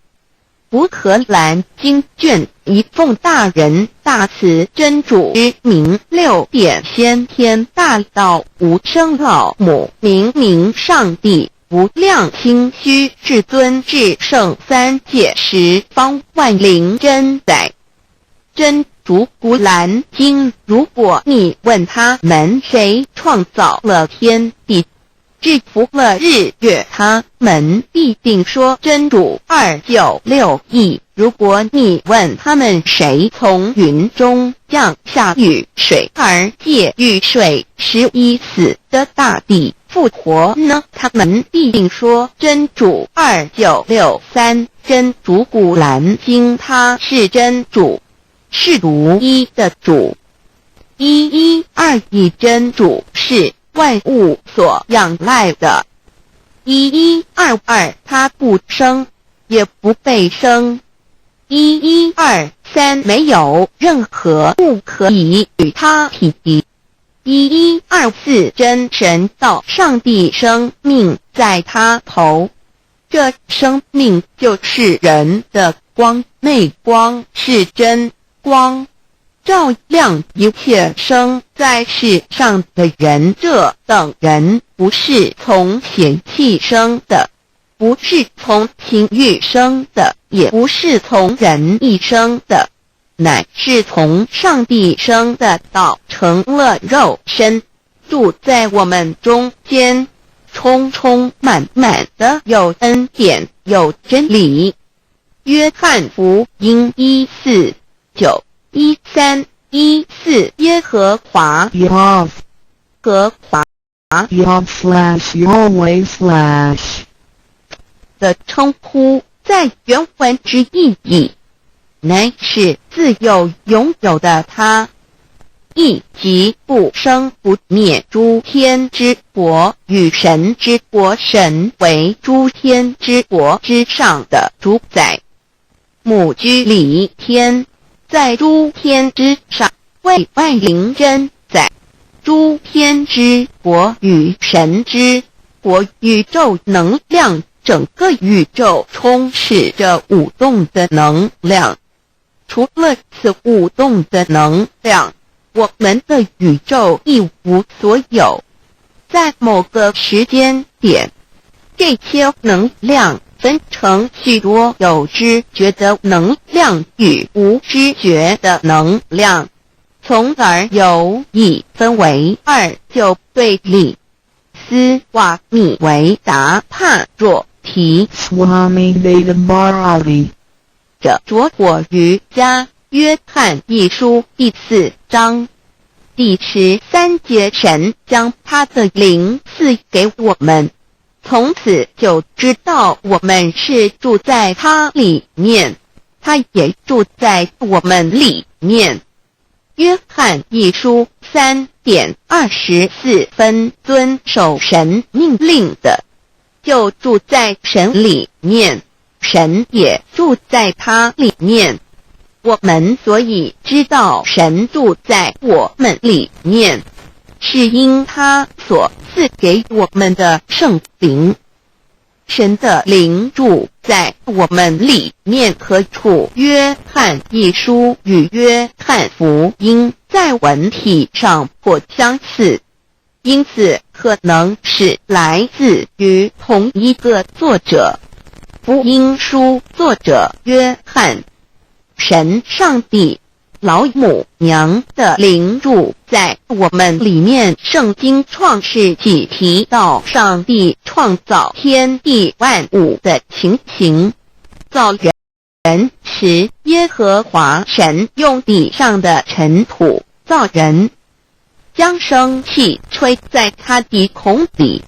乌克兰经卷一奉大人大慈真主之名。六点先天大道无生老母明上帝无量清虚至尊至圣三界十方万灵真载。真主古兰经，如果你问他们谁创造了天地，制服了日月，他们必定说真主296亿。如果你问他们谁从云中降下雨水而借雨水使已死的大地复活呢？他们必定说真主2963。真主古兰经，它是真主，是独一的主。112真主是万物所仰赖的。1122它不生，也不被生。1123没有任何物可以与它匹敌。1124真神道上帝生命在他头，这生命就是人的光，内光是真光，照亮一切生在世上的人。这等人不是从血气生的，不是从情欲生的，也不是从人意生的，乃是从上帝生的道成了肉身，住在我们中间，充充满满的有恩典有真理。约翰福音1491314耶和华 Yav 和华 Yav/Yahweh/ 的称呼，在原文之意义乃是自有拥有的他，亦即不生不灭诸天之国与神之国，神为诸天之国之上的主宰，母居里天，在诸天之上，为万灵真在诸天之国与神之国，宇宙能量，整个宇宙充斥着舞动的能量。除了此舞动的能量，我们的宇宙一无所有。在某个时间点，这些能量分成许多有知觉的能量与无知觉的能量，从而有一分为二，就对立。斯瓦米维达帕若提 Swami Vedabharati 着着火瑜伽约翰一书第4章第13节，神将他的灵赐给我们，从此就知道我们是住在他里面，他也住在我们里面。约翰一书3:24遵守神命令的，就住在神里面，神也住在他里面。我们所以知道神住在我们里面，是因他所赐给我们的圣灵。神的灵住在我们里面何处？约翰一书与约翰福音在文体上颇相似，因此可能是来自于同一个作者。福音书作者约翰，神上帝老母娘的灵住在我们里面。圣经创世纪提到上帝创造天地万物的情形，造人时，耶和华神用地上的尘土造人，将生气吹在他鼻孔里，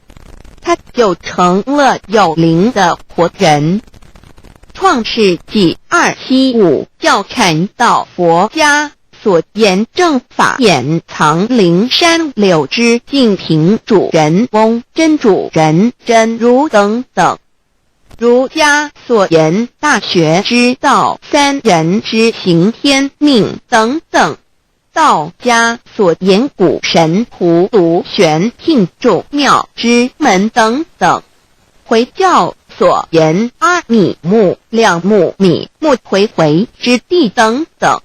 他就成了有灵的活人。创世纪275教阐道佛家所言正法掩藏灵山柳之净瓶主人翁真主人真如等等。儒家所言大学之道三人之行天命等等。道家所言古神荼毒玄牝众妙之门等等。回教所言阿米木亮木米木回回之地等等。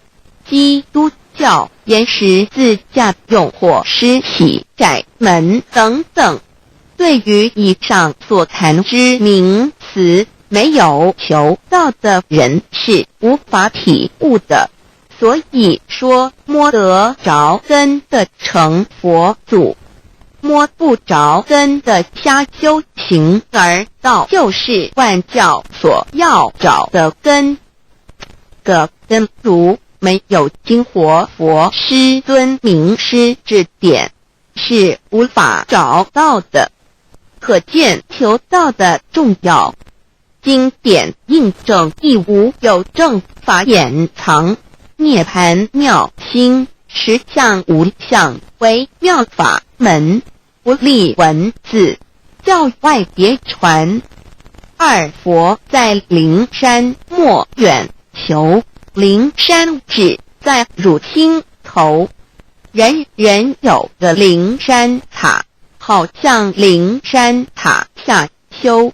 基督教言十字架用火施洗窄门等等。对于以上所谈之名词，没有求道的人是无法体悟的。所以说摸得着根的成佛祖，摸不着根的瞎修行而道，就是万教所要找的根。个根如没有经活佛师尊名师指点，是无法找到的。可见求道的重要。经典印证亦无有正法掩藏，涅盘妙心，实相无相，为妙法门，不立文字，教外别传。二佛在灵山莫远求，灵山只在汝心头。人人有个灵山塔，好像灵山塔下修。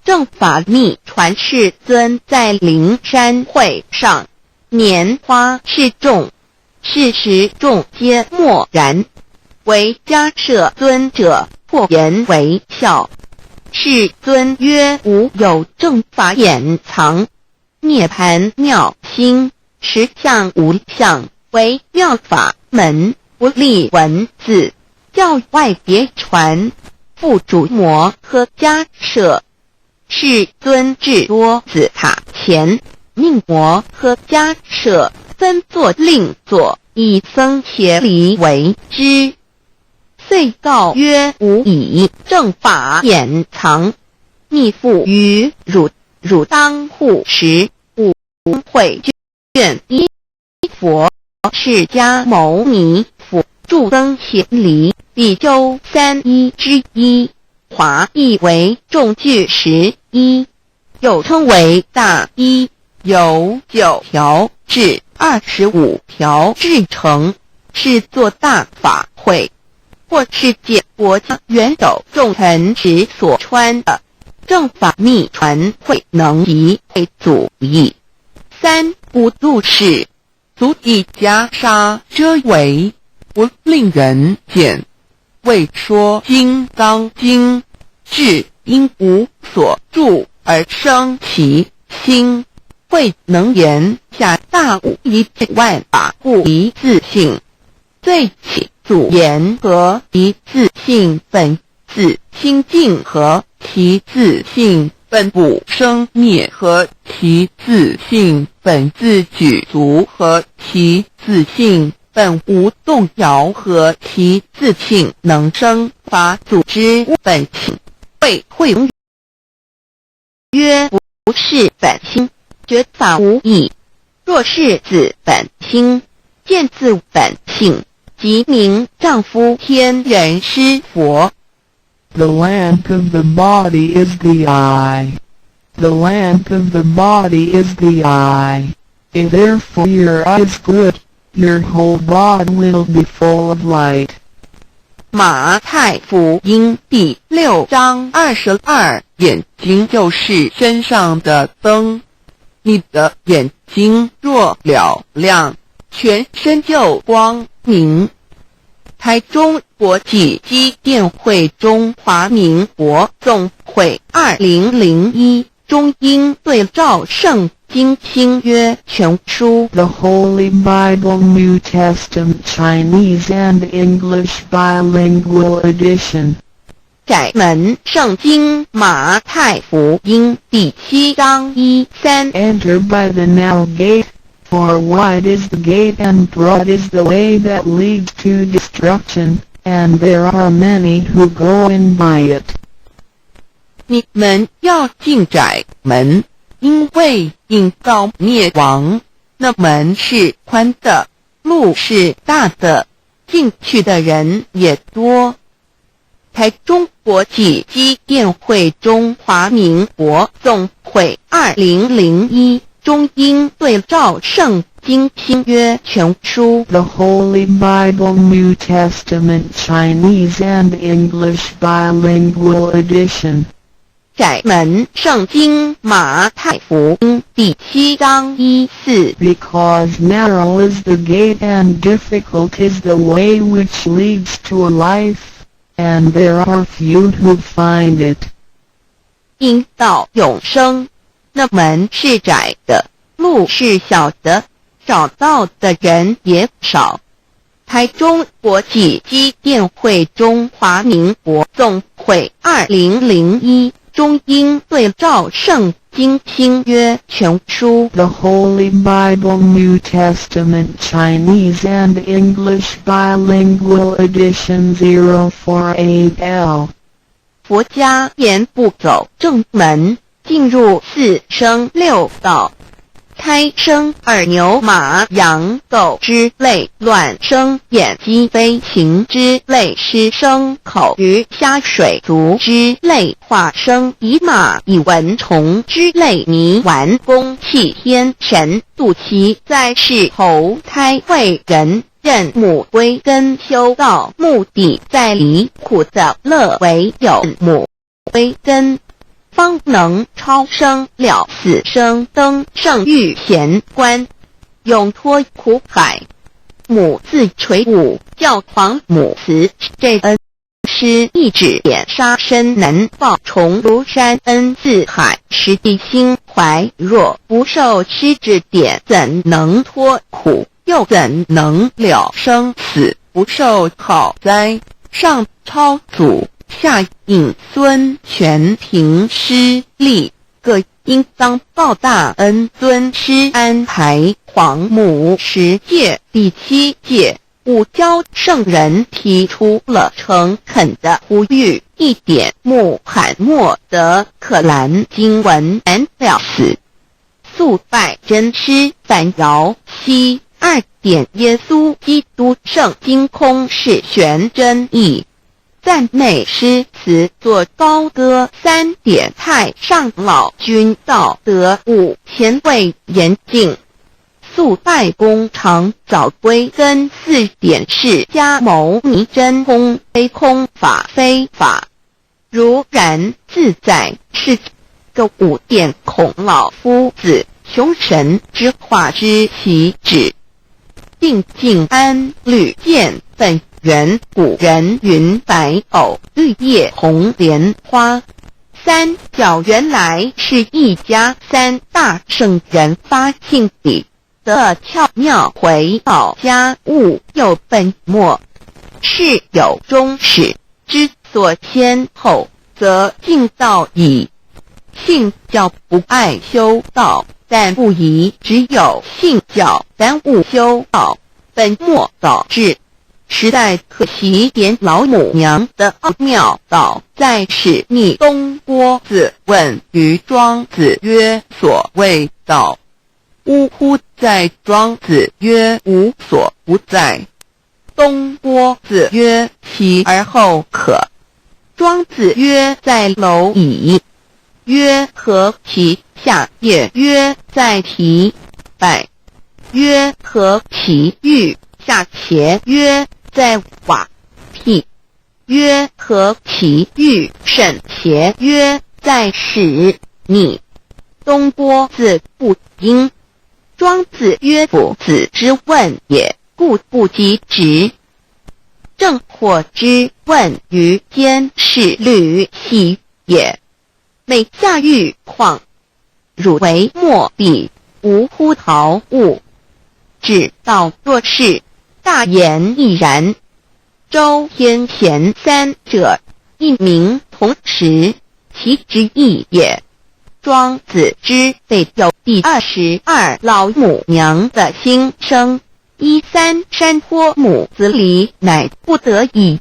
正法密传世尊在灵山会上，拈花示众，是时众皆默然，唯迦摄尊者破颜为笑。世尊曰：无有正法掩藏，涅盘妙心，实相无相，为妙法门，不立文字，教外别传。复主摩诃迦摄，世尊至多子塔前，命摩诃迦摄分作另作，以僧伽梨为之。遂告曰：吾以正法掩藏，逆复于汝，汝当护持。吾会卷一，佛释迦牟尼佛著僧伽梨比丘31之一，华译为众句11，又称为大一，由9条至25条制成，是作大法会。或世界国家元首众臣时所穿的正法密传会能及会祖义。三不度世，足以袈裟遮为，不令人见。为说金刚经，至因无所住而生其心，会能言下大无一万法故一自性，最起祖言和其自性本自清净和其自性本不生灭和其自性本自具足和其自性本无动摇和其自性能生法组织本性。会永曰：不是本心，觉法无益。若是自本心，见自本性，即名丈夫天人师佛。 The lamp of the body is the eye. The lamp of the body is the eye. If therefore your eye is good, your whole body will be full of light. 马太福音第6章22，眼睛就是身上的灯。你的眼睛若了亮，全身就光明。台中国际机电会中华民国总会2001中英对照圣经新约全书 The Holy Bible New Testament Chinese and English Bilingual Edition. 窄门圣经马太福音第7章1-3 Enter by the narrow gate, for wide is the gate and broad is the way that leads to destruction, and there are many who go in by it. 你们要进窄门，因为引到灭亡。那门是宽的，路是大的，进去的人也多。台中国际机电会中华民国总会2001中英对照圣经新约全书 The Holy Bible New Testament Chinese and English Bilingual Edition. 窄门圣经马太福音第7章1-4 Because narrow is the gate and difficult is the way which leads to life, and there are few who find it. 因到永生，那门是窄的，路是小的，找到的人也少。台中国际机电会中华民国总会2001中英对照圣经新约全书 The Holy Bible New Testament Chinese and English Bilingual Edition 048L. 佛家言不走正门，进入4生6道，胎生二牛马羊狗之类，卵生眼鸡飞禽之类，湿生口鱼虾水族之类，化生以马以蚊虫之类，泥丸公气天神，度其在世投胎为人，任母归根修道，目的在离苦的乐为有母归根，方能超生了死生，登圣域贤官，永脱苦海。母自垂武，教皇母慈这恩师，一指点杀身难报，重如山恩自海，实地心怀若不受师指点，怎能脱苦？又怎能了生死？不受好灾，上超祖，下引孙，全凭师力，各应当报大恩。尊师安排皇母10戒，第7戒，五教圣人提出了诚恳的呼吁，一点穆罕默德可兰经文难了死，肃拜真师反饶西。2点耶稣基督圣经空是玄真义，赞美诗词作高歌。3点太上老君道德5前卫严谨，肃拜公常早归根。4点释迦牟尼真空非空法非法，如然自在是个5点孔老夫子雄神之化之其旨，定静安律见本源。古人云白藕绿叶红莲花。3角原来是一家3大圣人发性理的巧妙回报家务，有本末，是有终始，之所先后，则敬道矣。信教不爱修道，但不宜只有信教耽误修道，本末倒置。时代可惜点老母娘的奥妙道，在使逆东郭子问于庄子曰：所谓道，呜呼！在庄子曰：无所不在。东郭子曰：其而后可。庄子曰：在蝼蚁。曰：何其？下也。曰：在蹄。百。曰：何其欲？下且。曰：在瓦辟。曰：何其欲？甚且。曰：在使逆。东郭子不应。庄子曰：夫子之问也，故不及直。正或之问于间，是履兮也。每下欲况，汝为莫必，无乎陶物。只道若是，大言亦然。周天贤3者，一名同时，其之义也。庄子之备有第22老母娘的心声，13山坡母子里，乃不得已。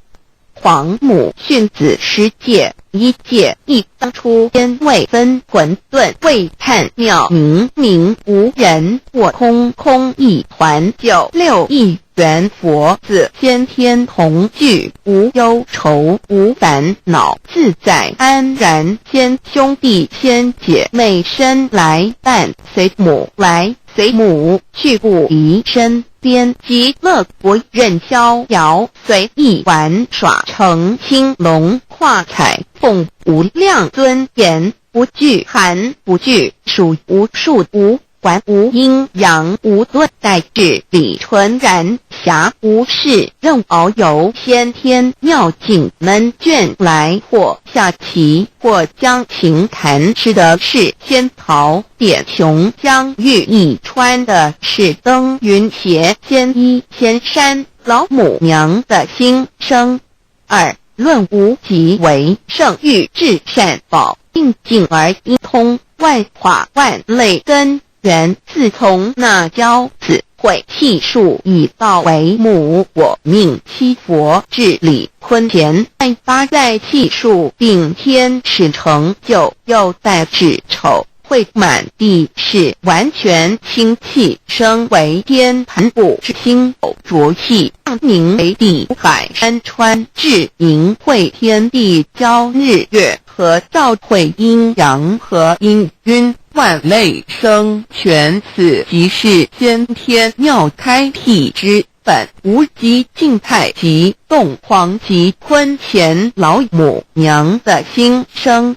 皇母训子10戒，1戒亦当初天未分混沌，未探妙明明无人，我空空一团，96亿元佛子先天同聚，无忧愁无烦恼，自在安然。先兄弟先姐妹生来伴，随母来随母去，不离身边。极乐国任逍遥，随意玩耍，成青龙跨彩凤，无量尊严，不惧寒不惧暑，无数无还无阴阳，无顿待至理纯然，暇无事任遨游，先天妙境门卷来，或下棋，或将琴弹，吃的是仙桃点琼浆玉一穿的是登云鞋，仙衣仙山。老母娘的心声。2论无极为圣域，至善宝，应尽而一通，万化万类根源，自从那骄子会气数以道为母，我命七佛治理坤乾亥八在气数并天使成就，又在子丑会满地是完全清气，升为天盘部之星偶浊气，名为地海山川至明会天地交日月和照会阴阳和阴晕万类生全，此即是先天妙开辟之本，无极静态及动黄及坤乾老母娘的心生。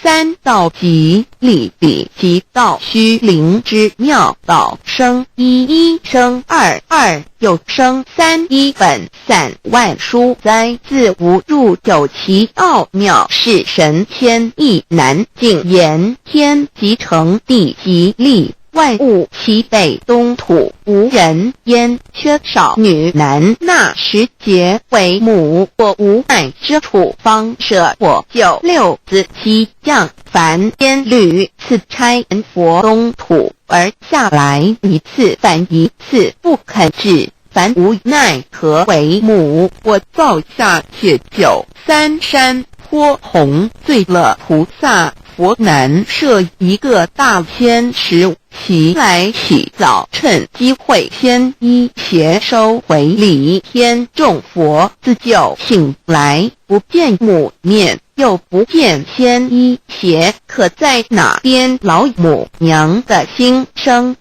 三道即理比即道虚灵之妙道生一，一生二，二又生三，一本散万殊哉，自无入有其奥妙，是神千亿难尽言。天即成，地即立，万物其北东土，无人焉，缺少女男，纳时节为母，我无爱之处，方舍我就六子七将，凡天律，次差佛东土而下来一次，反一次不肯治，凡无奈何为母，我造下且九三山颇宏，罪了菩萨佛难设一个大千时，其来起早，趁机会先一邪收回礼，天众佛自救醒来，不见母面，又不见先一邪，可在哪边老母娘的心生？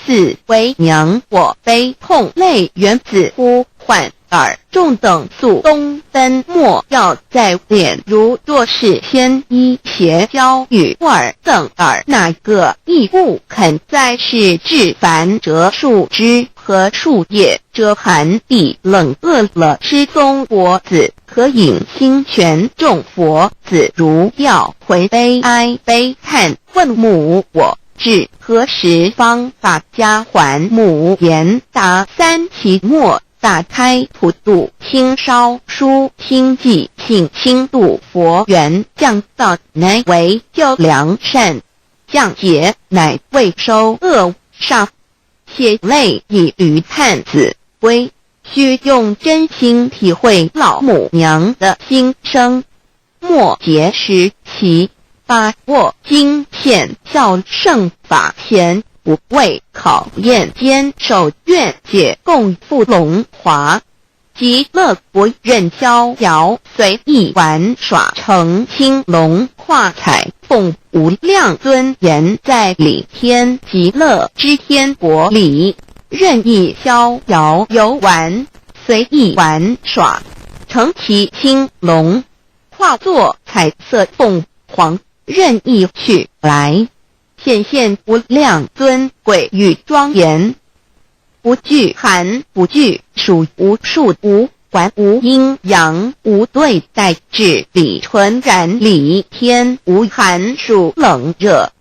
四为娘我悲痛泪原子呼唤耳众等宿东登，莫要在脸，如若是先一邪教与尔等耳，哪个亦不肯在世至凡折树枝和树叶，遮寒地冷饿了失踪佛子，可引心泉众佛子如要回悲哀悲叹，问母我至何时方把家还？母言答三期末，打开普度清烧书清寂性清度佛缘，降道乃为救良善，降劫乃为收恶煞，血泪以于叹子归，须用真心体会老母娘的心声。末节时期，把握经现效圣法前，不畏考验，坚守愿解共赴龙华，极乐国任逍遥，随意玩耍，成青龙化彩凤，无量尊严在里天极乐之天国里，任意逍遥游玩，随意玩耍，成其青龙，化作彩色凤凰，任意去来，显现无量尊贵与庄严，不惧寒，不惧暑，无数无管，无阴阳，无对待，治理纯然理天，无寒暑冷热，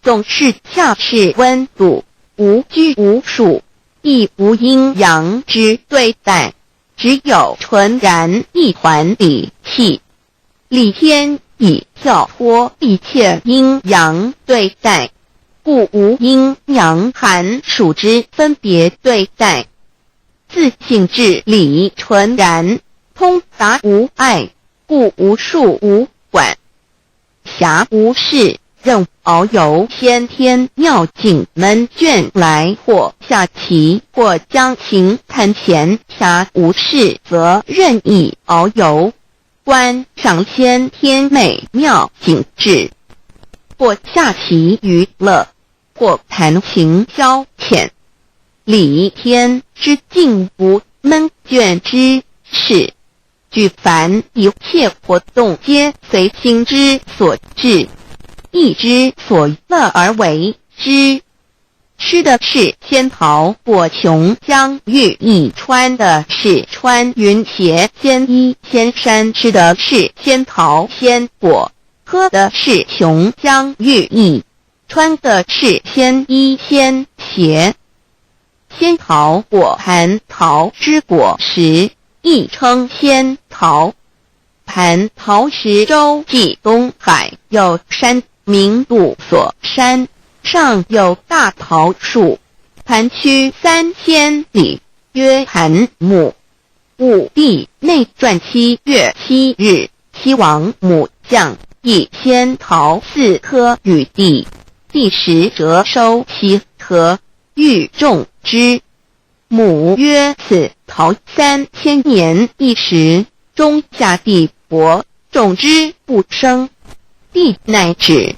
总是恰是温度，无拘无束，亦无阴阳之对待，只有纯然一环理气，理天以跳脱一切阴阳对待，故无阴阳寒暑之分别对待，自性至理纯然，通达无碍，故无束无管，暇无事，任遨游先天妙境门卷来，或下棋，或将琴弹弦，暇无事则任意遨游，观赏先天美妙景致，或下棋娱乐，或弹琴消遣，理天之境无闷倦之事，举凡一切活动皆随心之所至，意之所乐而为之。吃的是仙桃果琼浆玉液，穿的是穿云鞋仙衣仙衫，吃的是仙桃仙果，喝的是琼浆玉液，穿的是仙衣仙鞋。仙桃果蟠桃之果实，亦称仙桃。蟠桃实洲际东海有山名度所山，上有大桃树，盘区3000里，曰盘母。武帝内传7月7日，西王母将以仙桃4颗与帝，帝时折收其壳，欲种之。母曰：此桃3000年一时，终下地薄，种之不生。帝乃止。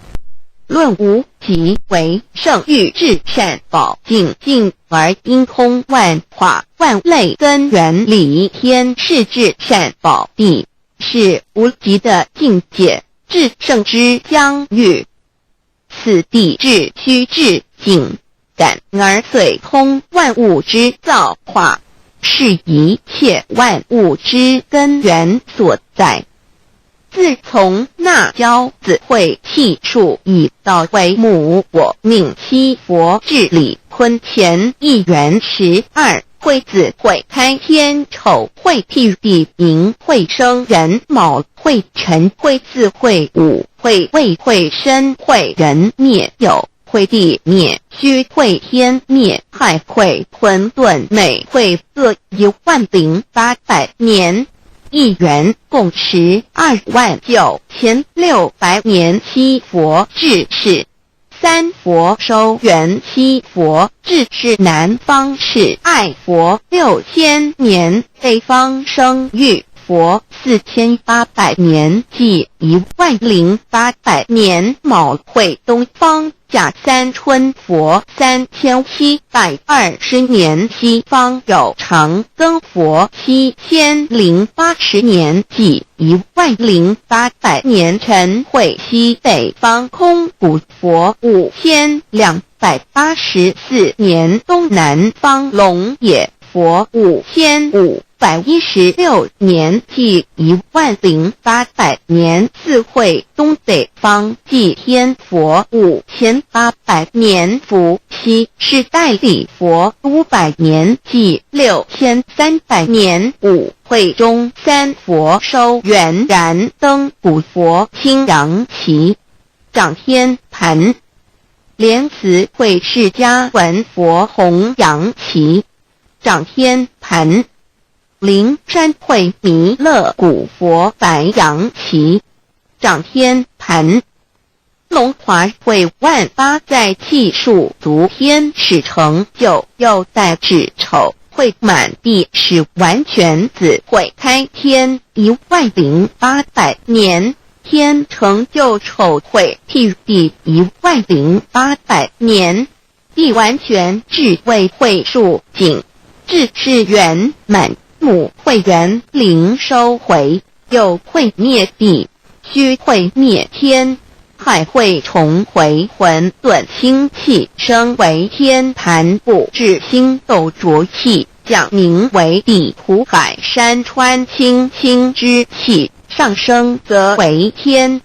论无极为圣域至善宝净净而因空万化万类根源理天是至善宝地，是无极的境界，至圣之疆域。此地至虚至静，感而遂通万物之造化，是一切万物之根源所在。自从那骄子会气数以道为母，我命七佛治理坤乾1元12，会子会开天丑会辟地寅会生人卯会辰会巳会午会未会申会人灭酉会地灭戌会天灭亥会混沌每会各10800年。1元共129600年七佛治世。三佛收元七佛治世，南方是爱佛6000年，北方生玉佛4800年，即10800年。卯会东方甲三春佛3720年，西方有长庚佛7080年，即10800年。辰会西北方空谷佛5284年，东南方龙野佛5516年，即10800年。四会东北方祭天佛5800年，伏羲是代理佛500年，即6300年。五会中三佛收元燃灯古佛青阳旗，掌天盘。莲慈会释迦文佛红阳旗，掌天盘。灵山会弥勒古佛白羊旗，掌天盘。龙华会万八在气数足天使成就，又代指丑会满地是完全子会开天10800年，天成就丑会辟地10800年，地完全至为会数尽，至是圆满。母会元灵收回，又会灭地，戌会灭天，亥会重回混沌清气，生为天盘部，至星斗浊气，降名为地土海山川清清之气，上升则为天。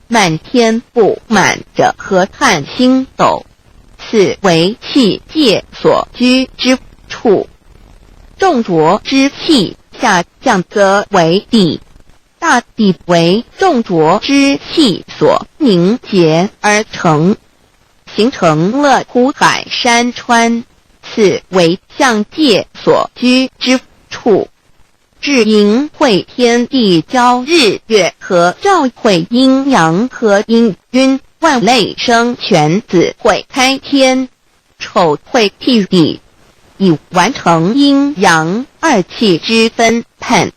满天不满者何叹星斗，此为气界所居之处。重浊之气下降则为地，大地为重浊之气所凝结而成，形成了土海山川，此为象界所居之处。至寅会天地交日月合，照会阴阳合阴晕，万类生全子会开天，丑会辟地，以完成阴阳二气之分判。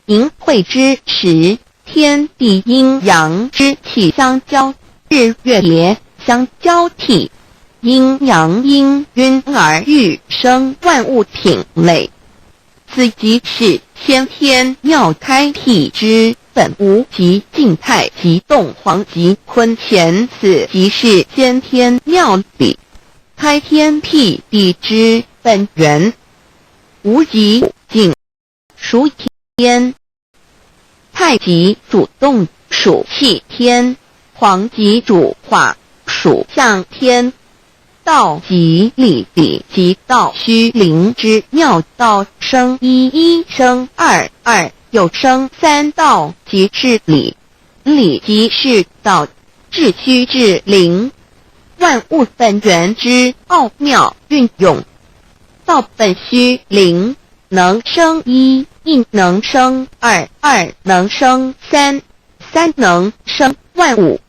寅会之时，天地阴阳之气相交，日月也相交替，阴阳氤氲而育生万物品类。此即是先天妙开辟之本无极静态即动黄即坤乾，此即是先天妙理开天辟地之本源。无极静属天，太极主动属气天，黄极主化属象天。道即理理即道虚灵之妙道，生一生二又生三道，即是理，理即是道，至虚至灵。万物本源之奥妙运用。道本虚灵，能生一，一能生二，二能生三，三能生万物。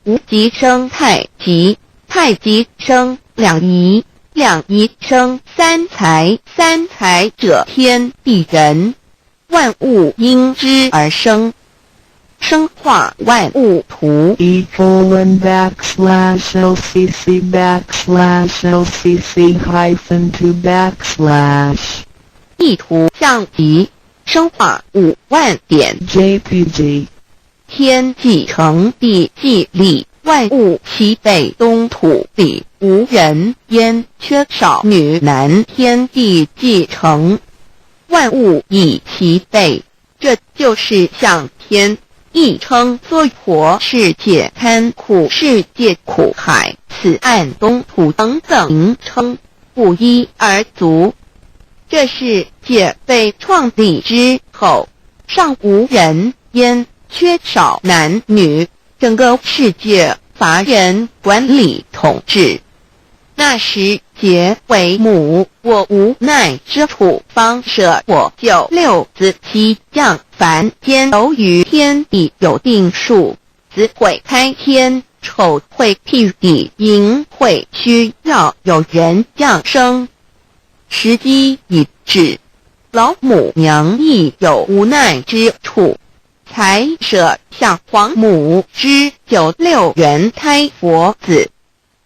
无极生太极，太极生两仪，两仪生三才，三才者天地人，万物因之而生。生化万物图E://LCC_LCC_2 意图象级，生化5万点 JPG 天既成地既立，万物其北东土里，无人焉，缺少女男，天地既成，万物以其北，这就是向天。亦称娑婆世界、贪苦世界、苦海、此岸东土等等名称，不一而足。这世界被创立之后，尚无人焉，缺少男女，整个世界乏人管理统治。那时桀为母，我无奈之处，方舍我就六子七将，凡间由于天地有定数，子会开天，丑会辟地，寅会需要有人降生。时机已至，老母娘亦有无奈之处，才舍下皇母之96元胎佛子，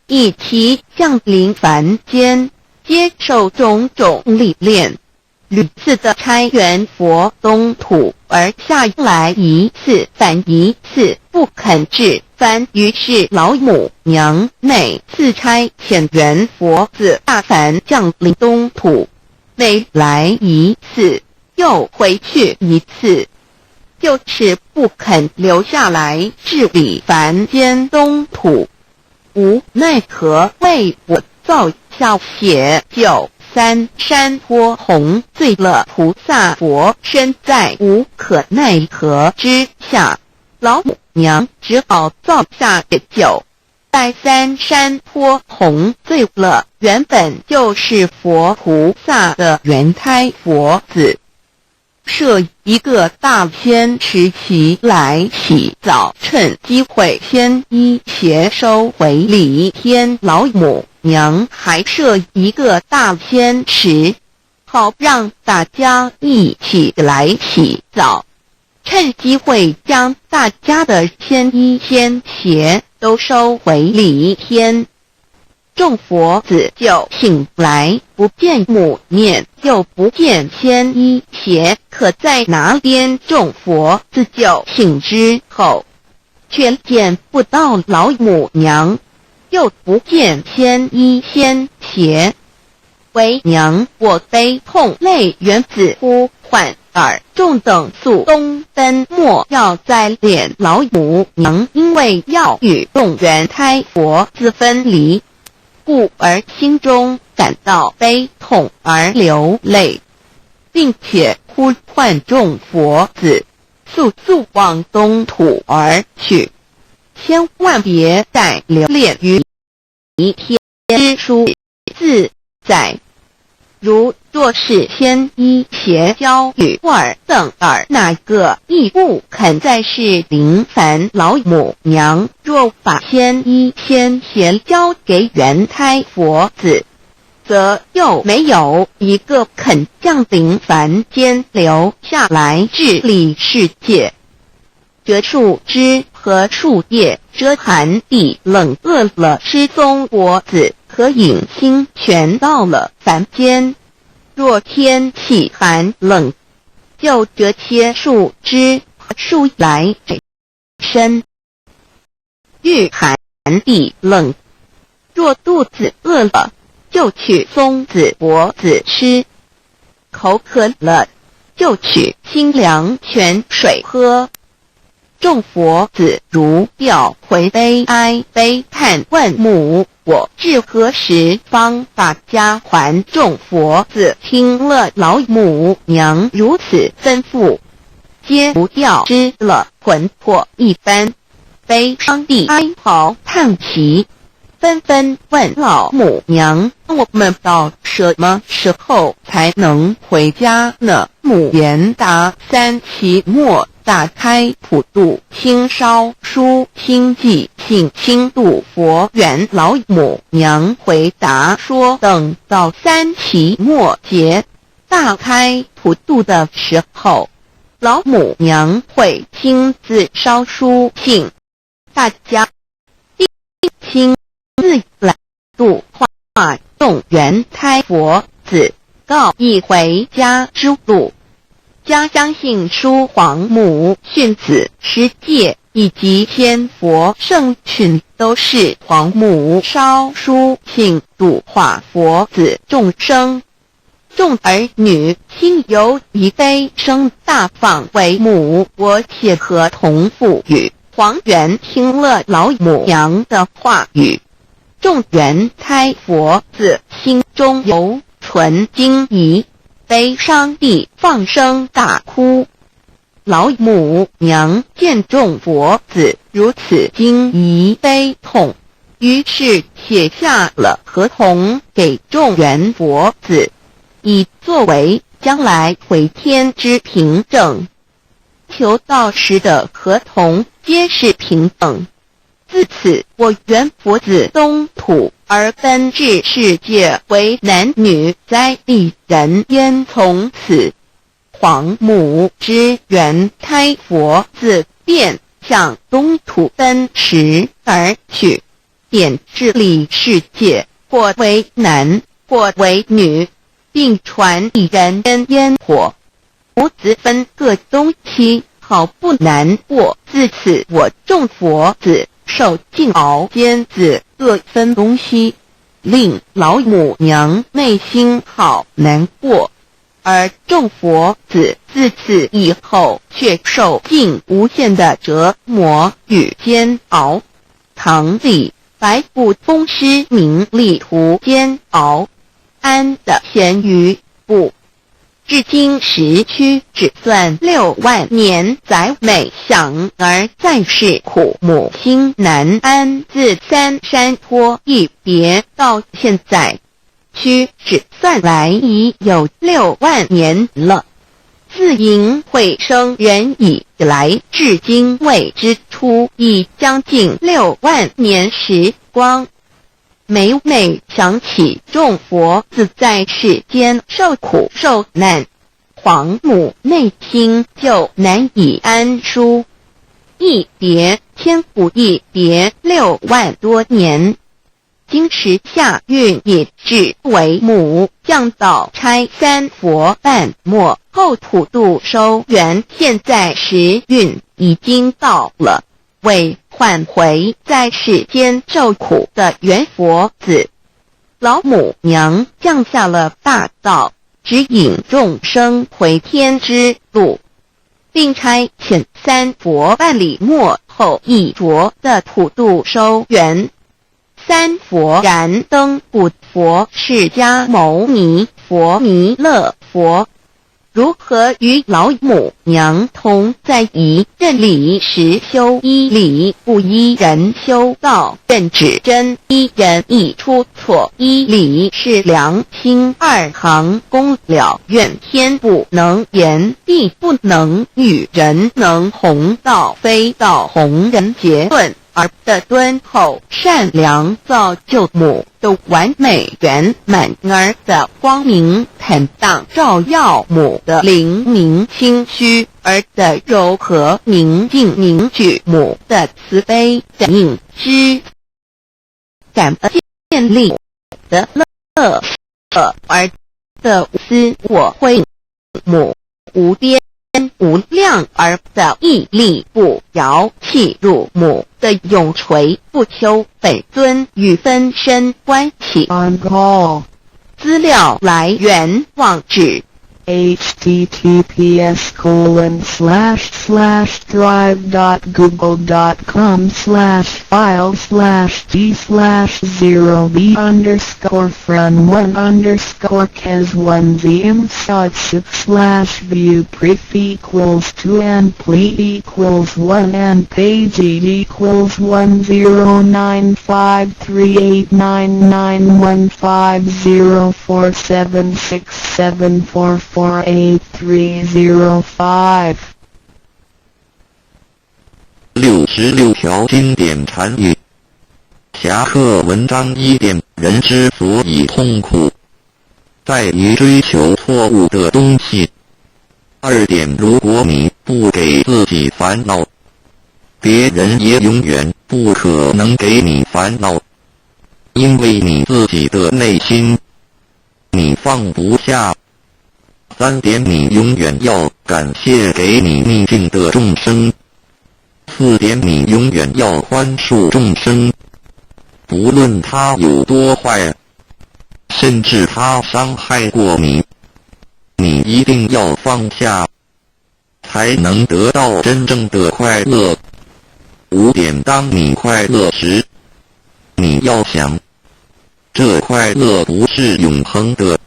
以其降临凡间，接受种种历练，屡次的差援佛东土，而下来一次反一次不肯治番，于是老母娘每次差遣援佛子大凡降临东土，每来一次又回去一次，就是不肯留下来治理凡间东土。无奈何为我造下血就三山坡洪罪了菩萨佛，身在无可奈何之下，老母娘只好造下血酒，在三山坡洪罪了原本就是佛菩萨的原胎佛子，设一个大仙池其来洗澡，趁机会先一邪收回礼天。老母娘还设一个大仙池，好让大家一起来洗澡，趁机会将大家的仙衣仙鞋都收回礼天。众佛子就醒来，不见母面，又不见仙衣鞋，可在哪边？众佛子就醒之后，却见不到老母娘，又不见仙衣仙鞋。为娘，我悲痛泪源子呼唤尔众等速东奔，莫要再恋老母娘，因为要与众原胎佛子分离，故而心中感到悲痛而流泪，并且呼唤众佛子速速往东土而去，千万别再留恋于一天之书自在。如若是仙衣邪交与尔等尔哪个亦不肯再是临凡老母娘，若把仙衣仙鞋交给原胎佛子，则又没有一个肯降临凡间留下来治理世界。这树枝和树叶遮寒地冷，饿了失踪国子和隐星全到了凡间。若天气寒冷，就折些树枝和树来给身。遇寒地冷，若肚子饿了，就取松子柏子吃；口渴了，就取清凉泉水喝。众佛子如调回悲哀悲叹，问母我至何时方把家还？众佛子听了老母娘如此吩咐，皆不调之了魂魄一般，悲伤地哀嚎叹息。纷纷问老母娘：“我们到什么时候才能回家呢？”母言答：“3期末打开普渡清烧书清寂信清度佛缘。”老母娘回答说：“等到3期末节大开普渡的时候，老母娘会亲自烧书信，大家亲自来度化众缘开佛子，告一回家之路。”家相信书皇母训子十戒以及仙佛圣训都是皇母烧书信度化佛子众生。众儿女亲友以悲声大放为母，我且合同赋予。皇元听了老母娘的话语，众缘开佛子心中犹存惊疑，悲伤地放声大哭。老母娘见众佛子如此惊疑悲痛，于是写下了合同给众缘佛子，以作为将来回天之凭证。求道时的合同皆是平等。自此，我缘佛子东土而奔至世界为男女在地人焉。从此，皇母之缘开佛子便向东土奔驰而去，便治理世界，或为男，或为女，并传一人烟火。母子分各东西，好不难过。自此，我众佛子受尽熬煎子各分东西，令老母娘内心好难过。而众佛子自此以后却受尽无限的折磨与煎熬。唐李白骨风湿名利图煎熬，安的咸鱼不。至今时区只算6万年，载每想而在世苦，母心难安。自三山托一别到现在，屈指算来已有6万年了。自寅会生人以来，至今未知出，已将近6万年时光。每每想起众佛子在世间受苦受难，皇母内心就难以安舒。一别千古，一别6万多年。今时夏运也至为母，降道差3佛半末后普渡收缘，现在时运已经到了。为唤回在世间受苦的缘佛子，老母娘降下了大道，指引众生回天之路，并差遣3佛办理末后一着的普渡收缘。3佛燃灯古佛、释迦牟尼佛、弥勒佛，如何与老母娘同在一任理时修一理，不一人修道，任指真一人一出错，一理是良心2行公了，愿天不能言，地不能语，人能弘道，非道弘人。结论而的敦厚善良，造就母的完美圆满，儿的光明坦荡，照耀母的灵明清虚，儿的柔和宁静凝聚母的慈悲感应之感恩，建立的乐儿的无私我会母无边无量，儿的屹立不摇，弃入母的永垂不朽。本尊与分身关系。 On call. 资料来源：网址 https://drive.google.com/files/d/0b_cas1z_view pref equals 2 and plete equals 1 and page equals 10953899150476744830 66条经典禅语。侠客文章1点，人之所以痛苦，在于追求错误的东西。2点，如果你不给自己烦恼，别人也永远不可能给你烦恼，因为你自己的内心，你放不下。3点，你永远要感谢给你逆境的众生。4点，你永远要宽恕众生，不论他有多坏，甚至他伤害过你，你一定要放下，才能得到真正的快乐。5点，当你快乐时，你要想，这快乐不是永恒的；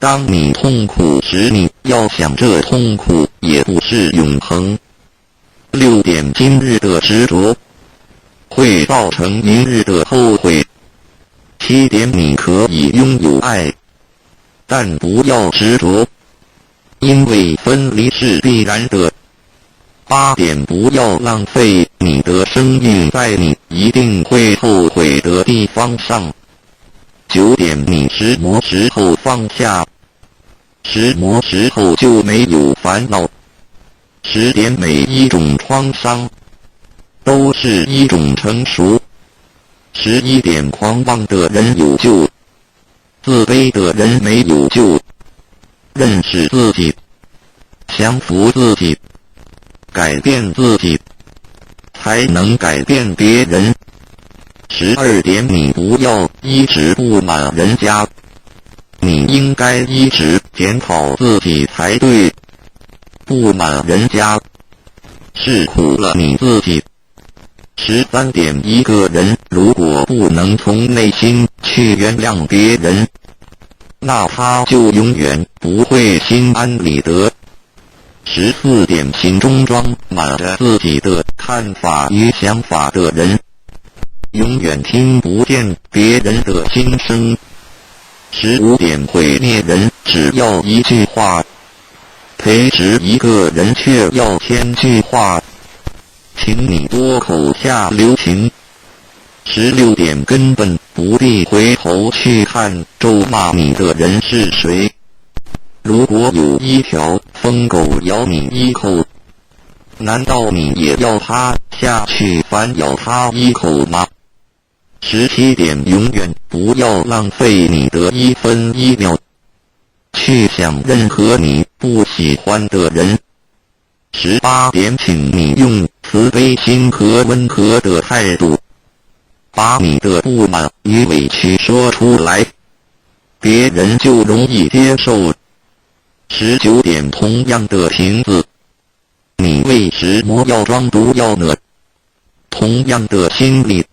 当你痛苦时，你要想，这痛苦也不是永恒。6点，今日的执着会造成明日的后悔。7点，你可以拥有爱，但不要执着，因为分离是必然的。8点，不要浪费你的生命在你一定会后悔的地方上。9点，你石磨时候放下，石磨时候就没有烦恼。10点，每一种创伤都是一种成熟。11点，狂妄的人有救，自卑的人没有救。认识自己，降服自己，改变自己，才能改变别人。12点，你不要一直不满人家，你应该一直检讨自己才对。不满人家，是苦了你自己。13点，一个人如果不能从内心去原谅别人，那他就永远不会心安理得。14点，心中装满着自己的看法与想法的人，永远听不见别人的心声。15点，毁灭人只要一句话，培植一个人却要1000句话，请你多口下留情。16点，根本不必回头去看咒骂你的人是谁。如果有一条疯狗咬你一口，难道你也要它下去反咬它一口吗？17点，永远不要浪费你的1分1秒去想任何你不喜欢的人。18点，请你用慈悲心和温和的态度，把你的不满与委屈说出来，别人就容易接受。19点，同样的瓶子，你为什么要装毒药呢？同样的心理，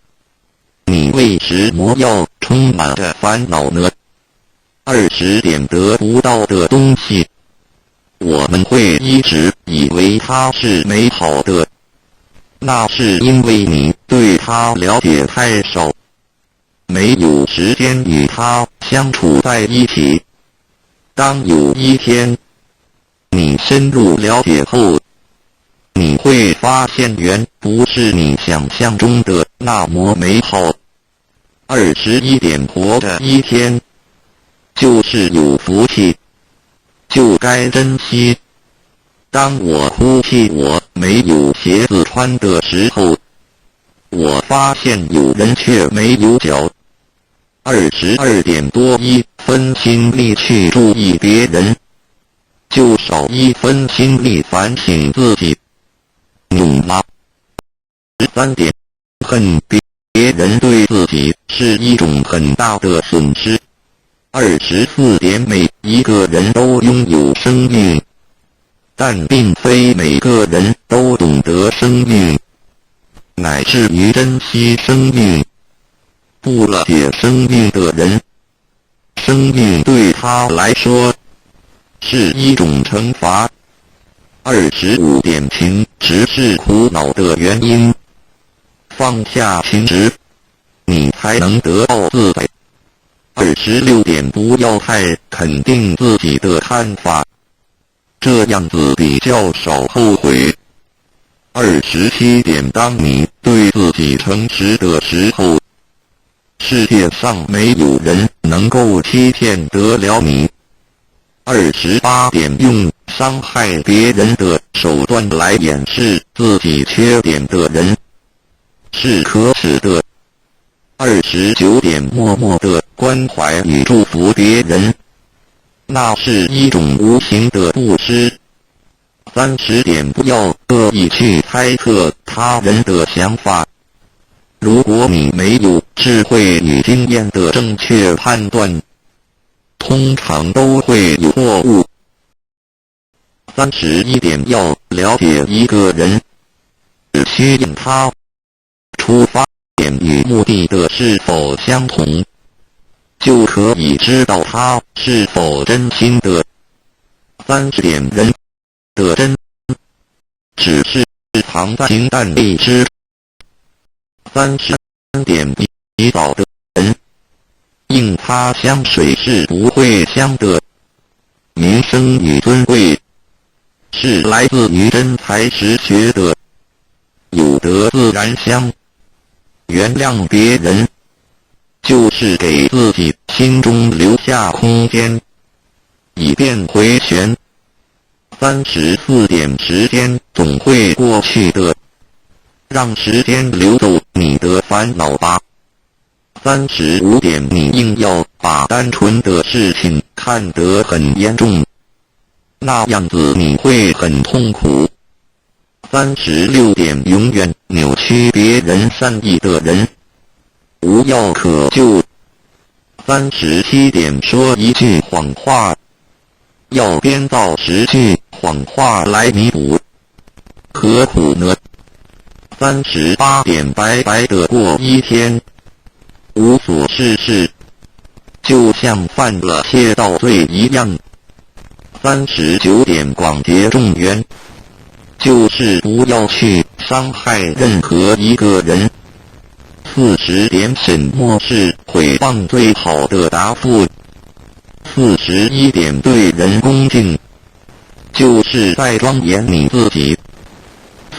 你为什么要充满着烦恼呢？20点，得不到的东西，我们会一直以为它是美好的，那是因为你对它了解太少，没有时间与它相处在一起。当有一天你深入了解后，你会发现原不是你想象中的那么美好。21点，活着一天就是有福气，就该珍惜。当我哭泣我没有鞋子穿的时候，我发现有人却没有脚。22点，多1分心力去注意别人，就少1分心力反省自己，懂吗？13点，恨别人对自己是一种很大的损失， 24点每一个人都拥有生命，但并非每个人都懂得生命，乃至于珍惜生命。不了解生命的人，生命对他来说是一种惩罚。25点情执是苦恼的原因，放下情执，你才能得到自在。26点不要太肯定自己的看法，这样子比较少后悔。27点当你对自己诚实的时候，世界上没有人能够欺骗得了你。28点用伤害别人的手段来掩饰自己缺点的人是可耻的。29点默默地关怀与祝福别人，那是一种无形的布施。30点不要恶意去猜测他人的想法，如果你没有智慧与经验的正确判断，通常都会有错误。31点要了解一个人，只需引他出发点与目的的是否相同，就可以知道他是否真心的。30点人的真只是藏在清淡里之。33点洗澡的人，硬擦香水是不会香的。名声与尊贵是来自于真才实学的，有德自然香。原谅别人，就是给自己心中留下空间，以便回旋。34点时间总会过去的，让时间流走你的烦恼吧。35点你硬要把单纯的事情看得很严重，那样子你会很痛苦。36点永远扭曲别人善意的人，无药可救。37点说一句谎话，要编造10句谎话来弥补，何苦呢？38点白白的过一天，无所事事，就像犯了窃盗罪一样。39点广结众缘，就是不要去伤害任何一个人。40点什么是诽谤最好的答复？41点对人恭敬，就是在庄严你自己。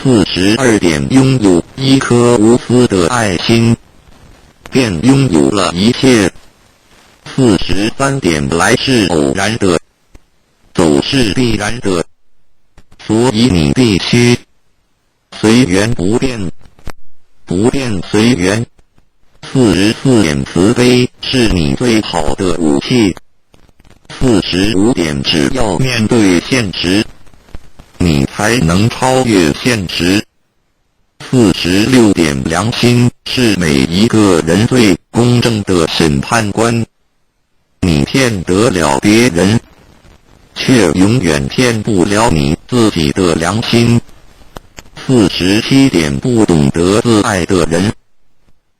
42点拥有一颗无私的爱心，便拥有了一切。43点来是偶然的，走是必然的，所以你必须随缘不变，不变随缘。44点慈悲是你最好的武器。45点只要面对现实，你才能超越现实。46点良心是每一个人最公正的审判官，你骗得了别人，却永远骗不了你自己的良心。47点不懂得自爱的人，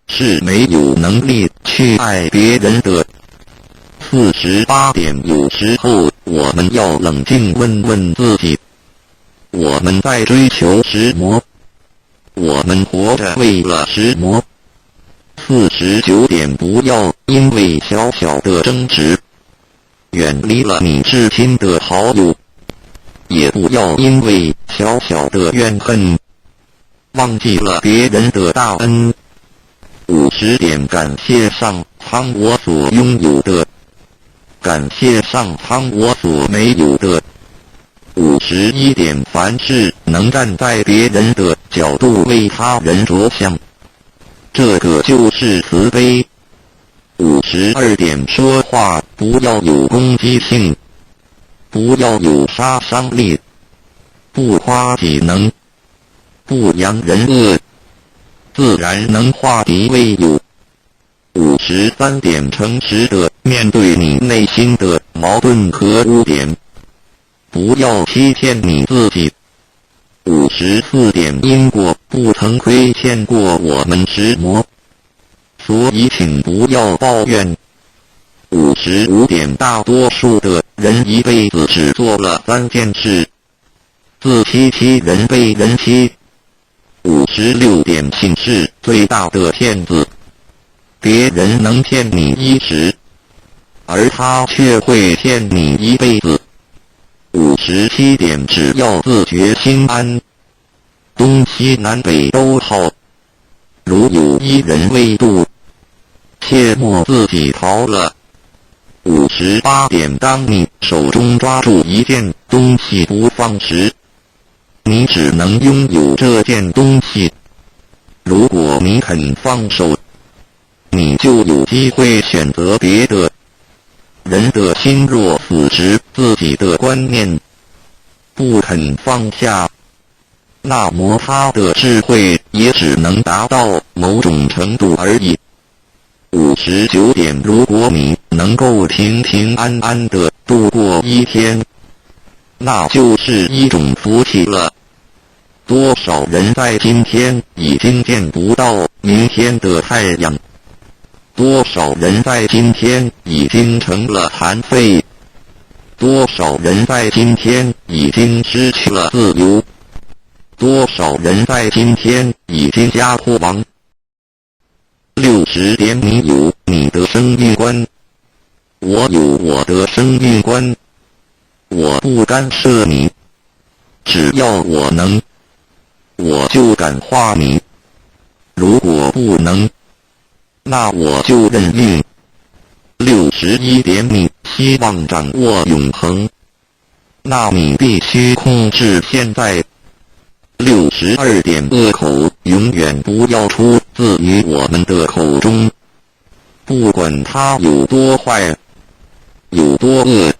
是没有能力去爱别人的。48点有时候我们要冷静问问自己，我们在追求什么？我们活着为了什么？49点不要因为小小的争执远离了你至亲的好友，也不要因为小小的怨恨忘记了别人的大恩。50点感谢上苍我所拥有的，感谢上苍我所没有的。51点凡事能站在别人的角度为他人着想，这个就是慈悲。52点说话不要有攻击性，不要有杀伤力，不夸己能，不扬人恶，自然能化敌为友。53点诚实的面对你内内心的矛盾和污点。不要欺骗你自己。54点因果不曾亏欠过我们石魔，所以请不要抱怨。55点大多数的人一辈子只做了3件事：自欺欺人，被人欺。56点信是最大的骗子，别人能骗你一时，而他却会骗你一辈子。57点只要自觉心安，东西南北都好。如有一人未度，切莫自己逃了。58点当你手中抓住一件东西不放时，你只能拥有这件东西。如果你肯放手，你就有机会选择别的。人的心若死时，自己的观念不肯放下，那么他的智慧也只能达到某种程度而已。59点如果你能够平平安安地度过一天，那就是一种福气了。多少人在今天已经见不到明天的太阳，多少人在今天已经成了残废，多少人在今天已经失去了自由，多少人在今天已经家破亡。60点你有你的生命观，我有我的生命观，我不干涉你，只要我能，我就感化你，如果不能，那我就认命。61点你希望掌握永恒，那你必须控制现在。62点恶口永远不要出自于我们的口中，不管他有多坏，有多恶，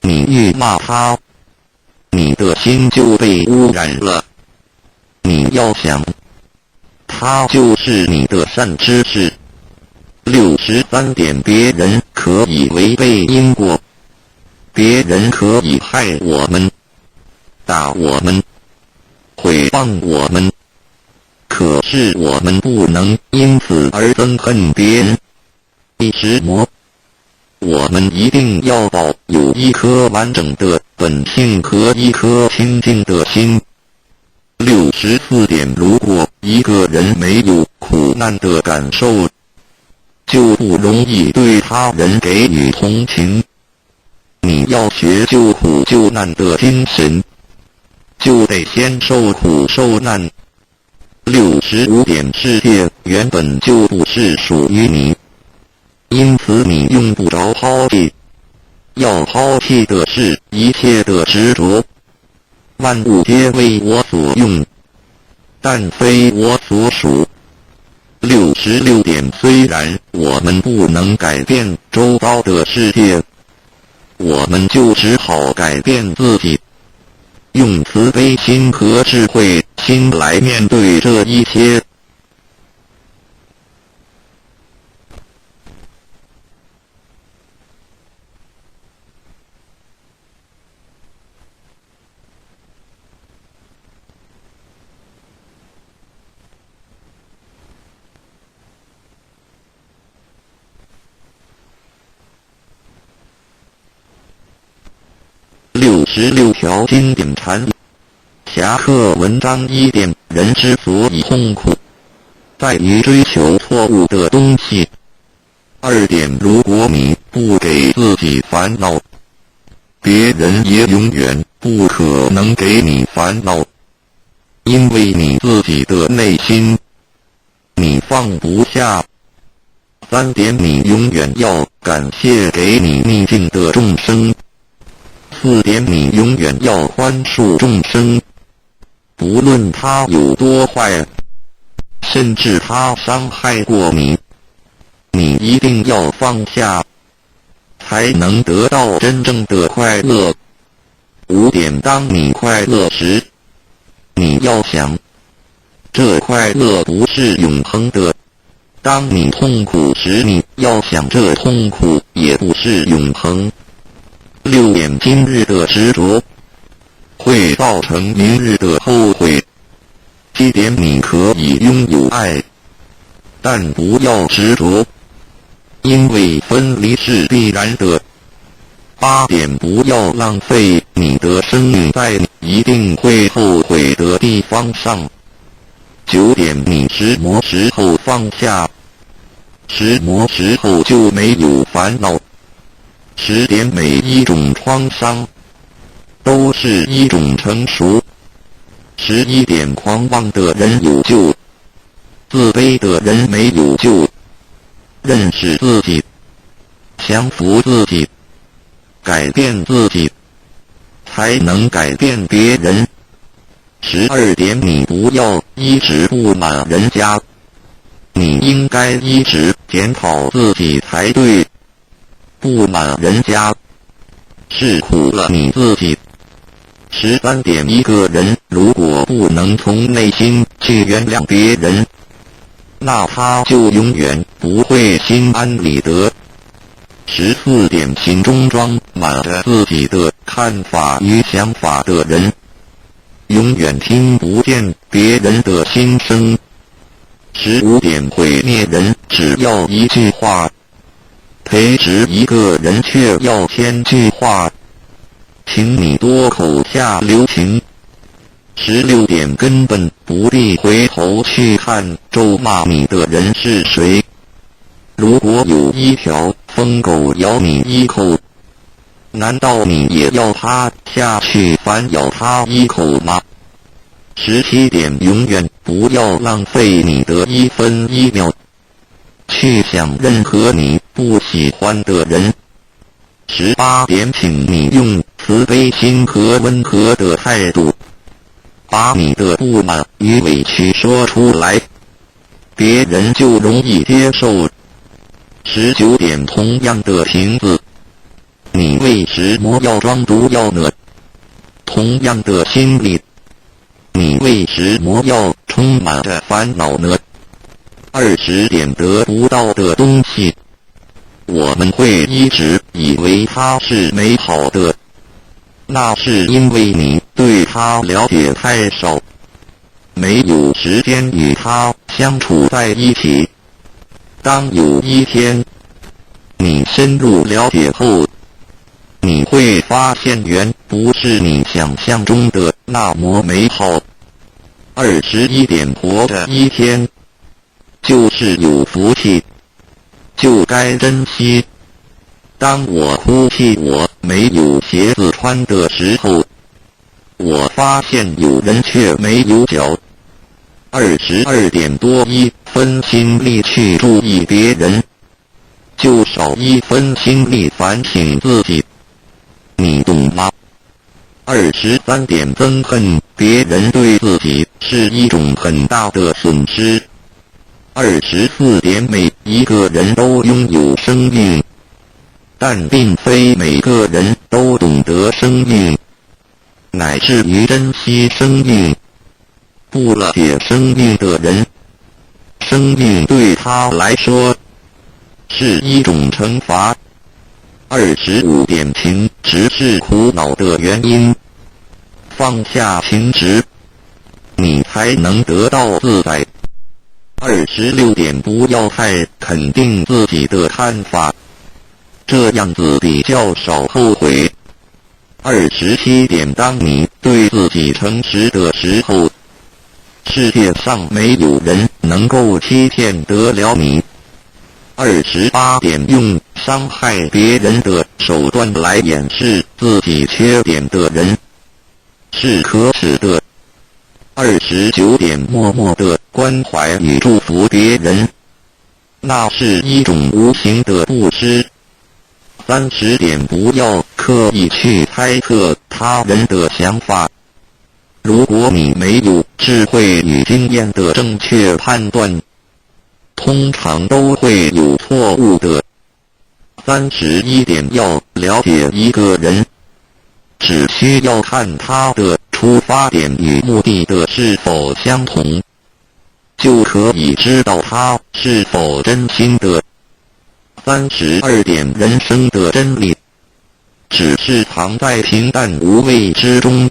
你愈骂他，你的心就被污染了。你要想，他就是你的善知识。63点别人可以违背因果，别人可以害我们，打我们，毁谤我们，可是我们不能因此而憎恨别人。石魔，我们一定要保有一颗完整的本性和一颗清净的心。64点如果一个人没有苦难的感受，就不容易对他人给予同情。你要学救苦救难的精神，就得先受苦受难。65点世界原本就不是属于你，因此你用不着抛弃。要抛弃的是一切的执着。万物皆为我所用，但非我所属。66点虽然我们不能改变周遭的世界，我们就只好改变自己，用慈悲心和智慧心来面对这一切。66条经典禅理。侠客文章1点，人之所以痛苦，在于追求错误的东西。2点，如果你不给自己烦恼，别人也永远不可能给你烦恼，因为你自己的内心，你放不下。3点，你永远要感谢给你逆境的众生。4点，你永远要宽恕众生，不论他有多坏，甚至他伤害过你，你一定要放下，才能得到真正的快乐。5点，当你快乐时，你要想，这快乐不是永恒的。当你痛苦时，你要想这痛苦也不是永恒。6点，今日的执着会造成明日的后悔。7点，你可以拥有爱，但不要执着，因为分离是必然的。8点，不要浪费你的生命在你一定会后悔的地方上。9点，你石磨时候放下，石磨时候就没有烦恼。10点，每一种创伤都是一种成熟。11点，狂妄的人有救，自卑的人没有救。认识自己，降服自己，改变自己，才能改变别人。12点，你不要一直不满人家，你应该一直检讨自己才对。不满人家，是苦了你自己。13点，一个人如果不能从内心去原谅别人，那他就永远不会心安理得。14点，心中装满着自己的看法与想法的人，永远听不见别人的心声。15点，毁灭人只要一句话，培植一个人却要1000句话，请你多口下留情。16点，根本不必回头去看咒骂你的人是谁。如果有一条疯狗咬你一口，难道你也要它下去反咬它一口吗？17点，永远不要浪费你的1分1秒去想任何你不喜欢的人。18点，请你用慈悲心和温和的态度，把你的不满与委屈说出来，别人就容易接受。19点，同样的瓶子，你为什么要装毒药呢？同样的心理，你为什么要充满着烦恼呢？20点，得不到的东西，我们会一直以为它是美好的，那是因为你对它了解太少，没有时间与它相处在一起。当有一天你深入了解后，你会发现原不是你想象中的那么美好。21点，活着一天就是有福气，就该珍惜。当我哭泣我没有鞋子穿的时候，我发现有人却没有脚。22点，多1分心力去注意别人，就少1分心力反省自己，你懂吗？23点，憎恨别人对自己是一种很大的损失。24点，每一个人都拥有生命，但并非每个人都懂得生命，乃至于珍惜生命。不了解生命的人，生命对他来说是一种惩罚。25点，情执是苦恼的原因，放下情执，你才能得到自在。26点，不要太肯定自己的看法，这样子比较少后悔。27点，当你对自己诚实的时候，世界上没有人能够欺骗得了你。28点，用伤害别人的手段来掩饰自己缺点的人是可耻的。29点，默默的关怀与祝福别人，那是一种无形的布施。30点，不要刻意去猜测他人的想法，如果你没有智慧与经验的正确判断，通常都会有错误的。31点，要了解一个人，只需要看他的出发点与目的的是否相同，就可以知道他是否真心的。32点，人生的真理只是藏在平淡无味之中。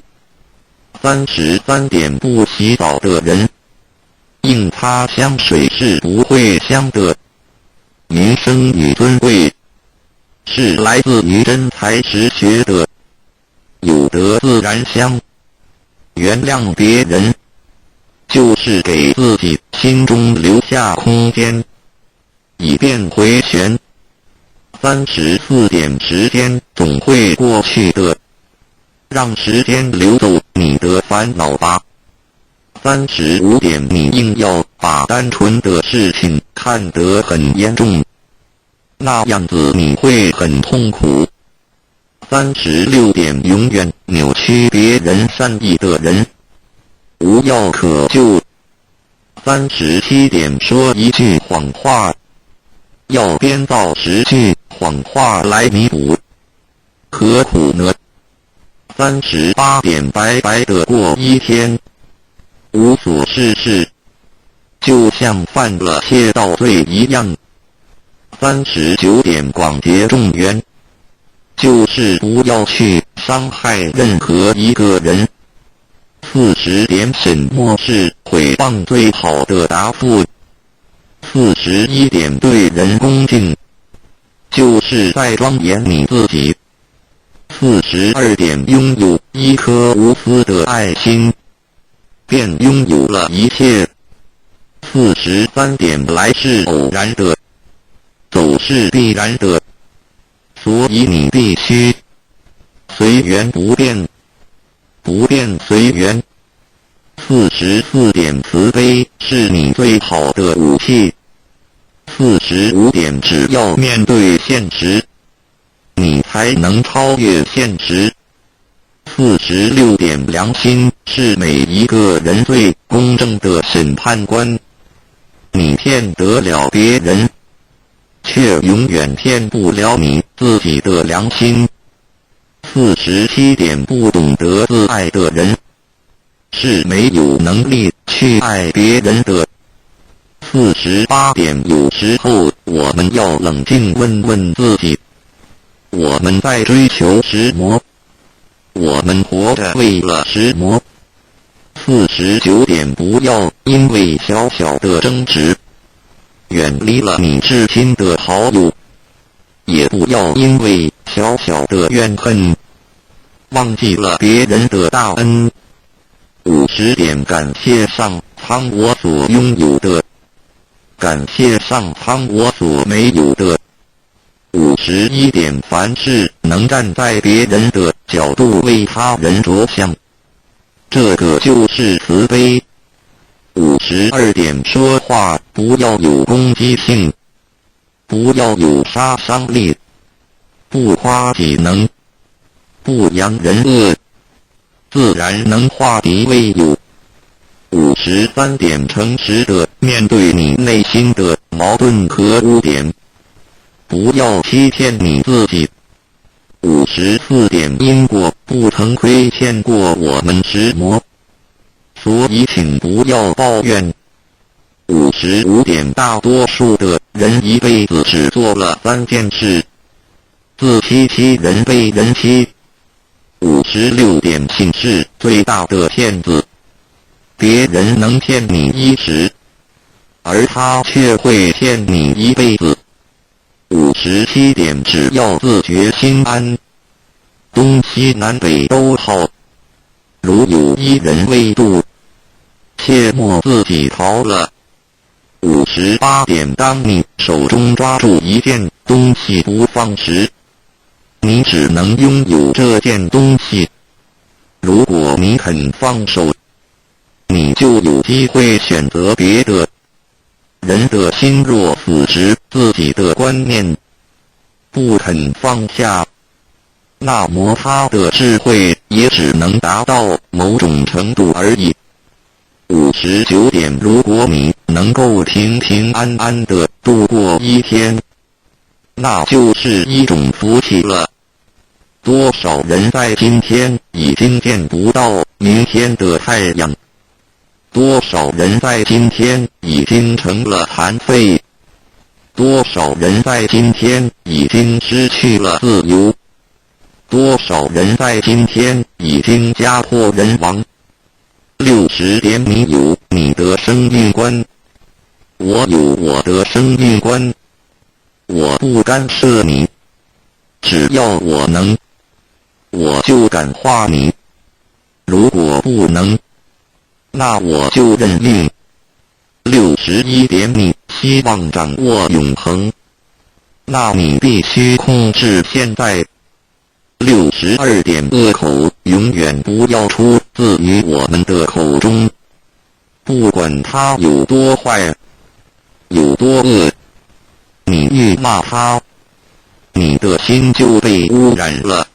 33点，不洗澡的人，硬擦香水是不会香的。名声与尊贵是来自于真才实学的，有德自然香。原谅别人，就是给自己心中留下空间，以便回旋。34点，时间总会过去的，让时间流走你的烦恼吧。35点，你硬要把单纯的事情看得很严重，那样子你会很痛苦。36点，永远扭曲别人善意的人，无药可救。37点，说一句谎话，要编造10句谎话来弥补，何苦呢？38点，白白的过一天，无所事事，就像犯了窃盗罪一样。39点，广结众缘，就是不要去伤害任何一个人。40点，什么是诽谤最好的答复？41点，对人恭敬，就是在庄严你自己。42点，拥有一颗无私的爱心，便拥有了一切。43点，来是偶然的，走是必然的，所以你必须随缘不变，不变随缘。44点，慈悲是你最好的武器。45点，只要面对现实，你才能超越现实。46点，良心是每一个人最公正的审判官，你骗得了别人，却永远骗不了你自己的良心。47点，不懂得自爱的人，是没有能力去爱别人的。48点，有时候我们要冷静问问自己，我们在追求什么？我们活着为了什么？49点，不要因为小小的争执远离了你至亲的好友，也不要因为小小的怨恨忘记了别人的大恩。50点，感谢上苍我所拥有的，感谢上苍我所没有的。51点，凡事能站在别人的角度为他人着想，这个就是慈悲。52点，说话不要有攻击性，不要有杀伤力，不夸己能，不扬人恶，自然能化敌为友。53点，诚实的面对你内心的矛盾和污点，不要欺骗你自己。54点，因果不曾亏欠过我们什么，所以请不要抱怨。55点，大多数的人一辈子只做了3件事：自欺欺人，被人欺。56点，信是最大的骗子，别人能骗你一时，而他却会骗你一辈子。57点，只要自觉心安，东西南北都好。如有一人未渡，切莫自己逃了。58点，当你手中抓住一件东西不放时，你只能拥有这件东西。如果你肯放手，你就有机会选择别的。人的心若死执自己的观念，不肯放下，那么他的智慧也只能达到某种程度而已。59点，如果你能够平平安安地度过一天，那就是一种福气了。多少人在今天已经见不到明天的太阳，多少人在今天已经成了残废。多少人在今天已经失去了自由？多少人在今天已经家破人亡？60点，你有你的生命观，我有我的生命观，我不干涉你，只要我能，我就感化你。如果不能，那我就认命。61点，你希望掌握永恒，那你必须控制现在。62点，恶口永远不要出自于我们的口中，不管它有多坏，有多恶，你越骂他，你的心就被污染了。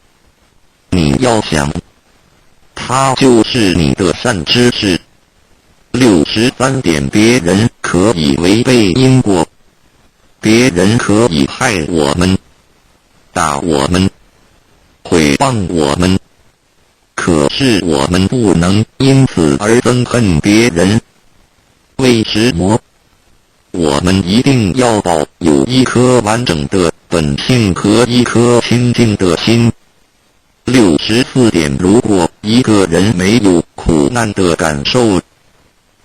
你要想，它就是你的善知识。63点，别人可以违背因果，别人可以害我们，打我们，毁谤我们，可是我们不能因此而憎恨别人。为什么？我们一定要保有一颗完整的本性和一颗清净的心。64点，如果一个人没有苦难的感受，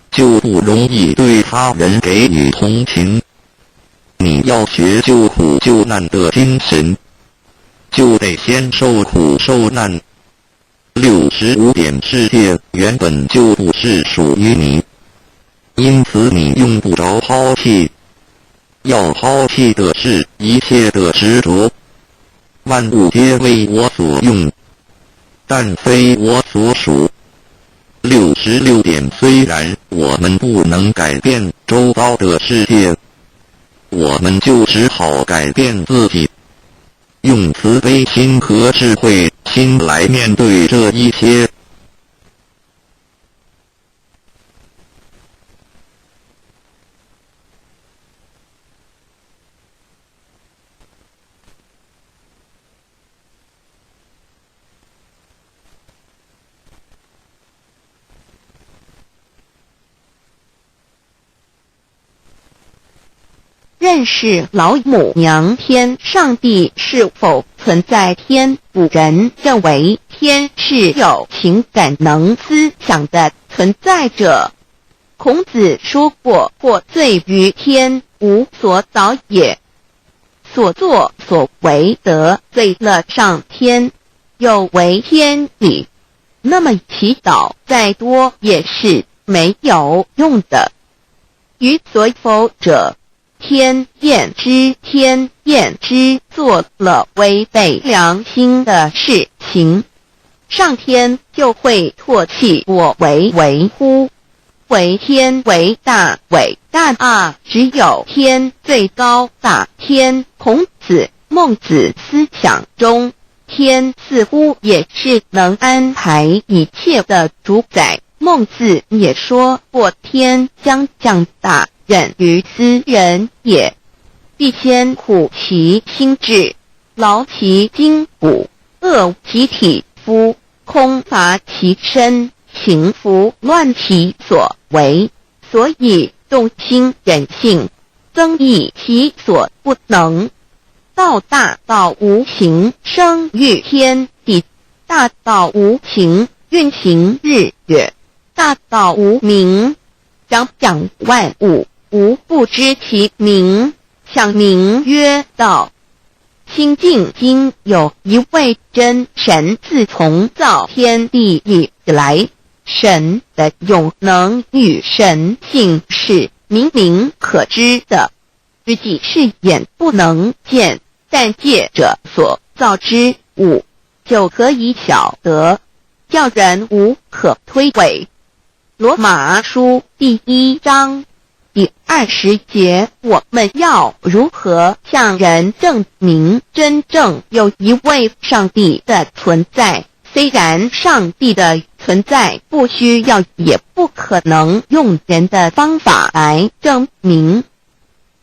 就不容易对他人给予同情。你要学救苦救难的精神，就得先受苦受难。65点，世界原本就不是属于你，因此你用不着抛弃。要抛弃的是一切的执着。万物皆为我所用，但非我所属。66点，虽然我们不能改变周遭的世界，我们就只好改变自己，用慈悲心和智慧心来面对这一切。认识老母娘天上帝是否存在？天古人认为天是有情感能思想的存在者。孔子说过，或罪于天，无所导也。所作所为得罪了上天，有违天理，那么祈祷再多也是没有用的。于所否者，天厌之，做了违背良心的事情，上天就会唾弃我为乎？为天为大啊！只有天最高大天。孔子、孟子思想中，天似乎也是能安排一切的主宰。孟子也说过，天将降大任于斯人也，必先苦其心志，劳其筋骨，饿其体肤，空乏其身，情拂乱其所为。所以动心忍性，增益其所不能。道大道无形，生育天地；大道无情，运行日月；大道无名，掌万物，无不知其名，想名曰道。清净经有一位真神，自从造天地以来，神的永能与神性是明明可知的，自己是眼不能见，但借着所造之物就可以晓得，叫人无可推诿。罗马书第1章第20节，我们要如何向人证明真正有一位上帝的存在？虽然上帝的存在不需要也不可能用人的方法来证明，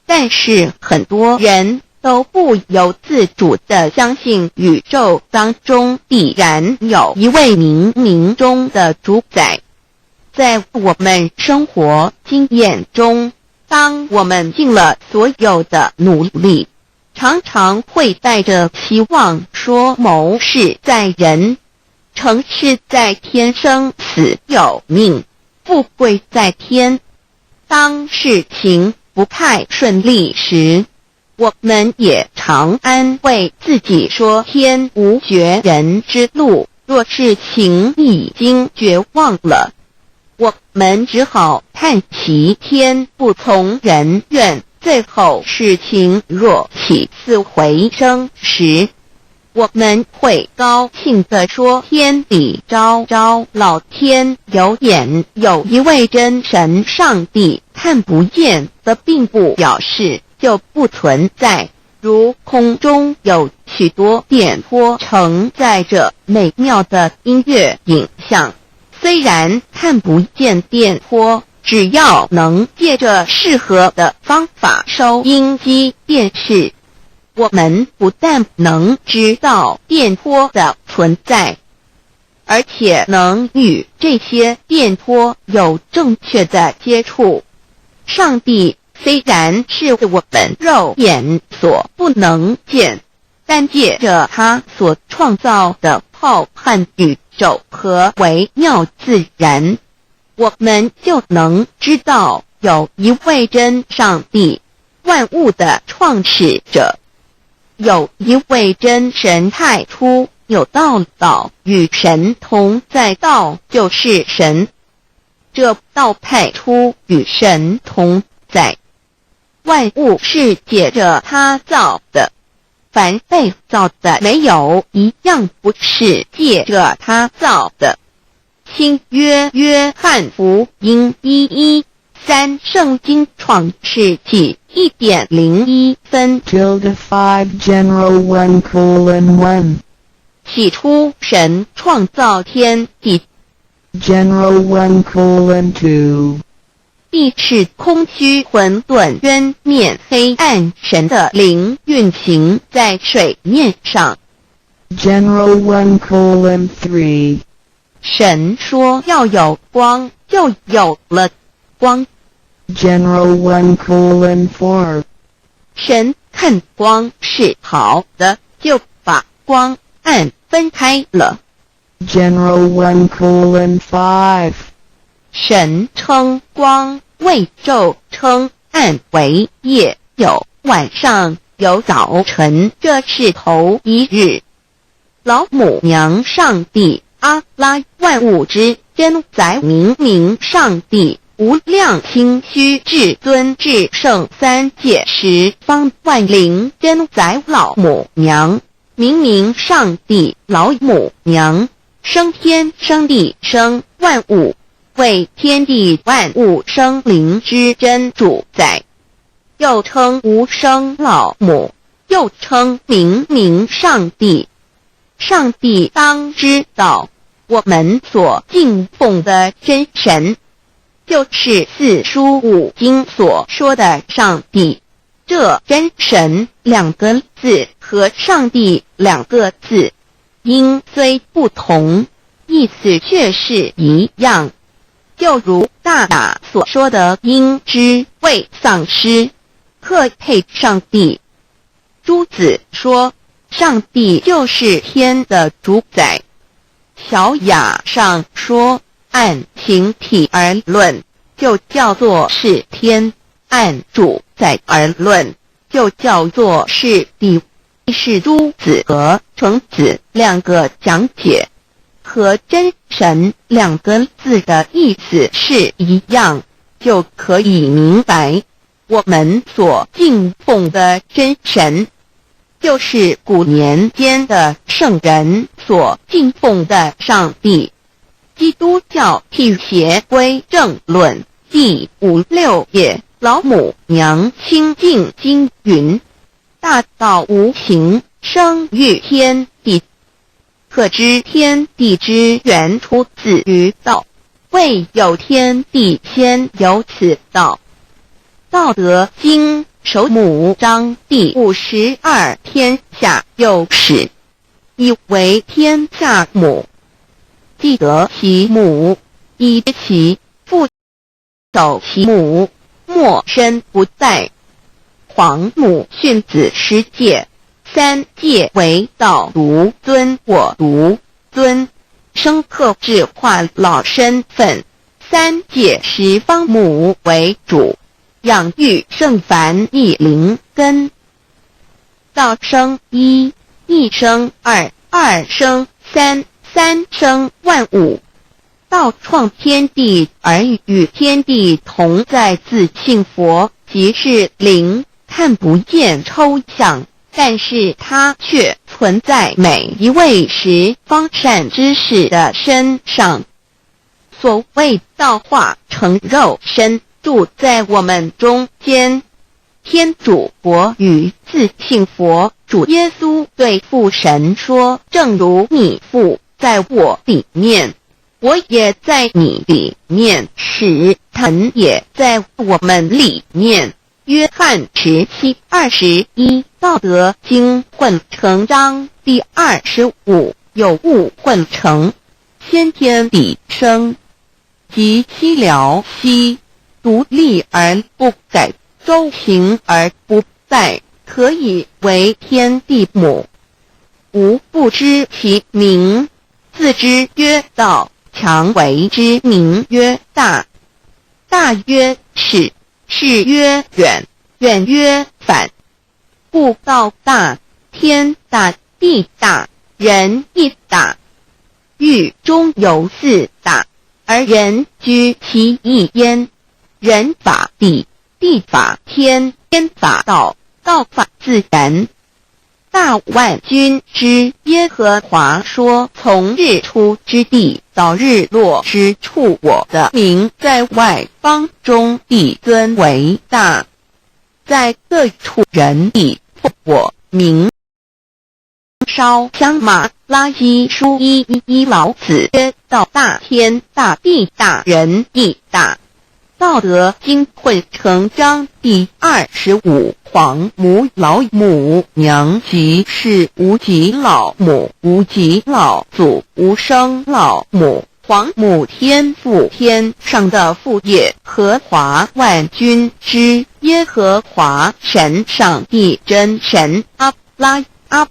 但是很多人都不由自主地相信宇宙当中必然有一位冥冥中的主宰。在我们生活经验中，当我们尽了所有的努力，常常会带着希望说谋事在人，成事在天，生死有命，富贵在天。当事情不太顺利时，我们也常安慰自己说天无绝人之路，若事情已经绝望了，我们只好叹息天不从人愿。最后事情若起死回生时，我们会高兴地说天理昭昭，老天有眼，有一位真神上帝，看不见的并不表示就不存在。如空中有许多电波承载着美妙的音乐影像，虽然看不见电波，只要能借着适合的方法收音机电视，我们不但能知道电波的存在，而且能与这些电波有正确的接触。上帝虽然是我们肉眼所不能见，但借着他所创造的浩瀚宇宙和微妙自然，我们就能知道有一位真上帝，万物的创始者，有一位真神太初，有道，道与神同在，道就是神，这道太初与神同在。万物是借着他造的，凡被造的没有一样不是借着他造的。新约约翰福音1:13，圣经创世纪1.01分 5 General 1:1 起初神创造天地， General 1:2 地是空虚混沌渊面黑暗，神的灵运行在水面上。 General 1:3 神说要有光，就有了光。 General 1:4 神看光是好的，就把光暗分开了。 General 1:5 神称光为昼，称暗为夜，有晚上，有早晨，这是头一日。老母娘上帝阿拉，万物之真宰明明上帝，无量清虚至尊至圣三界十方万灵真宰老母娘，明明上帝老母娘，生天生地生万物，为天地万物生灵之真主宰，又称无生老母，又称明明上帝。上帝当知道，我们所敬奉的真神，就是四书五经所说的上帝。这真神两个字和上帝两个字，音虽不同，意思却是一样。就如大大所说的因之谓丧失，克配上帝。朱子说上帝就是天的主宰。小雅上说按形体而论，就叫做是天；按主宰而论，就叫做是地。是朱子和程子两个讲解，和真神两个字的意思是一样，就可以明白我们所敬奉的真神，就是古年间的圣人所敬奉的上帝。基督教辟邪归正论第56页，老母娘清净经云：大道无形，生育天地，可知天地之源出自于道，未有天地，先有此道。道德经首母章第52，天下有始，以为天下母。既得其母，以知其父，守其母，莫身不在。黄母训子十戒，三戒为道独尊我独尊，生克制化老身份。三戒十方母为主，养育圣凡一灵根。道生一，一生二，二生三，三生万物。道创天地而与天地同在，自性佛，即是灵，看不见抽象，但是它却存在每一位十方善知识的身上。所谓道化成肉身，住在我们中间。天主佛与自性佛主耶稣对父神说，正如你父在我里面，我也在你里面，使thần也在我们里面。约翰17:21，道德经混成章第25，有物混成，先天地生，即七辽息，独立而不改，周行而不殆，可以为天地母。吾不知其名，自之曰道，常为之名曰大。大曰始，始曰远，远曰反。故道大，天大，地大，人亦大。域中有四大，而人居其一焉。人法地，地法天，天法道，道法自然。大万军之耶和华说，从日出之地到日落之处，我的名在外邦中必尊为大，在各处人以奉我名烧香。马拉基书1:1，老子曰：道大，天大，地大，人亦大。道德经混成章第25，黄母老母娘，即是无极老母，无极老祖，无生老母。黄母天父，天上的父也，和华万军之耶和华神，上帝真神，阿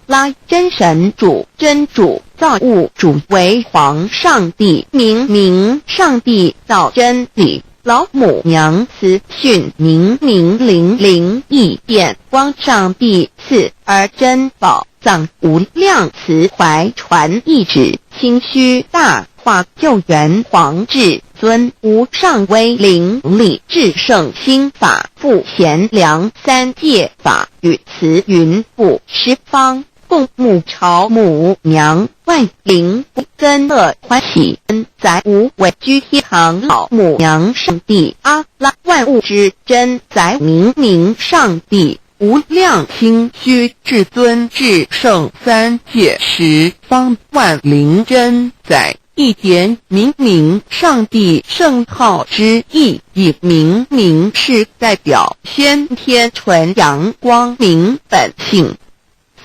拉真神主，真主造物主，为皇上帝，明上帝造真理。老母娘慈训，明灵异变，光上帝赐而真宝藏，无量慈怀传一旨，清虚大化，救援皇至尊，无上威灵力，至圣心法，复贤良，三界法与慈云布，十方共沐朝母娘，万灵增乐欢喜，恩载无畏居天堂，老母娘上帝，阿拉万物之真载，明上帝，无量清虚至尊至圣，三界十方万灵真载，一点明上帝圣号之意，以明是代表先天纯阳光明本性。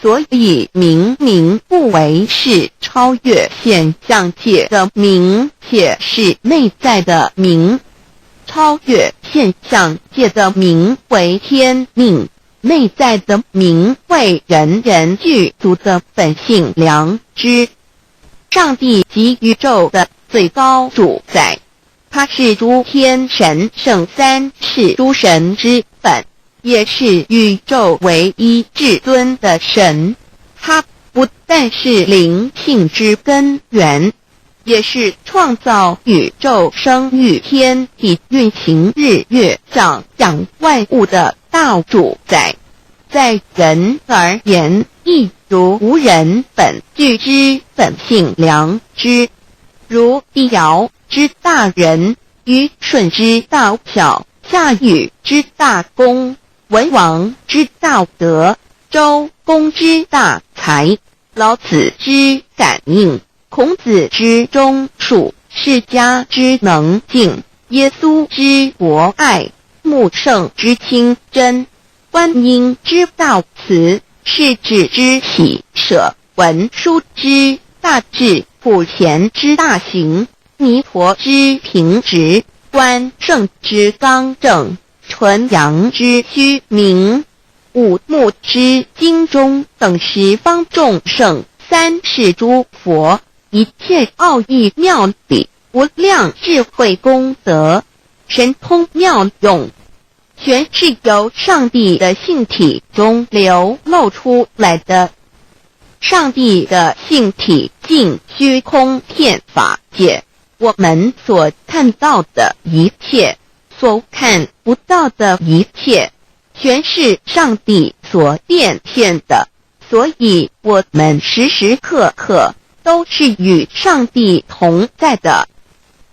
所以明不为是超越现象界的明，且是内在的明。超越现象界的明为天命，内在的明为人人具足的本性良知。上帝即宇宙的最高主宰，他是诸天神圣三世诸神之本，也是宇宙唯一至尊的神。他不但是灵性之根源，也是创造宇宙生育天地运行日月长养万物的大主宰。在人而言，亦如无人本具之本性良知，如帝尧之大仁，虞舜之大巧，夏禹之大功，文王之大德，周公之大才，老子之感应，孔子之忠恕，释迦之能静，耶稣之博爱，穆圣之清真，观音之大慈，世子之喜舍，文殊之大智，普贤之大行，弥陀之平直，观圣之刚正，纯阳之虚名，五目之精中等十方众圣，三世诸佛，一切奥义妙理，无量智慧功德，神通妙用，全是由上帝的性体中流露出来的。上帝的性体尽虚空遍法界，我们所看到的一切，所看不到的一切，全是上帝所变现的，所以我们时时刻刻都是与上帝同在的。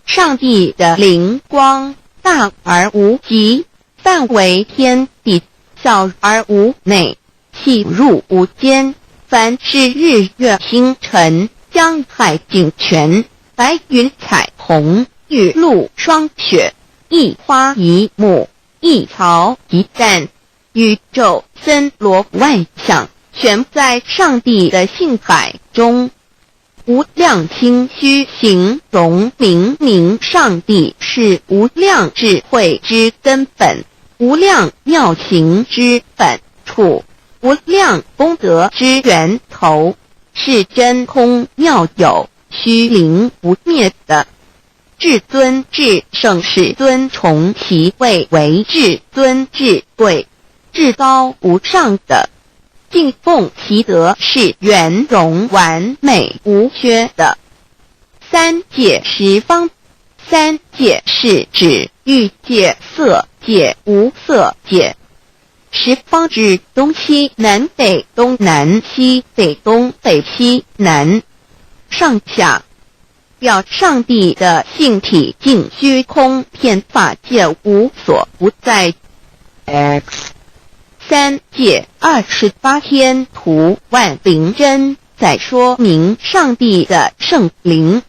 上帝的灵光大而无极，范围天地，小而无内，细入无间。凡是日月星辰，江海井泉，白云彩虹，雨露霜雪，一花一木，一草一蛋，宇宙森罗万象，全在上帝的性海中。无量清虚形容明明上帝是无量智慧之根本，无量妙行之本处，无量功德之源头，是真空妙有，虚灵不灭的。至尊至圣世尊崇其位为至尊至贵，至高无上的。敬奉其德是圆融完美无缺的。三界十方，三界是指欲界、色界、无色界。十方指东西南北东南西北东北西南上下，表上帝的性体尽虚空遍法界无所不在。 X 三界28天图万灵真，在说明上帝的圣灵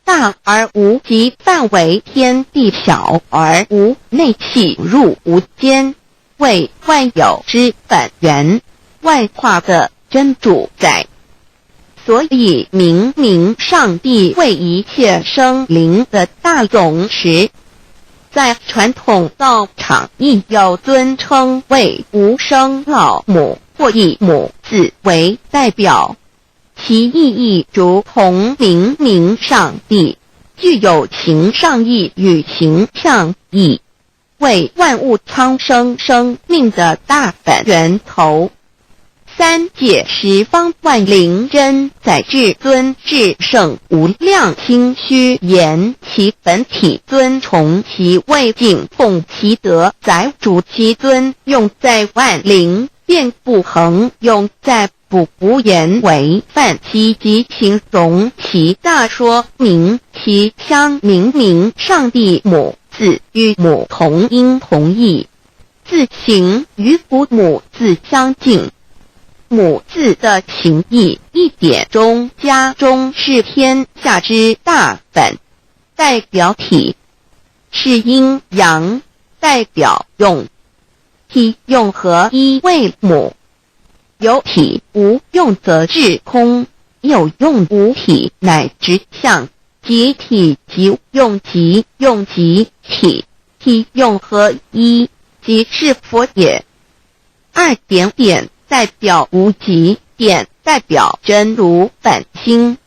大而无极，范围天地，小而无内，细入无间，为万有之本源，万化的真主宰。所以明明上帝为一切生灵的大总持，在传统道场亦有尊称为无生老母，或以母字为代表，其意义如同明明上帝具有形上义与形象义，为万物苍生生命的大本源头。三界十方万灵真，在至尊至圣无量清虚言其本体，尊崇其位，敬奉其德，载主其尊，用在万灵，便不恒用在不言为范其及形容其大，说明其相明明上帝母字与母同音同义，字形与父母字相近。母字的情义一点中加中，是天下之大本，代表体；是阴阳，代表用。体用合一为母，有体无用则至空，有用无体乃直相。即体即用，即用即体，体用合一，即是佛也。二点点代表无极，点代表真如本心，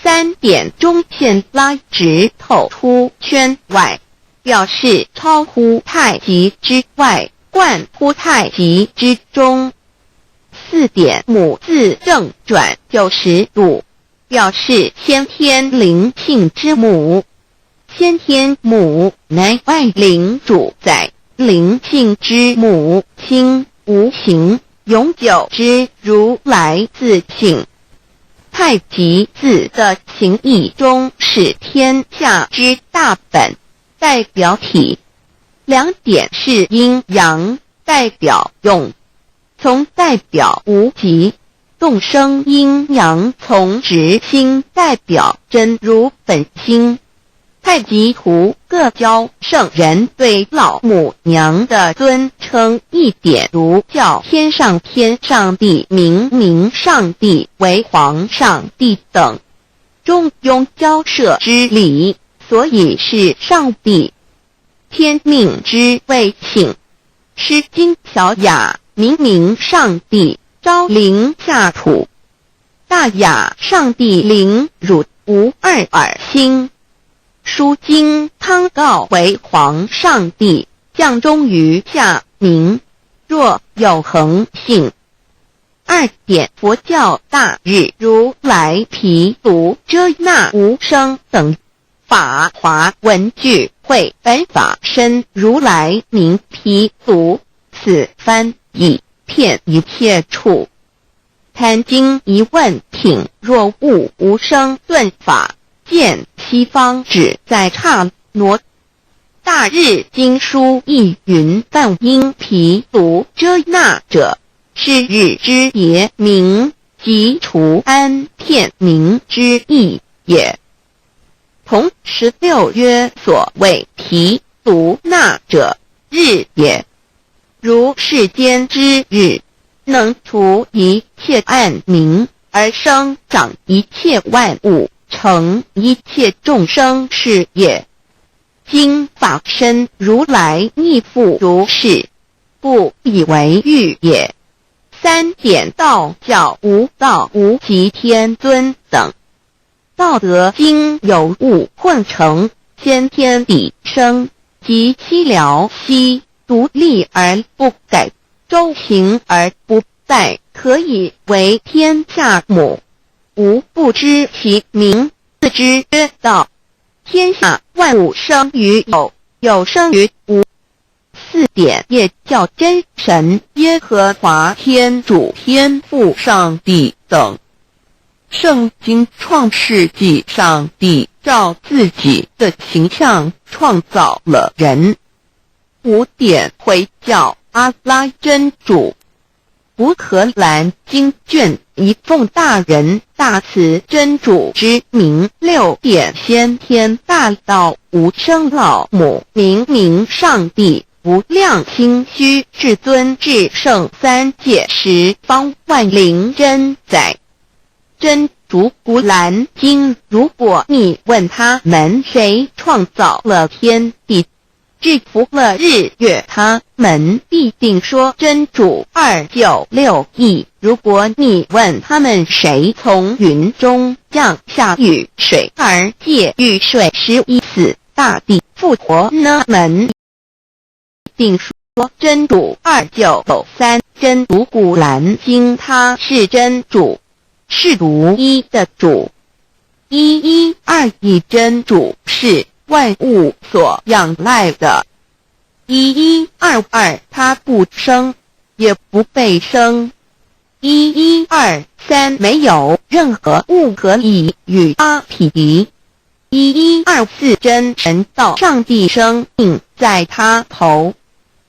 三点中线拉直透出圈外，表示超乎太极之外，贯乎太极之中。四点母字正转90度，表示先天灵性之母。先天母乃万灵主宰，灵性之母心无形，永久之如来自性。太极字的情义中是天下之大本，代表体。两点是阴阳，代表用。从代表无极，动生阴阳从直心，代表真如本心。太极图各教圣人对老母娘的尊称，一点如叫天上天上帝、明明上帝为皇上帝等，中庸交涉之理，所以是上帝。天命之谓请，诗经小雅，明明上帝昭灵下土，大雅上帝灵汝无二耳心。书经汤告为皇上帝，降忠于下民，若有恒性。2点佛教大日如来毗卢遮那无生等法华文具会本法身如来名毗卢，此翻译遍一切处。贪经一问挺，若悟无生顿法，见西方只在刹那。大日经书亦云，但因毗卢遮那者，是日之别名，即除安片名之意也。同16曰，所谓毗卢那者，日也。如世间之日，能除一切暗明，而生长一切万物，成一切众生是也。今法身如来亦复如是，故以为喻也。3点道教无道无极天尊等，道德经有物混成，先天地生，即西辽西，独立而不改，周行而不殆，可以为天下母。吾不知其名，自之曰道。天下万物生于有，有生于无。4点也叫真神耶和华天主天父上帝等。圣经创世纪，上帝照自己的形象创造了人。5点回教阿拉真主。乌克兰经卷一奉大人大慈真主之名。6点先天大道无生老母，明明上帝无量心虚至尊至圣三界十方万灵真在。真主古兰经，如果你问他们谁创造了天地，制服了日月，他们必定说真主296亿。如果你问他们谁从云中降下雨水而借雨水使一死大地复活，他们定说真主2993。真主古兰经，他是真主，是独一的主。112真主是万物所仰赖的。1122他不生，也不被生。1123没有任何物可以与他匹敌。1124真神道上帝生命在他头，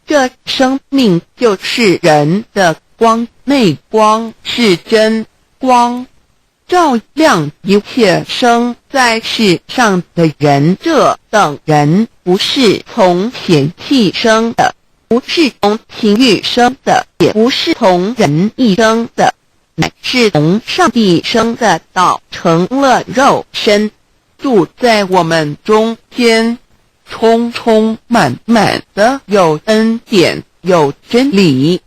这生命就是人的光，内光是真光，照亮一切生在世上的人。这等人不是从血气生的，不是从情欲生的，也不是从人意生的，乃是从上帝生的道成了肉身，住在我们中间，充充满满的有恩典，有真理。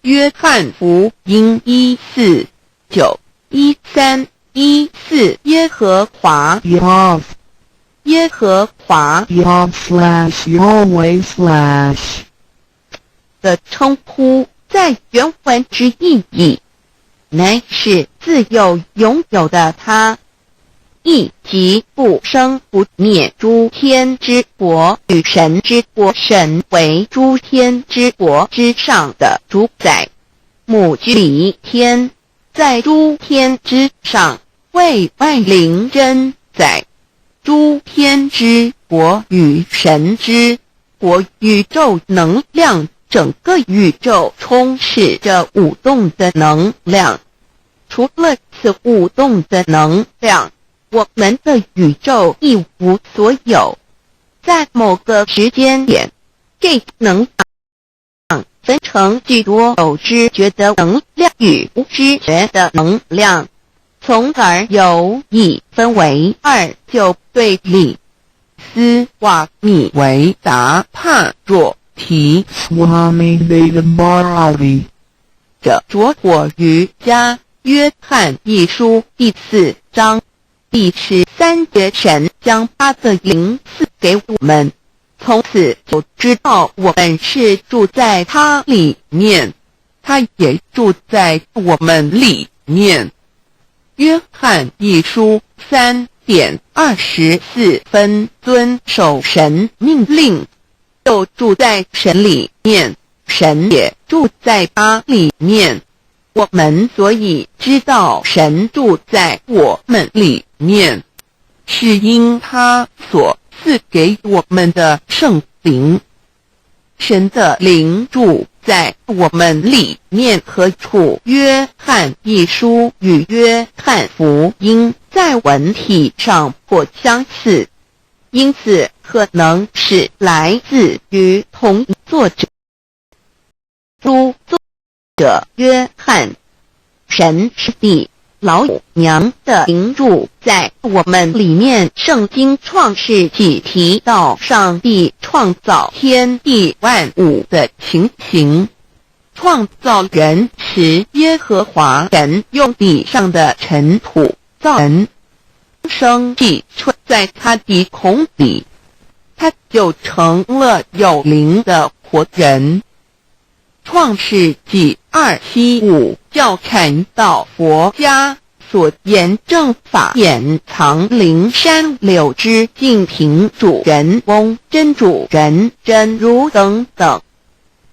约翰福音1491314耶和华 Yav 耶和华 Yav/Yahweh/ 的称呼，在原文之意义，乃是自有拥有的他，亦即不生不灭诸天之国与神之国，神为诸天之国之上的主宰，母居离天，在诸天之上，为万灵真在。诸天之国与神之国，宇宙能量，整个宇宙充斥着舞动的能量。除了此舞动的能量，我们的宇宙一无所有。在某个时间点，这能量分成许多有知觉的能量与无知觉的能量，从而有一分为2，就对立。斯瓦米维达帕若题 Swami Vedabharati 着着火瑜伽约翰一书第4章第13节，神将他的灵赐给我们，从此就知道我们是住在他里面，他也住在我们里面。约翰一书3:24，遵守神命令，就住在神里面，神也住在他里面。我们所以知道神住在我们里面，是因他所赐给我们的圣灵。神的灵住在我们里面何处？约翰一书与约翰福音在文体上颇相似，因此可能是来自于同一作者。作者约翰，神是地老娘的灵住在我们里面。圣经创世纪提到上帝创造天地万物的情形，创造人时，耶和华神用地上的尘土造人，生气吹在他的孔里，他就成了有灵的活人。创世纪2:7-5教看到佛家所言正法掩藏灵山柳之净瓶主人翁真主人真如等等。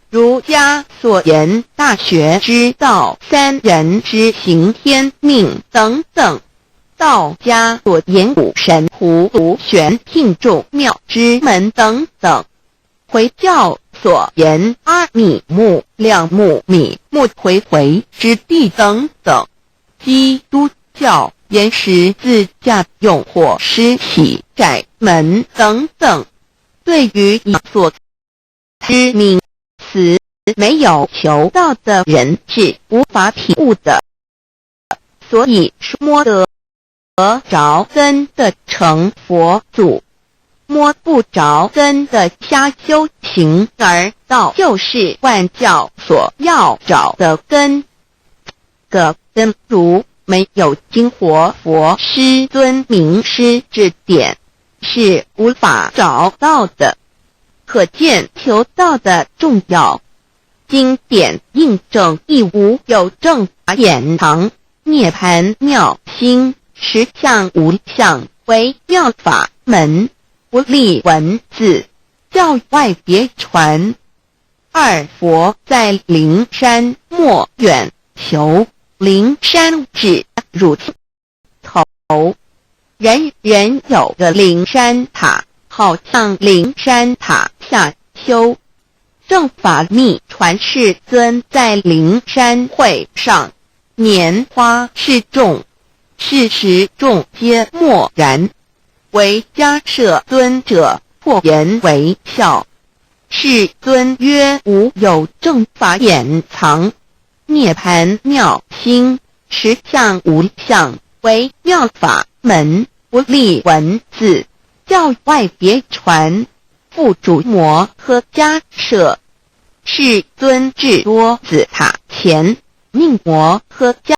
儒家所言大学之道三人之行天命等等。道家所言五神葫芦玄牝众妙之门等等。回教所言阿米木亮木米木回之地等等。基督教言十字架用火施洗窄门等等。对于以所知名词没有求道的人是无法体悟的，所以摸得着根的成佛祖，摸不着根的瞎修行而道，就是万教所要找的根。个根如没有经活佛师尊名师指点，是无法找到的。可见求道的重要。经典印证亦无有正法掩藏，涅盘妙心实相无相为妙法门，不立文字，教外别传。二佛在灵山莫远求，灵山只如头，人人有个灵山塔，好像灵山塔下修。正法密传世尊在灵山会上，拈花示众，事实众皆默然，唯迦摄尊者破颜为笑。世尊曰：无有正法掩藏，涅盘妙心实相无相为妙法门，不立文字，教外别传。复主摩诃迦摄，世尊至多子塔前，命摩诃迦